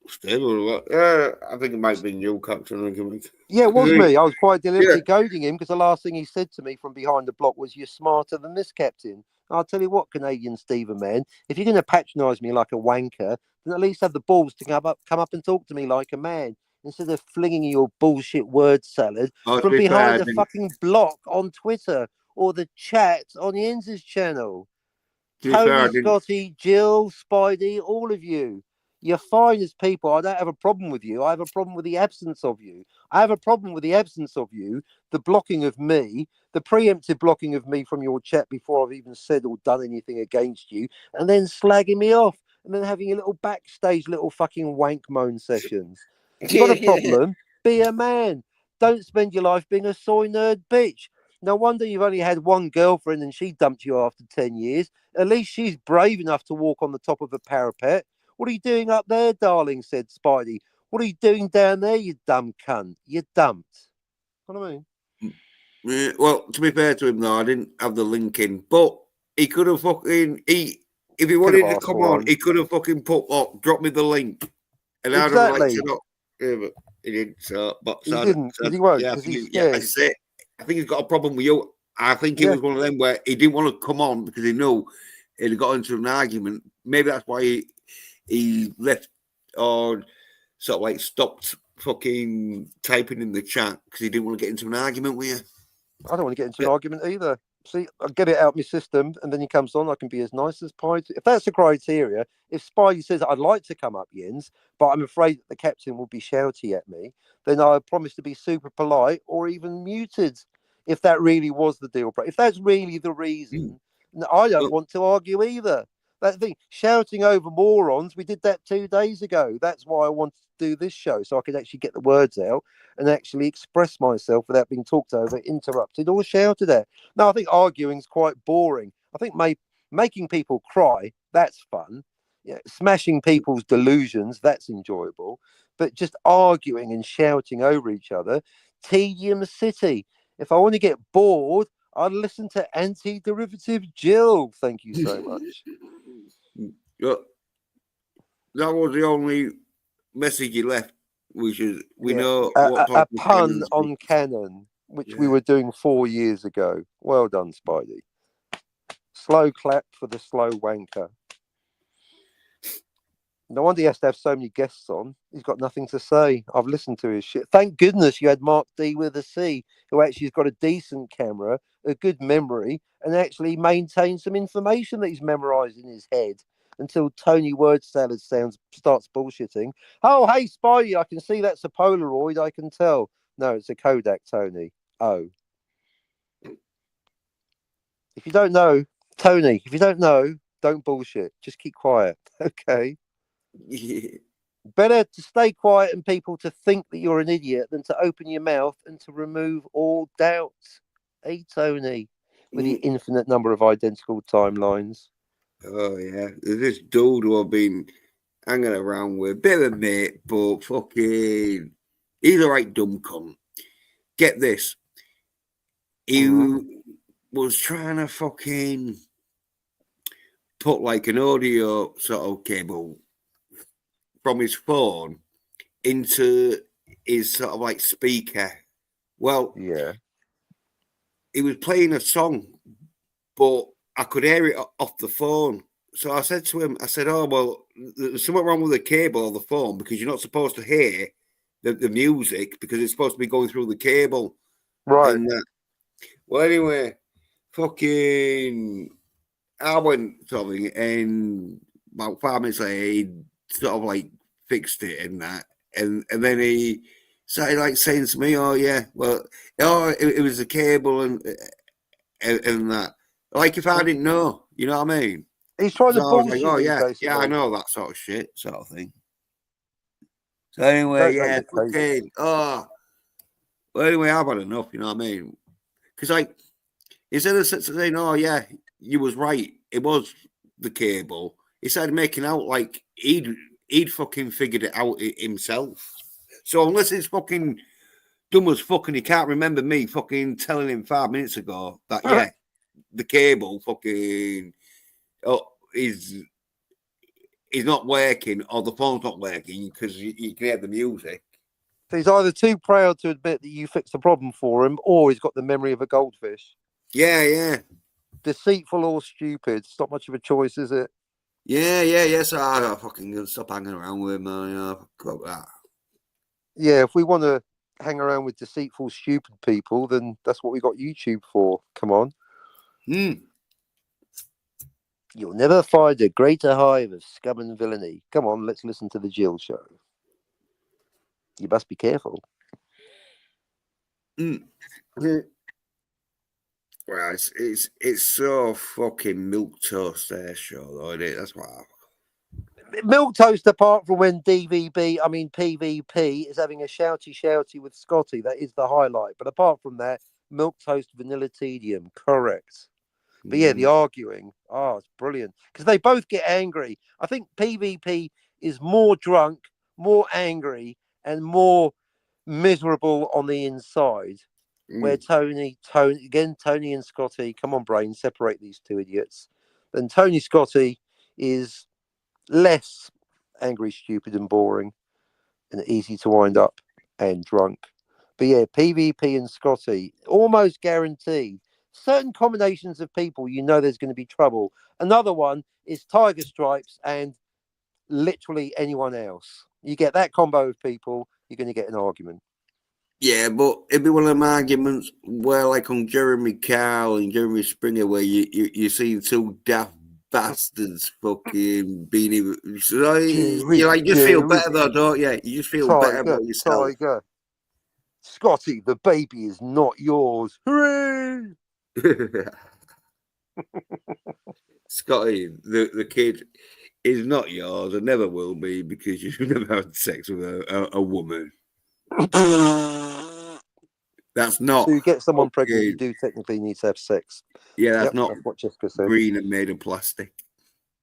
stay or what. I think it might have been you, Captain. Yeah, it was me. I was quite deliberately goading him because the last thing he said to me from behind the block was, "You're smarter than this, Captain." I'll tell you what, Canadian Stephen, man, if you're going to patronise me like a wanker, then at least have the balls to come up and talk to me like a man instead of flinging your bullshit word salad from behind the fucking block on Twitter or the chat on Jens's channel. To be fair, I Tony, didn't. Scotty, Jill, Spidey, all of you. You're fine as people. I don't have a problem with you. I have a problem with the absence of you. I have a problem with the absence of you, the blocking of me, the preemptive blocking of me from your chat before I've even said or done anything against you, and then slagging me off, and then having a little backstage little fucking wank moan sessions. You got a problem? Be a man. Don't spend your life being a soy nerd bitch. No wonder you've only had one girlfriend and she dumped you after 10 years. At least she's brave enough to walk on the top of a parapet. What are you doing up there, darling? Said Spidey. What are you doing down there, you dumb cunt? You're dumped. What do I mean? Well, to be fair to him, though, I didn't have the link in, but he could have fucking if he wanted to come on, he could have fucking drop me the link, and I'd have like said, oh, yeah, but he didn't. So, but he didn't. Because he won't. Because he's scared. I say, I think he's got a problem with you. I think he was one of them where he didn't want to come on because he knew he'd got into an argument. Maybe that's why he left or sort of like stopped fucking typing in the chat because he didn't want to get into an argument with you. I don't want to get into an argument either. See, I get it out of my system, and then he comes on. I can be as nice as pie. If that's the criteria, if Spidey says I'd like to come up, Jens, but I'm afraid that the captain will be shouty at me, then I promise to be super polite or even muted. If that really was the deal, if that's really the reason, I don't want to argue either. That thing, shouting over morons, we did that 2 days ago. That's why I wanted to do this show, so I could actually get the words out and actually express myself without being talked over, interrupted, or shouted at. No, I think arguing is quite boring. I think making people cry, that's fun. Yeah, smashing people's delusions, that's enjoyable. But just arguing and shouting over each other, tedium city. If I want to get bored, I'd listen to Anti-Derivative Jill. Thank you so much. That was the only message he left, which is we know a pun on canon, which we were doing 4 years ago. Well done, Spidey. Slow clap for the slow wanker. No wonder he has to have so many guests on. He's got nothing to say. I've listened to his shit. Thank goodness you had Mark D with a C, who actually has got a decent camera, a good memory, and actually maintains some information that he's memorized in his head until Tony Word Salad starts bullshitting. Oh, hey, Spidey, I can see that's a Polaroid, I can tell. No, it's a Kodak, Tony. Oh. If you don't know, Tony, if you don't know, don't bullshit. Just keep quiet, okay? Yeah. Better to stay quiet and people to think that you're an idiot than to open your mouth and to remove all doubt. Hey, Tony, with the infinite number of identical timelines. Oh, yeah. There's this dude who I've been hanging around with. Bit of a mate, but fucking... He's a right dumb cunt. Get this. He was trying to fucking put like an audio sort of cable from his phone into his sort of like speaker. Well, yeah, he was playing a song, but I could hear it off the phone. So I said to him, I said, oh, well, there's something wrong with the cable or the phone because you're not supposed to hear the music because it's supposed to be going through the cable. Right. And, well, anyway, fucking, I went something and about 5 minutes later, he sort of like fixed it and that. And then he started like saying to me, oh, yeah, well, it was the cable and that. Like if I didn't know, you know what I mean? He's trying to bullshit. Like, oh, yeah, basically. I know that sort of shit, sort of thing. So anyway, okay. Oh, well, anyway, I've had enough, you know what I mean? Because like, instead of saying, oh, yeah, you was right, it was the cable, he started making out like he'd fucking figured it out himself. So unless it's fucking dumb as fucking, he can't remember me fucking telling him 5 minutes ago that, yeah, the cable fucking is not working or the phone's not working because you can hear the music. So he's either too proud to admit that you fixed the problem for him or he's got the memory of a goldfish. Yeah. Deceitful or stupid. It's not much of a choice, is it? Yeah. So I fucking gonna stop hanging around with him, man. Yeah, if we want to hang around with deceitful, stupid people, then that's what we got YouTube for. Come on. You'll never find a greater hive of scum and villainy. Come on, let's listen to the Jill show. You must be careful. Mm. Well, it's so fucking milk toast there, sure, though, isn't it? That's what Milk toast, apart from when PVP is having a shouty with Scotty. That is the highlight. But apart from that, milk toast, vanilla tedium, correct. But yeah, the arguing, it's brilliant. Because they both get angry. I think PVP is more drunk, more angry, and more miserable on the inside. Where Tony and Scotty, come on, brain, separate these two idiots. Then Tony Scotty is less angry, stupid, and boring, and easy to wind up and drunk. But yeah, PVP and Scotty, almost guaranteed. Certain combinations of people, you know there's going to be trouble. Another one is Tiger Stripes and literally anyone else. You get that combo of people, you're going to get an argument. Yeah, but it'd be one of them arguments where, like on Jeremy Kyle and Jeremy Springer, where you see two daft bastards fucking being. So you like just feel better though, don't you? You just feel better about yourself. Tiger, Scotty, the baby is not yours. Hooray! Scotty, the kid is not yours and never will be because you've never had sex with a woman. That's not. So you get someone pregnant, you do technically need to have sex. Yeah, that's not that's what Jessica said. Green and made of plastic.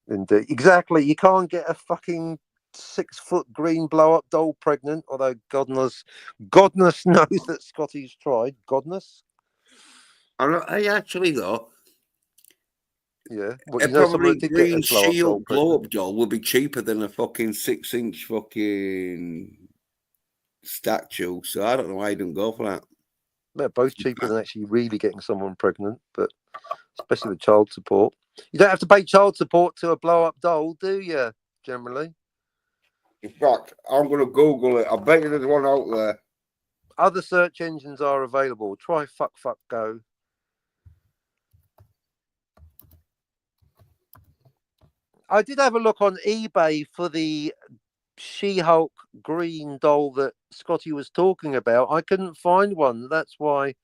Indeed. Exactly. You can't get a fucking 6 foot green blow up doll pregnant, although Godness knows that Scotty's tried. Godness? I actually though. Yeah. Well, probably green shield blow up doll will be cheaper than a fucking 6-inch fucking statue. So I don't know why you don't go for that. They're both cheaper than actually really getting someone pregnant, but especially with child support. You don't have to pay child support to a blow up doll, do you? Generally. In fact, I'm going to Google it. I bet you there's one out there. Other search engines are available. Try fuck go. I did have a look on eBay for the She-Hulk green doll that Scotty was talking about. I couldn't find one. That's why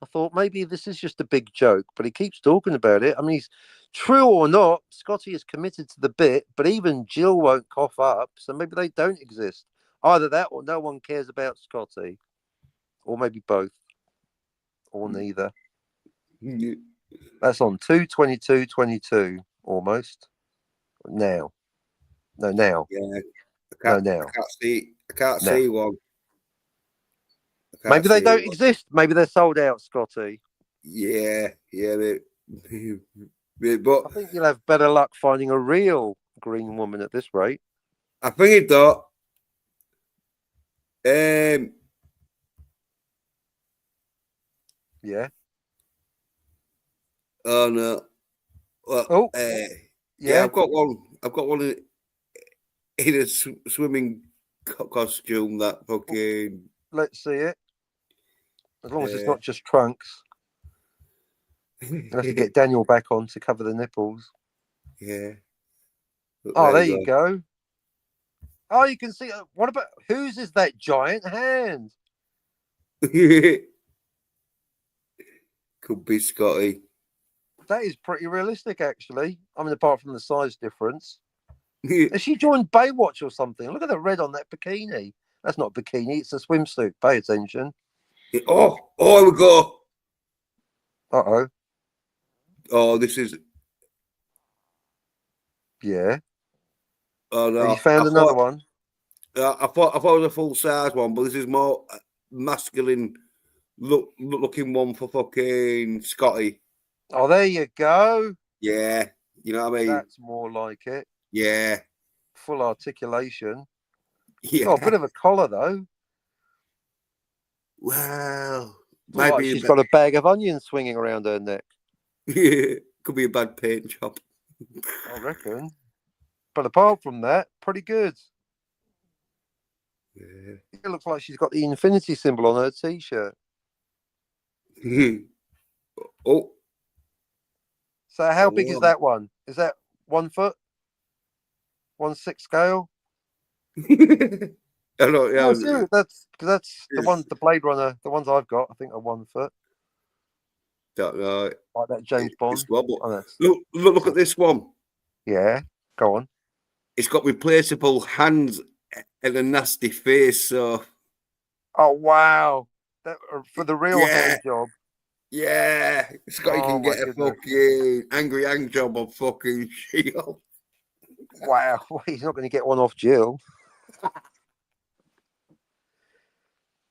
I thought maybe this is just a big joke, but he keeps talking about it. I mean, he's true or not, Scotty is committed to the bit, but even Jill won't cough up, so maybe they don't exist. Either that or no one cares about Scotty. Or maybe both. Or neither. That's on 2/22/22 almost. Now. No, now. Yeah. No, now. I can't see one. Maybe they don't exist. Maybe they're sold out, Scotty. Yeah. But I think you'll have better luck finding a real green woman at this rate. I think it though. Yeah. Oh no. Well, yeah, I've got one. I've got one in a swimming costume. That fucking. Let's see it. As long as it's not just trunks. You have to get Daniel back on to cover the nipples. Yeah. There you go. Oh, you can see. What about whose is that giant hand? Could be Scotty. That is pretty realistic, actually. I mean, apart from the size difference. Has she joined Baywatch or something? Look at the red on that bikini. That's not a bikini, it's a swimsuit. Pay attention. Oh, here we go. Uh-oh. Oh, this is... Yeah. Oh, no. You found another one? I thought it was a full-size one, but this is more masculine looking one for fucking Scotty. Oh, there you go. Yeah. You know what I mean? That's more like it. Yeah. Full articulation. Yeah. Oh, a bit of a collar, though. Well, maybe she's got a bag of onions swinging around her neck. Yeah. Could be a bad paint job. I reckon. But apart from that, pretty good. Yeah. It looks like she's got the infinity symbol on her t-shirt. Oh. So how big is that one? Is that 1 foot, 1/6 scale. I don't No, know. seriously, that's the one, the Blade Runner. The ones I've got, I think, are 1 foot, Don't know. like that James Bond. It's one, but Oh, that's, look at this one. yeah, go on. It's got replaceable hands and a nasty face. So Oh wow, that for the real yeah, hand job. yeah. Scotty Oh can my get a goodness. fucking angry hang job on fucking Shield. Wow, he's not going to get one off Jill.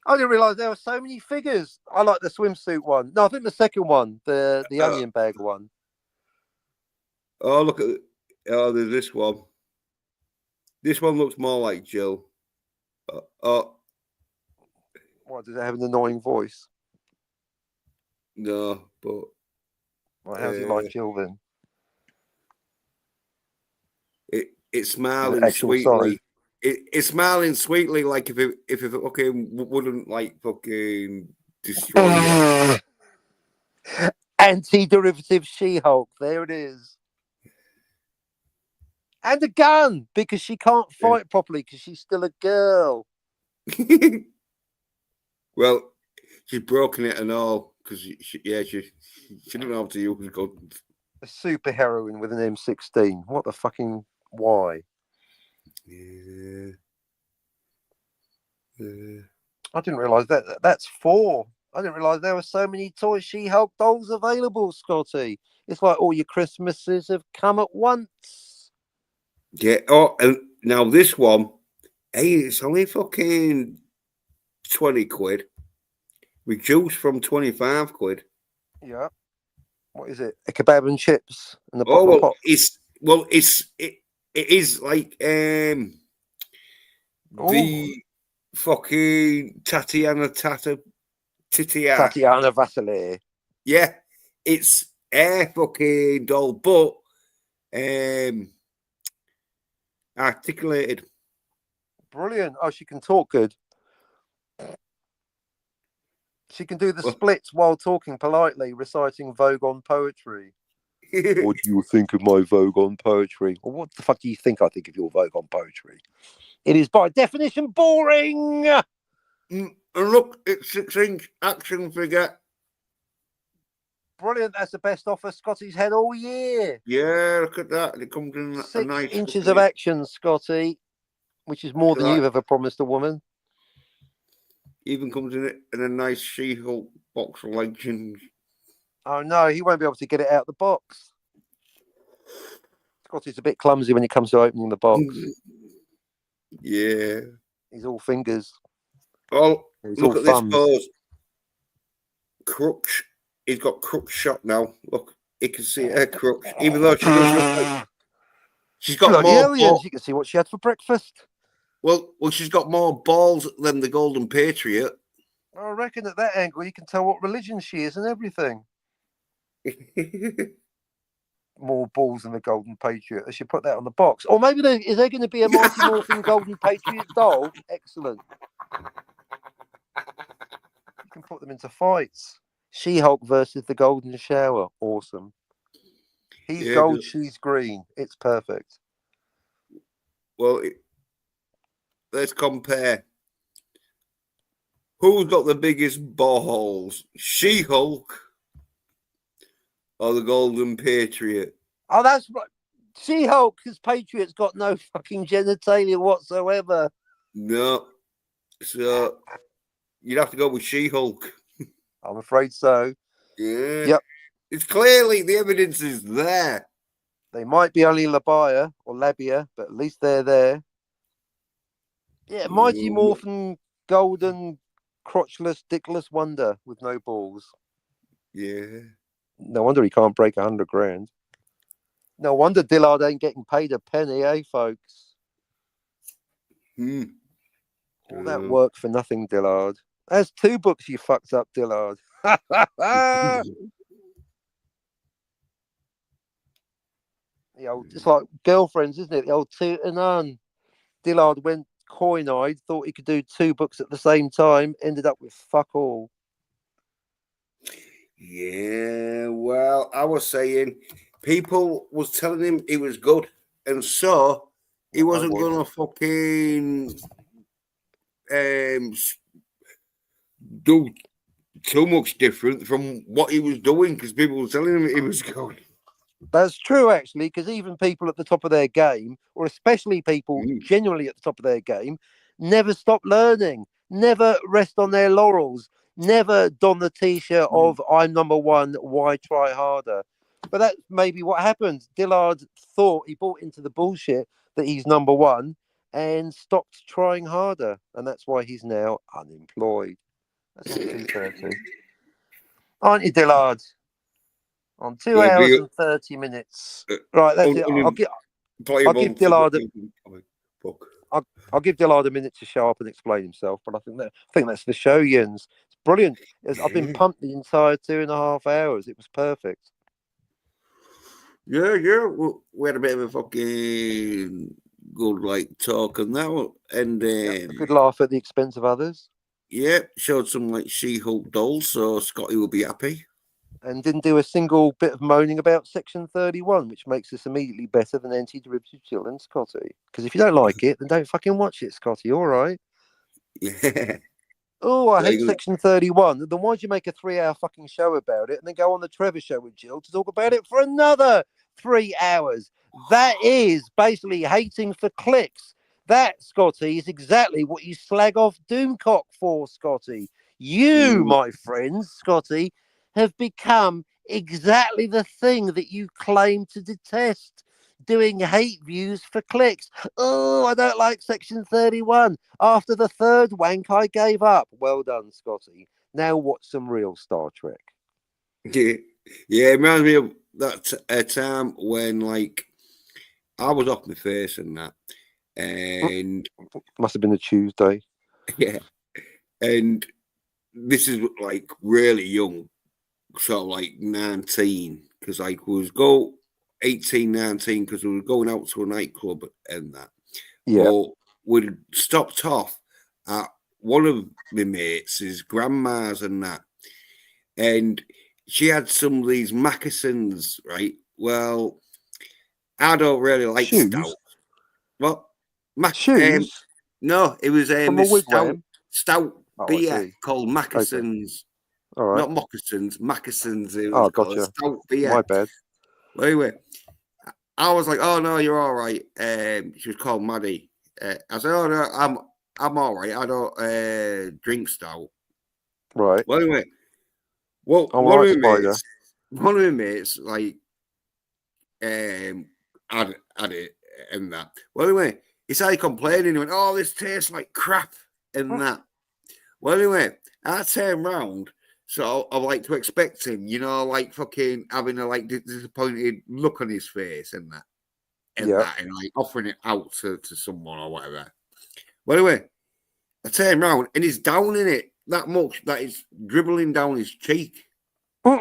I didn't realise there were so many figures. I like the swimsuit one. No, I think the second one, the onion bag one. Oh, look at there's this one. This one looks more like Jill. Oh What, does it have an annoying voice? no, but Well, how's it like Jill then? it's The smiling actual sweetly. size. It's smiling sweetly, like if it fucking wouldn't like fucking destroy you. Anti-derivative She-Hulk. There it is. And a gun, because she can't fight properly because she's still a girl. Well, she's broken it and all because she don't know how to use guns. A super heroine with an M16. What the fucking why? Yeah. I didn't realise that's 4. I didn't realise there were so many toy She-Hulk dolls available, Scotty. It's like all your Christmases have come at once. Yeah. Oh, and now this one, hey, it's only fucking 20 quid. Reduced from 25 quid. Yeah. What is it? A kebab and chips and a Oh bottle of pop. it is like the fucking Tatiana Vasily. Yeah, it's a fucking doll, but articulated. Brilliant. Oh, she can talk good. She can do the splits while talking politely, reciting Vogon poetry. What do you think of my Vogon poetry? Or what the fuck do you think I think of your Vogon poetry? It is by definition boring. And look, it's 6-inch action figure. Brilliant. That's the best offer Scotty's had all year. Yeah, look at that. It comes in a 6 nice inches of action, Scotty, which is more than you've ever promised a woman. Even comes in a nice She-Hulk box of legends. Oh no, he won't be able to get it out of the box. Scotty's a bit clumsy when it comes to opening the box. Yeah. He's all fingers. Oh, He's look all at thumbs. this pose. Crutch. He's got crutch shot now. Look, he can see her crutch, even though she doesn't. She's got Bloody more. aliens. You can see what she had for breakfast. Well, she's got more balls than the Golden Patriot. I reckon at that angle you can tell what religion she is and everything. More balls than the Golden Patriot. They should put that on the box. Or maybe is there going to be a Mighty Morphin Golden Patriot doll? Excellent. You can put them into fights. She-Hulk versus the Golden Shower. Awesome. He's gold, she's green. It's perfect. Well, let's compare. Who's got the biggest balls? She-Hulk or the Golden Patriot? Oh, that's right. She-Hulk, because Patriot's got no fucking genitalia whatsoever. No. So you'd have to go with She-Hulk. I'm afraid so. Yeah. Yep. It's clearly the evidence is there. They might be only labia or labia, but at least they're there. Yeah, Mighty Morphin Golden crotchless, dickless wonder with no balls. Yeah. No wonder he can't break 100 grand. No wonder Dillard ain't getting paid a penny, eh, folks? All that work for nothing, Dillard. There's 2 books you fucked up, Dillard. The old, it's like Girlfriends, isn't it? The old toot and on. Dillard went coin-eyed, thought he could do 2 books at the same time, ended up with fuck all. Yeah, well, I was saying people was telling him he was good, and so he wasn't was. gonna fucking do too much different from what he was doing because people were telling him he was good. That's true, actually, because even people at the top of their game, or especially people genuinely at the top of their game, never stop learning, never rest on their laurels, never don the t-shirt of "I'm number one, why try harder?" But that's maybe what happened. Dillard thought he bought into the bullshit that he's number one and stopped trying harder, and that's why he's now unemployed. That's on 2:30, aren't you, Dillard? On 2 hours and 30 minutes. Right, that's it. I'll give Dillard I'll give Dillard a minute to show up and explain himself, but I think that's the show, Jens. It's brilliant. I've been pumped the entire 2.5 hours. It was perfect. Yeah. We had a bit of a fucking good talk and that, and a good laugh at the expense of others. Yeah, showed some She-Hulk dolls, so Scotty will be happy. And didn't do a single bit of moaning about Section 31, which makes this immediately better than Anti-Derivative Children, Scotty. Because if you don't like it, then don't fucking watch it, Scotty. All right. Yeah. Oh, I hate Section 31. Then why'd you make a 3-hour fucking show about it and then go on the Trevor Show with Jill to talk about it for another 3 hours? That is basically hating for clicks. That, Scotty, is exactly what you slag off Doomcock for, Scotty. You, my friend, Scotty, have become exactly the thing that you claim to detest. Doing hate views for clicks. Oh, I don't like Section 31. After the third wank, I gave up. Well done, Scotty. Now watch some real Star Trek. Yeah, it reminds me of that time when I was off my face and that, and must have been a Tuesday. Yeah, and this is really young, sort of 19, because was go 18, 19, because we were going out to a nightclub and that. Yeah. But we'd stopped off at one of my mates' grandma's and that. And she had some of these moccasins, right? Well, I don't really like stout. What? Shoes? No, it was this stout beer called moccasins. Okay. All right. Not moccasins, moccasins. It was called gotcha. Stout beer. My bad. Well, anyway, I was like, "Oh no, you're all right." She was called Maddie. I said, "Oh no, I'm all right. I don't drink stout." Right. Well, anyway, one of my mates, had it and that. Well, anyway, he started complaining. He went, "Oh, this tastes like crap," and that. Well, anyway, I turned round. So I to expect him, fucking having a disappointed look on his face and that, and offering it out to someone or whatever. Well, anyway, I turn around and he's down in it that much that it's dribbling down his cheek. So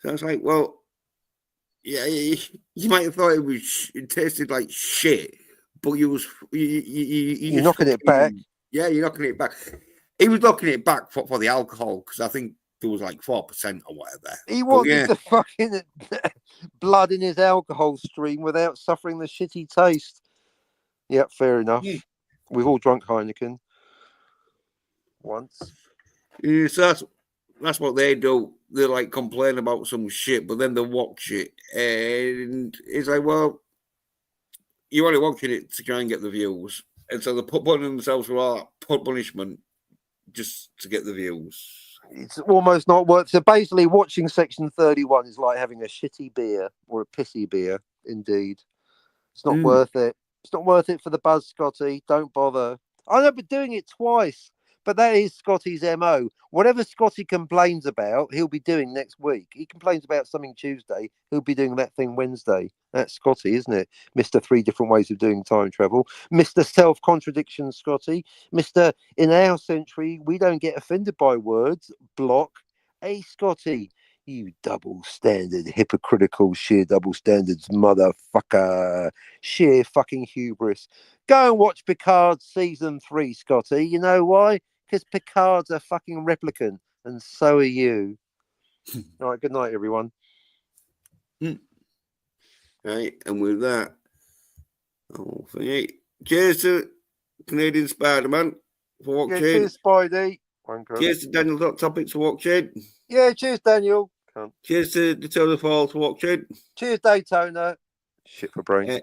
I was like, well, yeah, you might have thought it tasted like shit, but you're knocking it back. Yeah, you're knocking it back. He was knocking it back for the alcohol because I think there was 4% or whatever. He wanted the fucking blood in his alcohol stream without suffering the shitty taste. Yeah, fair enough. We've all drunk Heineken once. Yeah, so that's what they do. They complain about some shit, but then they watch it, and it's like, well, you're only watching it to try and get the views, and so they're putting themselves through all that punishment just to get the views. It's almost not worth. So basically, watching Section 31 is like having a shitty beer or a pissy beer. Indeed, it's not worth it. It's not worth it for the buzz, Scotty. Don't bother. I know, but doing it twice. But that is Scotty's MO. Whatever Scotty complains about, he'll be doing next week. He complains about something Tuesday, he'll be doing that thing Wednesday. That's Scotty, isn't it? Mr. 3 different ways of doing time travel. Mr. Self-contradiction, Scotty. Mr. In our century, we don't get offended by words. Block. Hey, Scotty. You double standard, hypocritical, sheer double standards, motherfucker. Sheer fucking hubris. Go and watch Picard season 3, Scotty. You know why? Because Picard's a fucking replicant, and so are you. All right, good night, everyone. Right, and with that, cheers to Canadian Spider-Man for watching. Yeah, cheers, Spidey. Cheers to Daniel Hot Topics for watching. Yeah, cheers, Daniel. Cheers to Daytona Falls for watching. Cheers, Daytona. Shit for brains.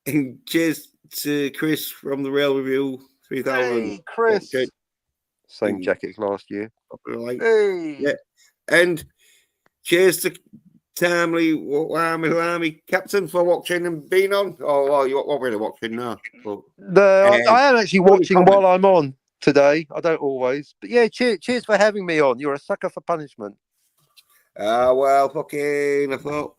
And cheers to Chris from the Rail Review 3000. Hey, Chris. Same jacket as last year. Hey. Yeah. And cheers to Timely Whammy Captain for watching and being on. Oh, you're not really watching now. But, I am actually watching while I'm on today. I don't always. But yeah, cheers for having me on. You're a sucker for punishment. Well, fucking, I thought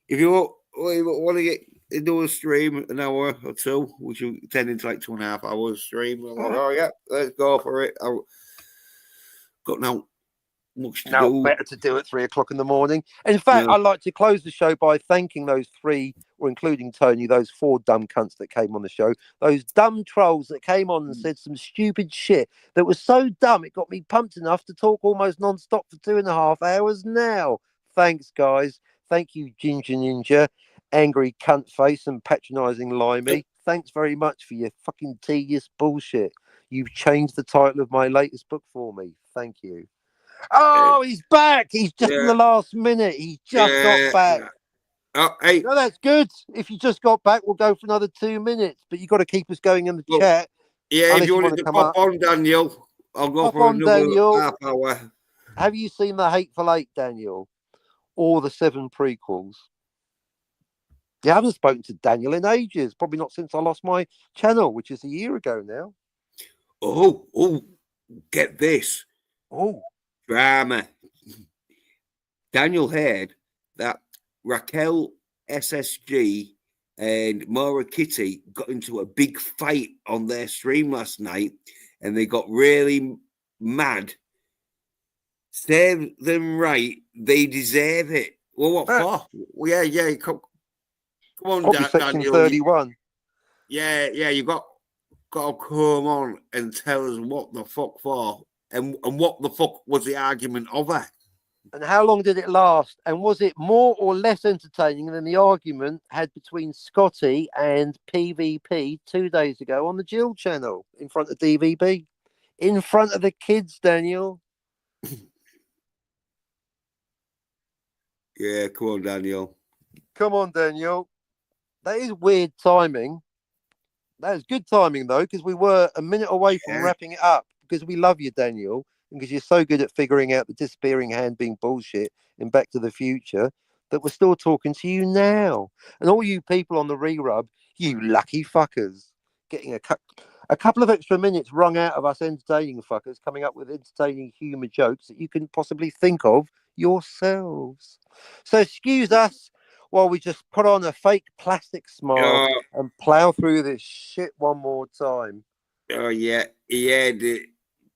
if you want to get into a stream an hour or two, which will tend into like 2.5 hours stream, I'm like, oh yeah, let's go for it. I've got no much to do. Better to do at 3 o'clock in the morning. In fact, I'd like to close the show by thanking those 3, or including Tony, those 4 dumb cunts that came on the show, those dumb trolls that came on and said some stupid shit that was so dumb it got me pumped enough to talk almost non-stop for 2.5 hours now. Thanks, guys. Thank you, Ginger Ninja, Angry Cunt Face, and Patronising Limey. Thanks very much for your fucking tedious bullshit. You've changed the title of my latest book for me. Thank you. Oh, he's back. He's just in the last minute. He's just got back. Oh, hey. No, that's good. If you just got back, we'll go for another 2 minutes. But you've got to keep us going in the chat. Yeah, if you wanted to pop on, Daniel, I'll go for another half hour. Have you seen The Hateful Eight, Daniel? Or the 7 prequels? You haven't spoken to Daniel in ages. Probably not since I lost my channel, which is a year ago now. Oh, get this. Oh. Drama. Daniel heard that Raquel SSG and Maura Kitty got into a big fight on their stream last night and they got really mad. Serve them right. They deserve it. Well, what for? Well, yeah. Come on, Section 31. Yeah. You got to come on and tell us what the fuck for. And what the fuck was the argument over? And how long did it last? And was it more or less entertaining than the argument had between Scotty and PvP 2 days ago on the Jill channel in front of DVB? In front of the kids, Daniel. Yeah, come on, Daniel. Come on, Daniel. That is weird timing. That is good timing, though, because we were a minute away from wrapping it up. Because we love you, Daniel, and because you're so good at figuring out the disappearing hand being bullshit in Back to the Future that we're still talking to you now. And all you people on the re-rub, you lucky fuckers, getting a couple of extra minutes wrung out of us entertaining fuckers, coming up with entertaining humour jokes that you can possibly think of yourselves. So excuse us while we just put on a fake plastic smile and plough through this shit one more time. Oh, yeah.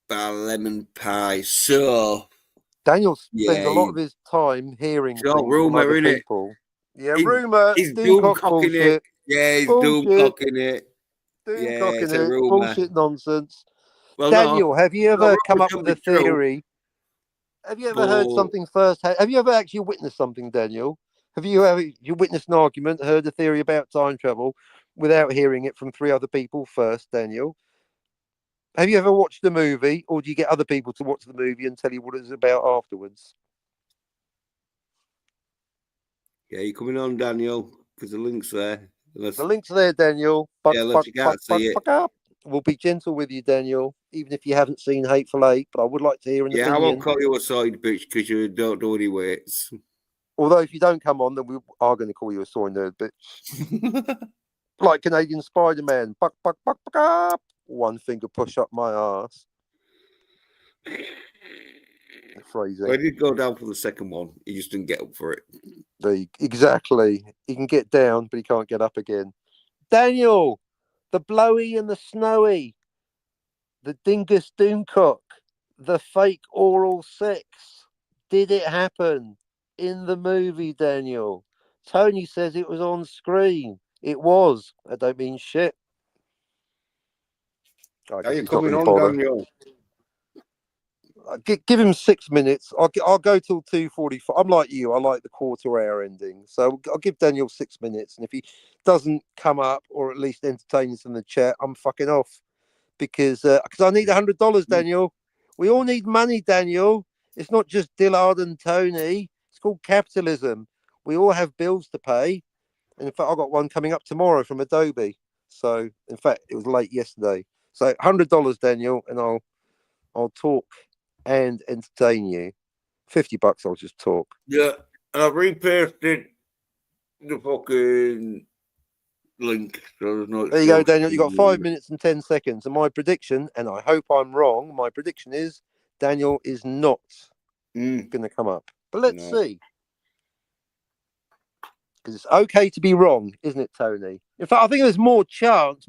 The lemon pie. So Daniel spends a lot of his time hearing things from other people. Yeah, rumour. He's doom-cocking it. Yeah, he's doom-cocking it. Doom-cocking it. Bullshit nonsense. Well, Daniel, have you ever come up with a theory? Have you ever heard something first? Have you ever actually witnessed something, Daniel? Have you ever witnessed an argument, heard a theory about time travel without hearing it from 3 other people first, Daniel? Have you ever watched the movie, or do you get other people to watch the movie and tell you what it's about afterwards? Yeah, you're coming on, Daniel, because the link's there. The link's there, Daniel. Unless you can't see it. We'll be gentle with you, Daniel, even if you haven't seen Hateful Eight, but I would like to hear an opinion. I won't call you a side bitch because you don't do any weights. Although if you don't come on, then we are going to call you a soy nerd bitch. Like Canadian Spider-Man. Buck, buck, buck, buck up. 1 finger push up my ass. Phrasing. I did go down for the second one. He just didn't get up for it. Exactly. He can get down, but he can't get up again. Daniel, the blowy and the snowy, the dingus doomcock, the fake oral sex. Did it happen in the movie, Daniel? Tony says it was on screen. It was. I don't mean shit. Are you coming on, Daniel? Give him 6 minutes. I'll go till 2:45. I'm like you. I like the quarter-hour ending. So I'll give Daniel 6 minutes, and if he doesn't come up or at least entertain us in the chat, I'm fucking off because I need $100, Daniel. We all need money, Daniel. It's not just Dillard and Tony. It's called capitalism. We all have bills to pay, and in fact, I got one coming up tomorrow from Adobe. So, in fact, it was late yesterday. So, $100, Daniel, and I'll talk and entertain you. $50, I'll just talk. Yeah, and I've reposted the fucking link. So there's no there you go, Daniel. You got 5 minutes and 10 seconds. And my prediction, and I hope I'm wrong, my prediction is Daniel is not going to come up. But let's see. Because it's okay to be wrong, isn't it, Tony? In fact, I think there's more chance,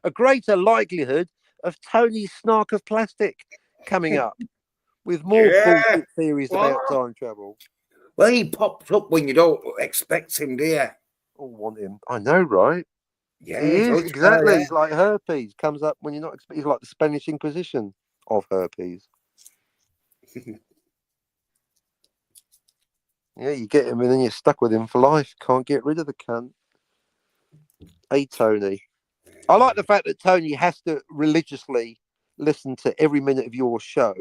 a greater likelihood of Tony Snark of Plastic coming up with more bullshit theories about time travel. Well, he pops up when you don't expect him, do you? Oh, want him. I know, right? Yeah, he is, exactly. He's like herpes. Comes up when you're not expecting. He's like the Spanish Inquisition of herpes. Yeah, you get him and then you're stuck with him for life. Can't get rid of the cunt. Hey, Tony. I like the fact that Tony has to religiously listen to every minute of your show,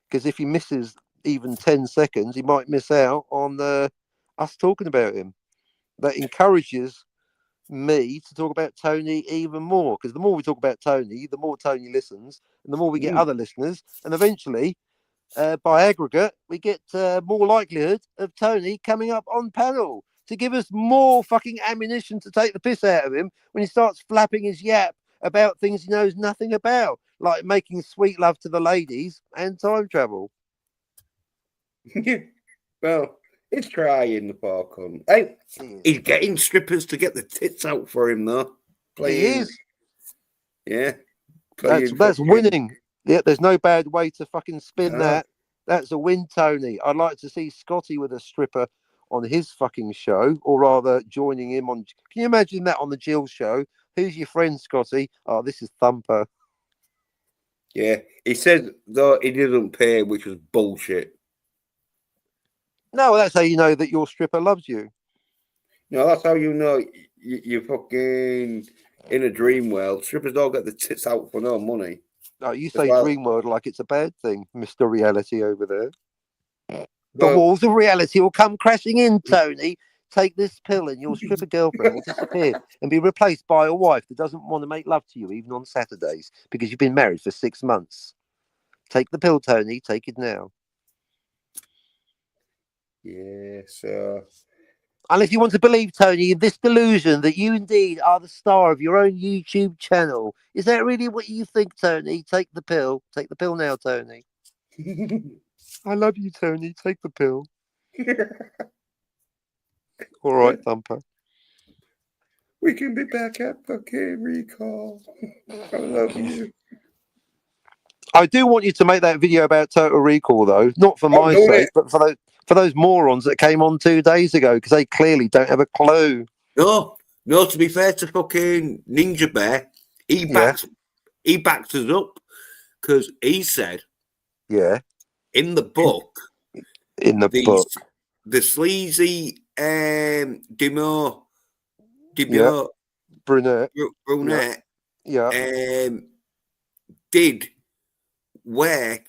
because if he misses even 10 seconds, he might miss out on us talking about him. That encourages me to talk about Tony even more, because the more we talk about Tony, the more Tony listens, and the more we get other listeners, and eventually, by aggregate, we get more likelihood of Tony coming up on panel to give us more fucking ammunition to take the piss out of him when he starts flapping his yap about things he knows nothing about, like making sweet love to the ladies and time travel. Well, he's trying, the poor cunt. Hey, he's getting strippers to get the tits out for him, though. He is. Yeah. That's winning. Yeah, there's no bad way to fucking spin that. That's a win, Tony. I'd like to see Scotty with a stripper on his fucking show, or rather joining him on. Can you imagine that on the Jill show? Who's your friend, Scotty? Oh, this is Thumper. Yeah, he said though he didn't pay, which was bullshit. No, that's how you know that your stripper loves you. No, that's how you know you're fucking in a dream world. Strippers don't get the tits out for no money. No, you say dream world like it's a bad thing, Mr. Reality over there. The walls of reality will come crashing in, Tony. Take this pill and your stripper girlfriend will disappear and be replaced by a wife that doesn't want to make love to you even on Saturdays because you've been married for 6 months. Take the pill, Tony. Take it now. Yeah, so... And if you want to believe, Tony, in this delusion that you indeed are the star of your own YouTube channel, is that really what you think, Tony? Take the pill. Take the pill now, Tony. I love you, Tony. Take the pill. All right, Thumper. We can be back at fucking Recall. I love you. I do want you to make that video about Total Recall, though. Not for my sake, but for those morons that came on 2 days ago, because they clearly don't have a clue. No, to be fair to fucking Ninja Bear, he backed us up because he said, in the book, the sleazy Demure brunette, did work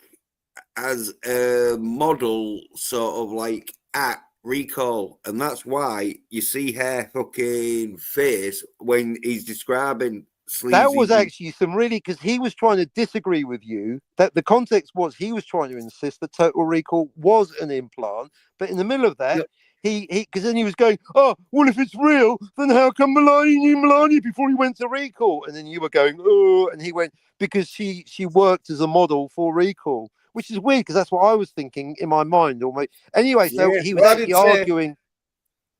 as a model, sort of like at Recall, and that's why you see her fucking face when he's describing sleazy. That was actually some really, because he was trying to disagree with you. That the context was he was trying to insist that Total Recall was an implant, but in the middle of that, because then he was going, oh, well, if it's real, then how come Melania before he went to Recall? And then you were going, oh, and he went, because she worked as a model for Recall, which is weird because that's what I was thinking in my mind. Anyway, so he was actually arguing.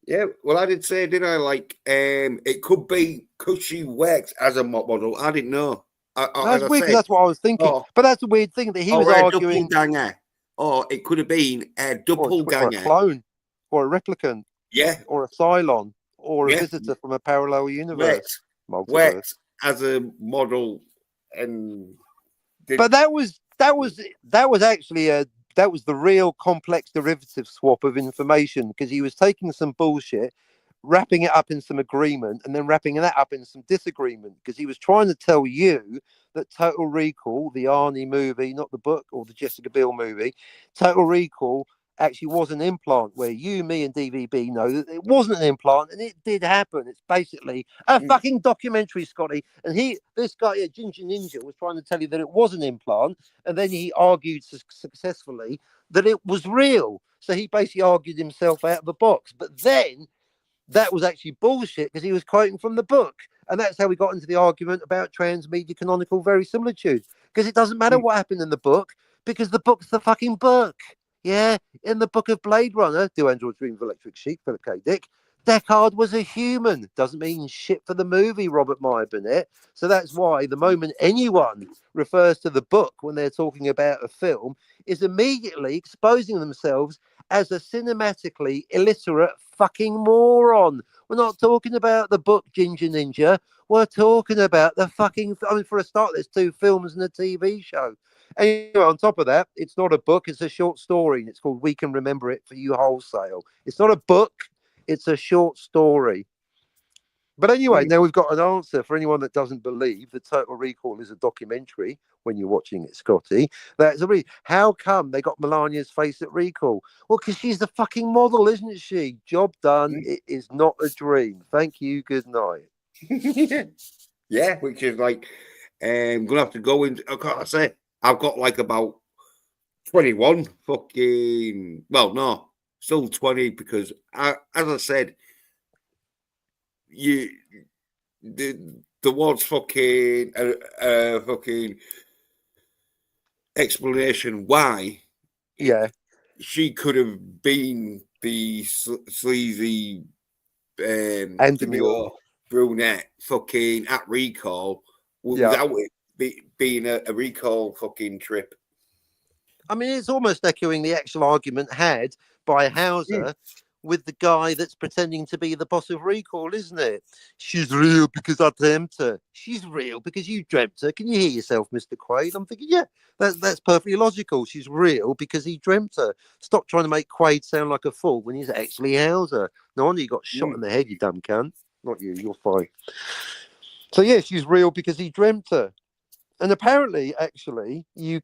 Yeah, well, I did say, didn't I? Like, it could be because she works as a model. I didn't know. That's weird because that's what I was thinking. But that's a weird thing that he was arguing. Doppelganger. Or it could have been a doppelganger. Or a clone. Or a replicant. Yeah. Or a Cylon. Or a visitor from a parallel universe. Worked as a model. But that was that was actually that was the real complex derivative swap of information, because he was taking some bullshit, wrapping it up in some agreement, and then wrapping that up in some disagreement, because he was trying to tell you that Total Recall, the Arnie movie, not the book, or the Jessica Biel movie, Total Recall actually was an implant, where you, me, and DVB know that it wasn't an implant, and it did happen. It's basically a fucking documentary, Scotty. And this guy here, Ginger Ninja, was trying to tell you that it was an implant, and then he argued successfully that it was real. So he basically argued himself out of the box. But then that was actually bullshit, because he was quoting from the book. And that's how we got into the argument about transmedia canonical verisimilitude. Because it doesn't matter what happened in the book, because the book's the fucking book. Yeah, in the book of Blade Runner, Do Androids Dream of Electric Sheep, Philip K. Dick, Deckard was a human. Doesn't mean shit for the movie, Robert Meyer Burnett. So that's why the moment anyone refers to the book when they're talking about a film is immediately exposing themselves as a cinematically illiterate fucking moron. We're not talking about the book, Ginger Ninja. We're talking about the fucking... I mean, for a start, there's 2 films and a TV show. Anyway, on top of that, it's not a book, it's a short story, and it's called We Can Remember It For You Wholesale. It's not a book, it's a short story. But anyway, now we've got an answer for anyone that doesn't believe that Total Recall is a documentary when you're watching it, Scotty. That's a how come they got Melania's face at Recall? Well, because she's the fucking model, isn't she? Job done. It is not a dream. Thank you. Good night. Yeah, which is like, I'm gonna have to go into. I can't say I've got like about 21 fucking. Well, no, still 20, because as I said, there was fucking fucking explanation why. Yeah, she could have been the sleazy and demure brunette fucking at Recall without it being a Recall fucking trip. I mean, it's almost echoing the actual argument had by Hauser with the guy that's pretending to be the boss of Recall, isn't it? She's real because I dreamt her. She's real because you dreamt her. Can you hear yourself, Mr. Quaid? I'm thinking, yeah, that's perfectly logical. She's real because he dreamt her. Stop trying to make Quaid sound like a fool when he's actually Hauser. No wonder you got shot in the head, you dumb cunt. Not you, you're fine. So, yeah, she's real because he dreamt her. And apparently, actually, we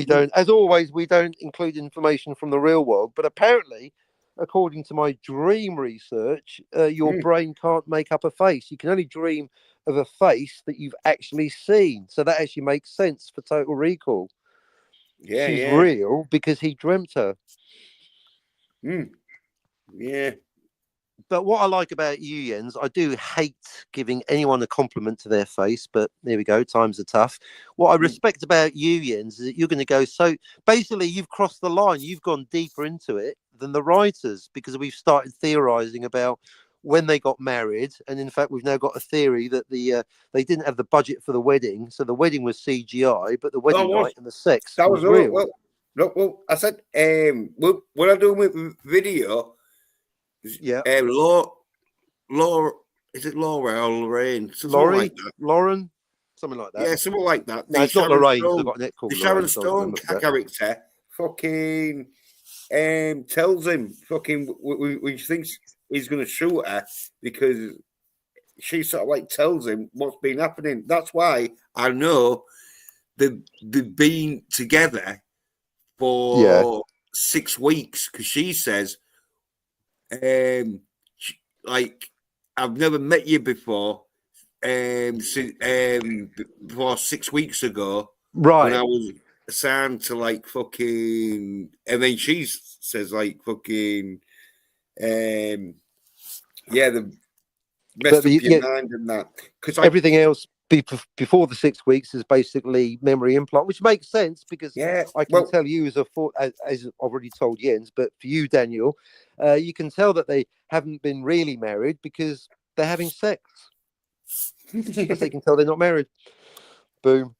don't, as always, we don't include information from the real world. But apparently, according to my dream research, your brain can't make up a face. You can only dream of a face that you've actually seen. So that actually makes sense for Total Recall. Yeah, she's real because he dreamt her. Yeah. But what I like about you, Jens, I do hate giving anyone a compliment to their face, but there we go, times are tough. What I respect about you, Jens, is that you're going to go, so basically you've crossed the line, you've gone deeper into it than the writers, because we've started theorizing about when they got married, and in fact we've now got a theory that they didn't have the budget for the wedding, so the wedding was CGI, but the wedding night and the sex was real. Well, I said, when I do my video, yeah, Laura, is it Laura or Lorraine? Lauren, something like that. Yeah, something like that. No, it's not Lorraine. I've got a net called the Sharon Stone character fucking tells him fucking when she thinks he's going to shoot her, because she sort of like tells him what's been happening. That's why I know they've been together for 6 weeks, because she says, like, I've never met you before. Before 6 weeks ago, right? When I was assigned to like fucking, and then she says like fucking, the messed up your mind and that, because everything else before the 6 weeks is basically memory implant, which makes sense because I can tell you as I've already told Jens, but for you, Daniel, you can tell that they haven't been really married because they're having sex. Because they can tell they're not married. Boom.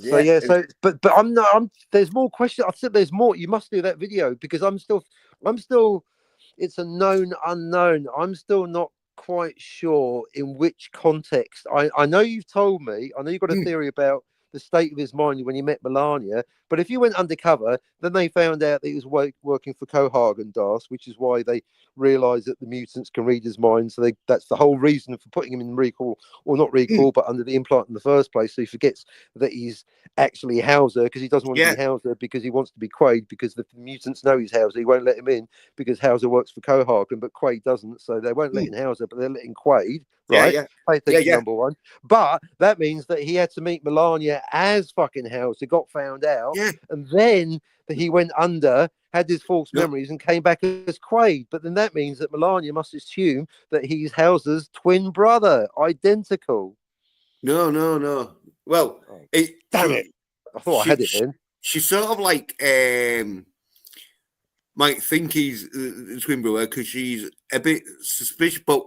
So but I'm not. There's more questions. I said there's more. You must do that video because I'm still. It's a known unknown. I'm still not quite sure in which context. I know you've told me. I know you've got a theory about the state of his mind when he met Melania. But if you went undercover, then they found out that he was working for Cohagen Das, which is why they realised that the mutants can read his mind. So that's the whole reason for putting him in recall, or not recall, but under the implant in the first place. So he forgets that he's actually Hauser, because he doesn't want to be Hauser, because he wants to be Quaid, because the mutants know he's Hauser. He won't let him in because Hauser works for Cohagen, but Quaid doesn't. So they won't let in Hauser, but they're letting Quaid. Right, PlayStation number one. But that means that he had to meet Melania as fucking Hauser, got found out, and then that he went under, had his false memories, and came back as Quaid. But then that means that Melania must assume that he's Hauser's twin brother, identical. No. Well, damn it! I thought I had it then. She sort of like might think he's the twin brother because she's a bit suspicious, but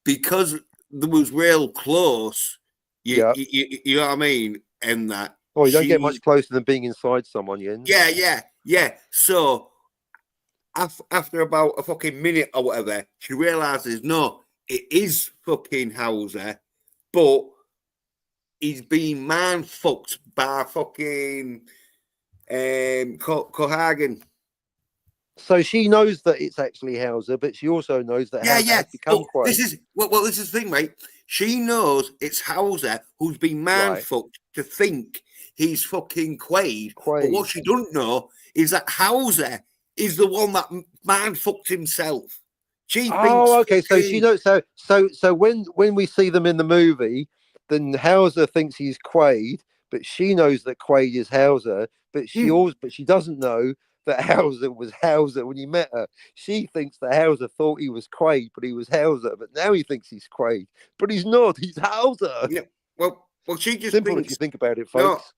because there was real close, you know what I mean? And that. Oh, you don't get much closer than being inside someone, Jens. Yeah. So after about a fucking minute or whatever, she realizes no, it is fucking Hauser, but he's being man fucked by fucking Cohagen. So she knows that it's actually Hauser, but she also knows that Hauser has become Quaid. This is the thing, right? She knows it's Hauser who's been man fucked to think he's fucking Quaid. But what she doesn't know is that Hauser is the one that man fucked himself. She thinks. Okay. So she knows. So when we see them in the movie, then Hauser thinks he's Quaid, but she knows that Quaid is Hauser. But she doesn't know that Hauser was Hauser when he met her. She thinks that Hauser thought he was Quaid, but he was Hauser. But now he thinks he's Quaid, but he's not. He's Hauser. Yeah. Well, she just simple thinks, if you think about it, folks.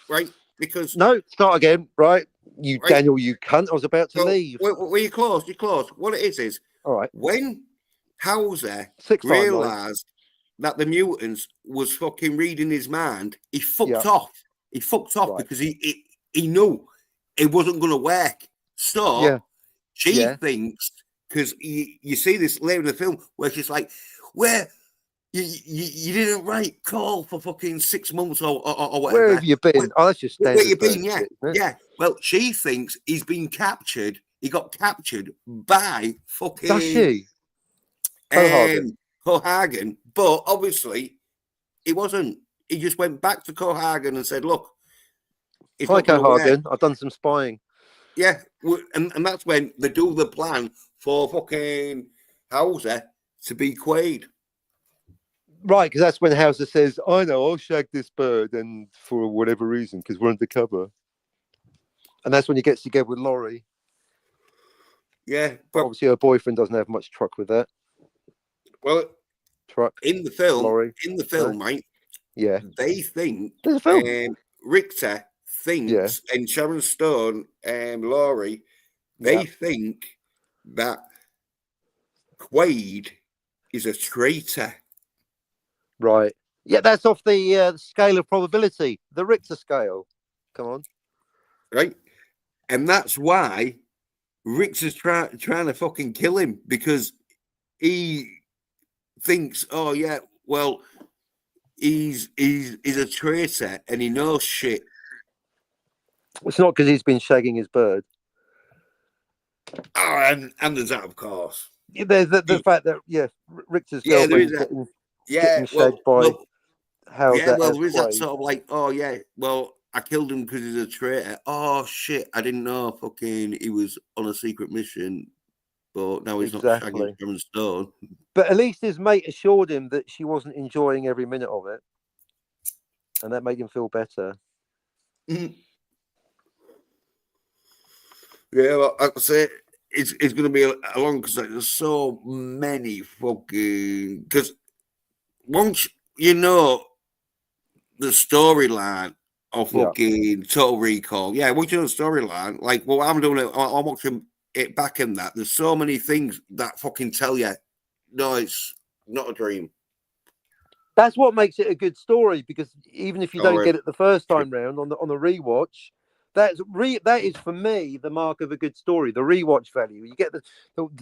No, right? Because start again, right? You Daniel, you cunt! I was about to leave. Well, you're close. You're close. What it is all right. When Hauser realized that the mutants was fucking reading his mind, he fucked off. He fucked off because he knew it wasn't going to work. So she thinks, because you see this later in the film where she's like, where you didn't write call for fucking 6 months or whatever. Where have you been? That's just where you been? Yeah. Well, she thinks he's been captured. He got captured by fucking. Does she? Cohagen, but obviously he wasn't. He just went back to Cohagen and said, "Look, hi Cohagen, I've done some spying." Yeah, and that's when they do the plan for fucking Hauser to be Quaid. Right, because that's when Hauser says, "I know, I'll shag this bird," and for whatever reason, because we're undercover, and that's when he gets together with Laurie. Yeah, but obviously her boyfriend doesn't have much truck with that. Well, truck in the film, Laurie. Right? Yeah, they think there's a film. Richter thinks, and Sharon Stone and Laurie, they think that Quaid is a traitor. Right. Yeah, that's off the scale of probability, the Richter scale. Come on. Right, and that's why Richter's trying to fucking kill him, because he thinks, oh yeah, well, he's a traitor and he knows shit. It's not because he's been shagging his bird. Oh, and there's that, of course. Yeah, there's the fact that Richter's girlfriend getting shagged by Hauser. Well, there is that sort of like, oh yeah, well, I killed him because he's a traitor. Oh shit, I didn't know fucking he was on a secret mission. But now he's not shagging Sharon Stone. But at least his mate assured him that she wasn't enjoying every minute of it. And that made him feel better. Mm-hmm. Yeah, well, I'd say it's going to be a long, because there's so many fucking... Because once you know the storyline of fucking Total Recall, once you know the storyline, like, well, I'm doing it, I'm watching it back in that. There's so many things that fucking tell you, no, it's not a dream. That's what makes it a good story, because even if you don't get it the first time round on the rewatch, that is for me the mark of a good story. The rewatch value, you get the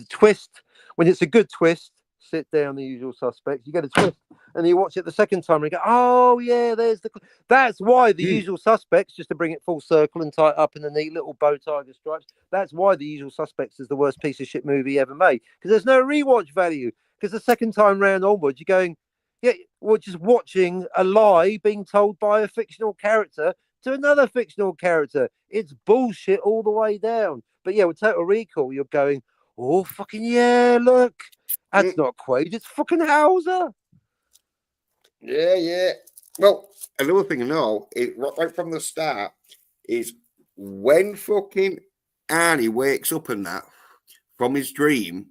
twist when it's a good twist. Sit Down, The Usual Suspects. You get a twist, and you watch it the second time and you go, oh yeah, there's the. That's why The Usual Suspects, just to bring it full circle and tie it up in a neat little bow tie with stripes. That's why The Usual Suspects is the worst piece of shit movie ever made, because there's no rewatch value. Because the second time round onwards, you're going, yeah, we're just watching a lie being told by a fictional character to another fictional character. It's bullshit all the way down. But yeah, with Total Recall, you're going, oh fucking yeah, look. That's not Quaid, it's fucking Hauser. Yeah. Well, another thing I know, right from the start, is when fucking Arnie wakes up and that from his dream,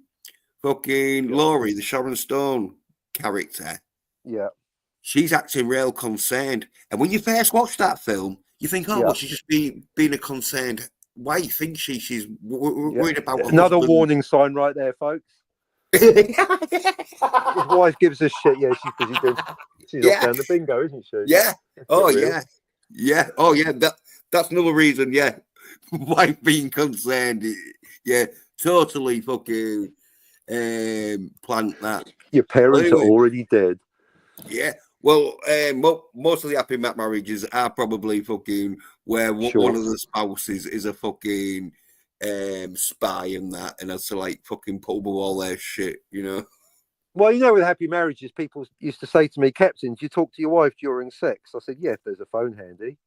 fucking Laurie, the Sharon Stone character, she's acting real concerned. And when you first watch that film, you think, well, she's just being a concerned. Why you think she's worried about another warning sign right there, folks. His wife gives a shit. Yeah, she's busy doing. She's off down the bingo, isn't she? Yeah. Oh yeah. Oh yeah. That's another reason. Yeah. Wife being concerned. Yeah. Totally fucking plant that. Your parents are already dead. Yeah. Well, most of the happy marriages are probably fucking where one of the spouses is a fucking spy and that, and has to like fucking put up with all their shit, you know. Well, you know, with happy marriages, people used to say to me, Captain, do you talk to your wife during sex? I said, yeah, if there's a phone handy.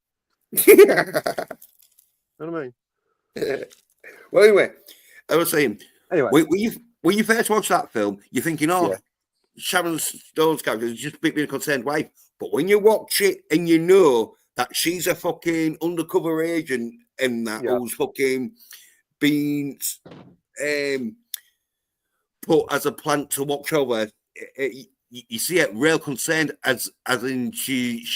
You know what I mean? Yeah. Well, anyway, I was saying, when you first watch that film, you're thinking, Sharon Stone's character is just being a concerned wife. But when you watch it and you know that she's a fucking undercover agent and that who's fucking been put as a plant to watch over, you see it real concerned as in she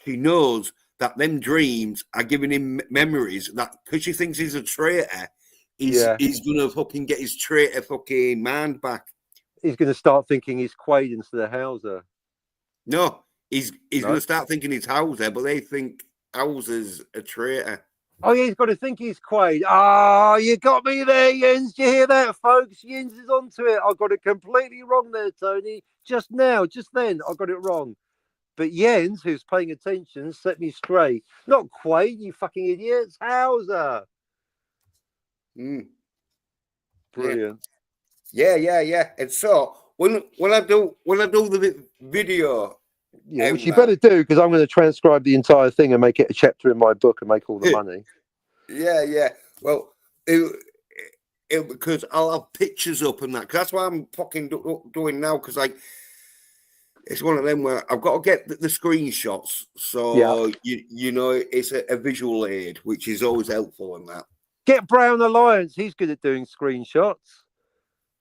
knows that them dreams are giving him memories that because she thinks he's a traitor, he's gonna fucking get his traitor fucking mind back. He's going to start thinking he's Quaid instead of Hauser. No, he's going to start thinking he's Hauser, but they think Hauser's a traitor. Oh, yeah, he's got to think he's Quaid. Oh, you got me there, Jens. Do you hear that, folks? Jens is onto it. I got it completely wrong there, Tony. Just now, just then, I got it wrong. But Jens, who's paying attention, set me straight. Not Quaid, you fucking idiots. Hauser. Brilliant. Yeah. And so when I do the video, which you better do, because I'm going to transcribe the entire thing and make it a chapter in my book and make all the money. Yeah. Well, because I'll have pictures up and that. Cause that's what I'm fucking doing now. Because it's one of them where I've got to get the screenshots, so you know it's a visual aid, which is always helpful in that. Get Brown Alliance. He's good at doing screenshots.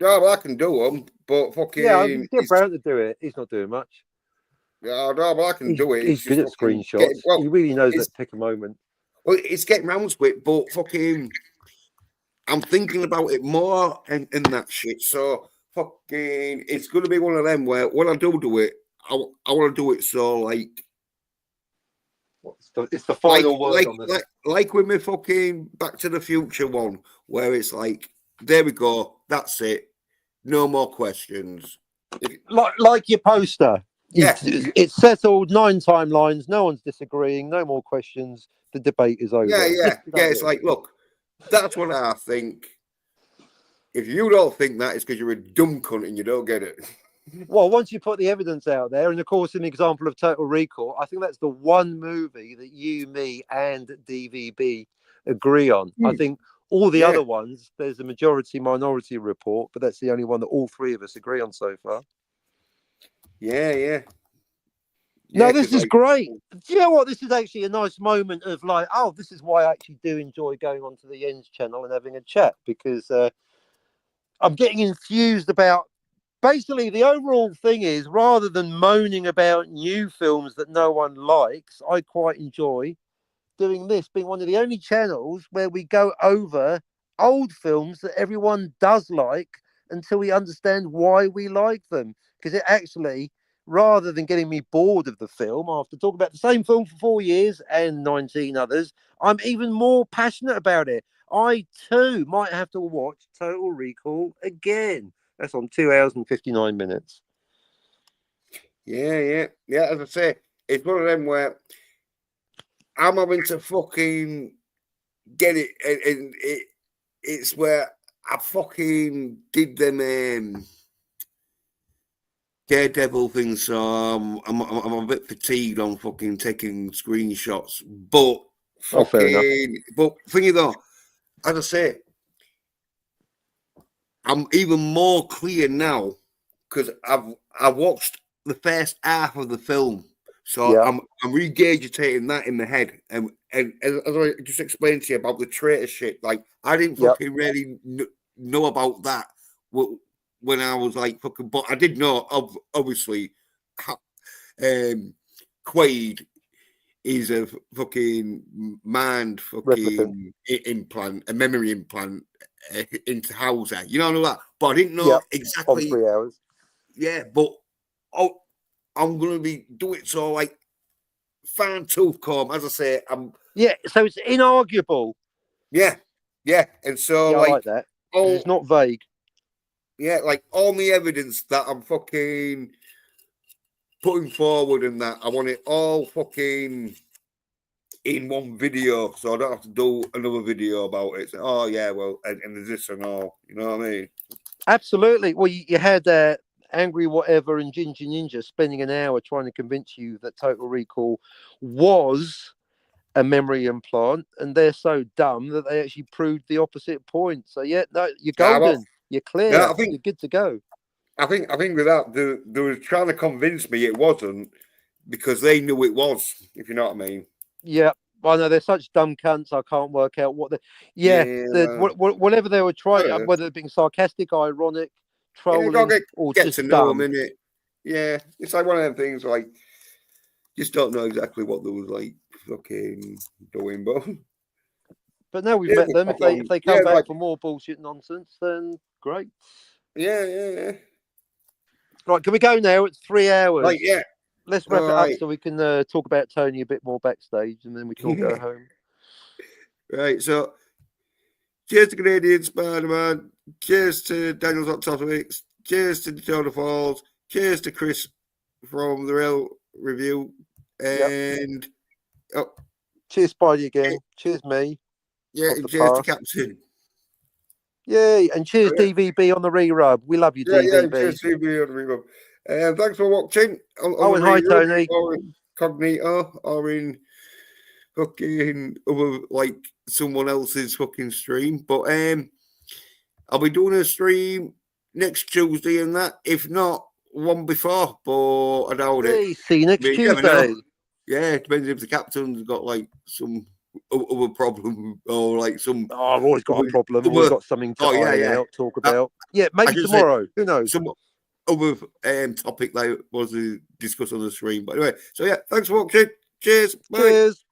Yeah, well, I can do them, but fucking get Brown to do it. He's not doing much. Yeah, no, but I can do it. He's good at screenshots. He really knows that pick a moment. Well, it's getting round to it, but fucking, I'm thinking about it more and that shit. So fucking, it's going to be one of them where when I do it, I want to do it so like. It's the final word on this. Like with my fucking Back to the Future one, where it's like, there we go, that's it. No more questions. Like your poster. Yeah. It's settled, 9 timelines, no one's disagreeing, no more questions, the debate is over. Yeah, it's like, look, that's what I think. If you don't think that, it's because you're a dumb cunt and you don't get it. Well, once you put the evidence out there, and of course, in the example of Total Recall, I think that's the one movie that you, me, and DVB agree on. I think all the other ones, there's a majority-minority report, but that's the only one that all three of us agree on so far. Yeah. No, this is great. Do you know what? This is actually a nice moment of like, oh, this is why I actually do enjoy going onto the Jens channel and having a chat, because I'm getting enthused about. Basically, the overall thing is, rather than moaning about new films that no one likes, I quite enjoy doing this, being one of the only channels where we go over old films that everyone does like until we understand why we like them. Because it actually, rather than getting me bored of the film after talking about the same film for 4 years and 19 others, I'm even more passionate about it. I, too, might have to watch Total Recall again. That's on 2 hours and 59 minutes. Yeah. As I say, it's one of them where I'm having to fucking get it, and it's where I fucking did them Daredevil thing, so I'm a bit fatigued on fucking taking screenshots, but Fair enough. but thingy though, as I say, I'm even more clear now because I've watched the first half of the film, so Yeah. I'm regurgitating that in the head, and as I just explained to you about the traitor shit, like I didn't Yep. fucking really know about that when I was like fucking, but I did know obviously, Quaid is a fucking mind fucking implant, a memory implant into Hauser. You know all that, but I didn't know exactly. On 3 hours. Yeah, but I'm gonna be doing so like fine tooth comb, as I say. Yeah, so it's inarguable. Yeah, and so I like that. It's not vague. Yeah, like all the evidence that I'm fucking putting forward and that I want it all fucking in one video, so I don't have to do another video about it. So, oh yeah, well, and there's this and all. You know what I mean? Absolutely. Well, you had Angry Whatever and Ginger Ninja spending an hour trying to convince you that Total Recall was a memory implant, and they're so dumb that they actually proved the opposite point. So yeah, no, you're golden. You're clear. Yeah, I think you're good to go. I think with that, they were trying to convince me it wasn't because they knew it was. If you know what I mean. Yeah. I know they're such dumb cunts. I can't work out what whatever they were trying, whether it being sarcastic, ironic, trolling, or get just to know dumb. them, innit? Yeah, it's like one of them things. Like, just don't know exactly what they was like fucking doing, but now we've met them. If they come back for more bullshit nonsense, then great. Yeah. Right, can we go now? It's 3 hours. Like, yeah. Let's wrap it up so we can talk about Tony a bit more backstage, and then we can all go home. Right, so cheers to Canadian Spider-Man. Cheers to Daniel's Hot Topics. Cheers to Dakota Falls. Cheers to Chris from the Real Review. And cheers, Spidey again. Cheers, me. Yeah, and cheers to Captain. Yay, and cheers, DVB on the re-rub. We love you, DVB. Yeah, cheers, DVB on the re-rub. Thanks for watching. And hi, Tony. Or in Cognito, or in fucking other, like someone else's fucking stream. But I'll be doing a stream next Tuesday and that. If not, one before, but I doubt it. See you next Tuesday. Yeah, it depends if the captain's got like some other problem or like some. Oh, I've always got a problem. I've always got something to iron out, talk about. Maybe tomorrow. Who knows? Some other topic that was discussed on the stream. But anyway, so yeah, thanks for watching. Cheers. Bye. Cheers.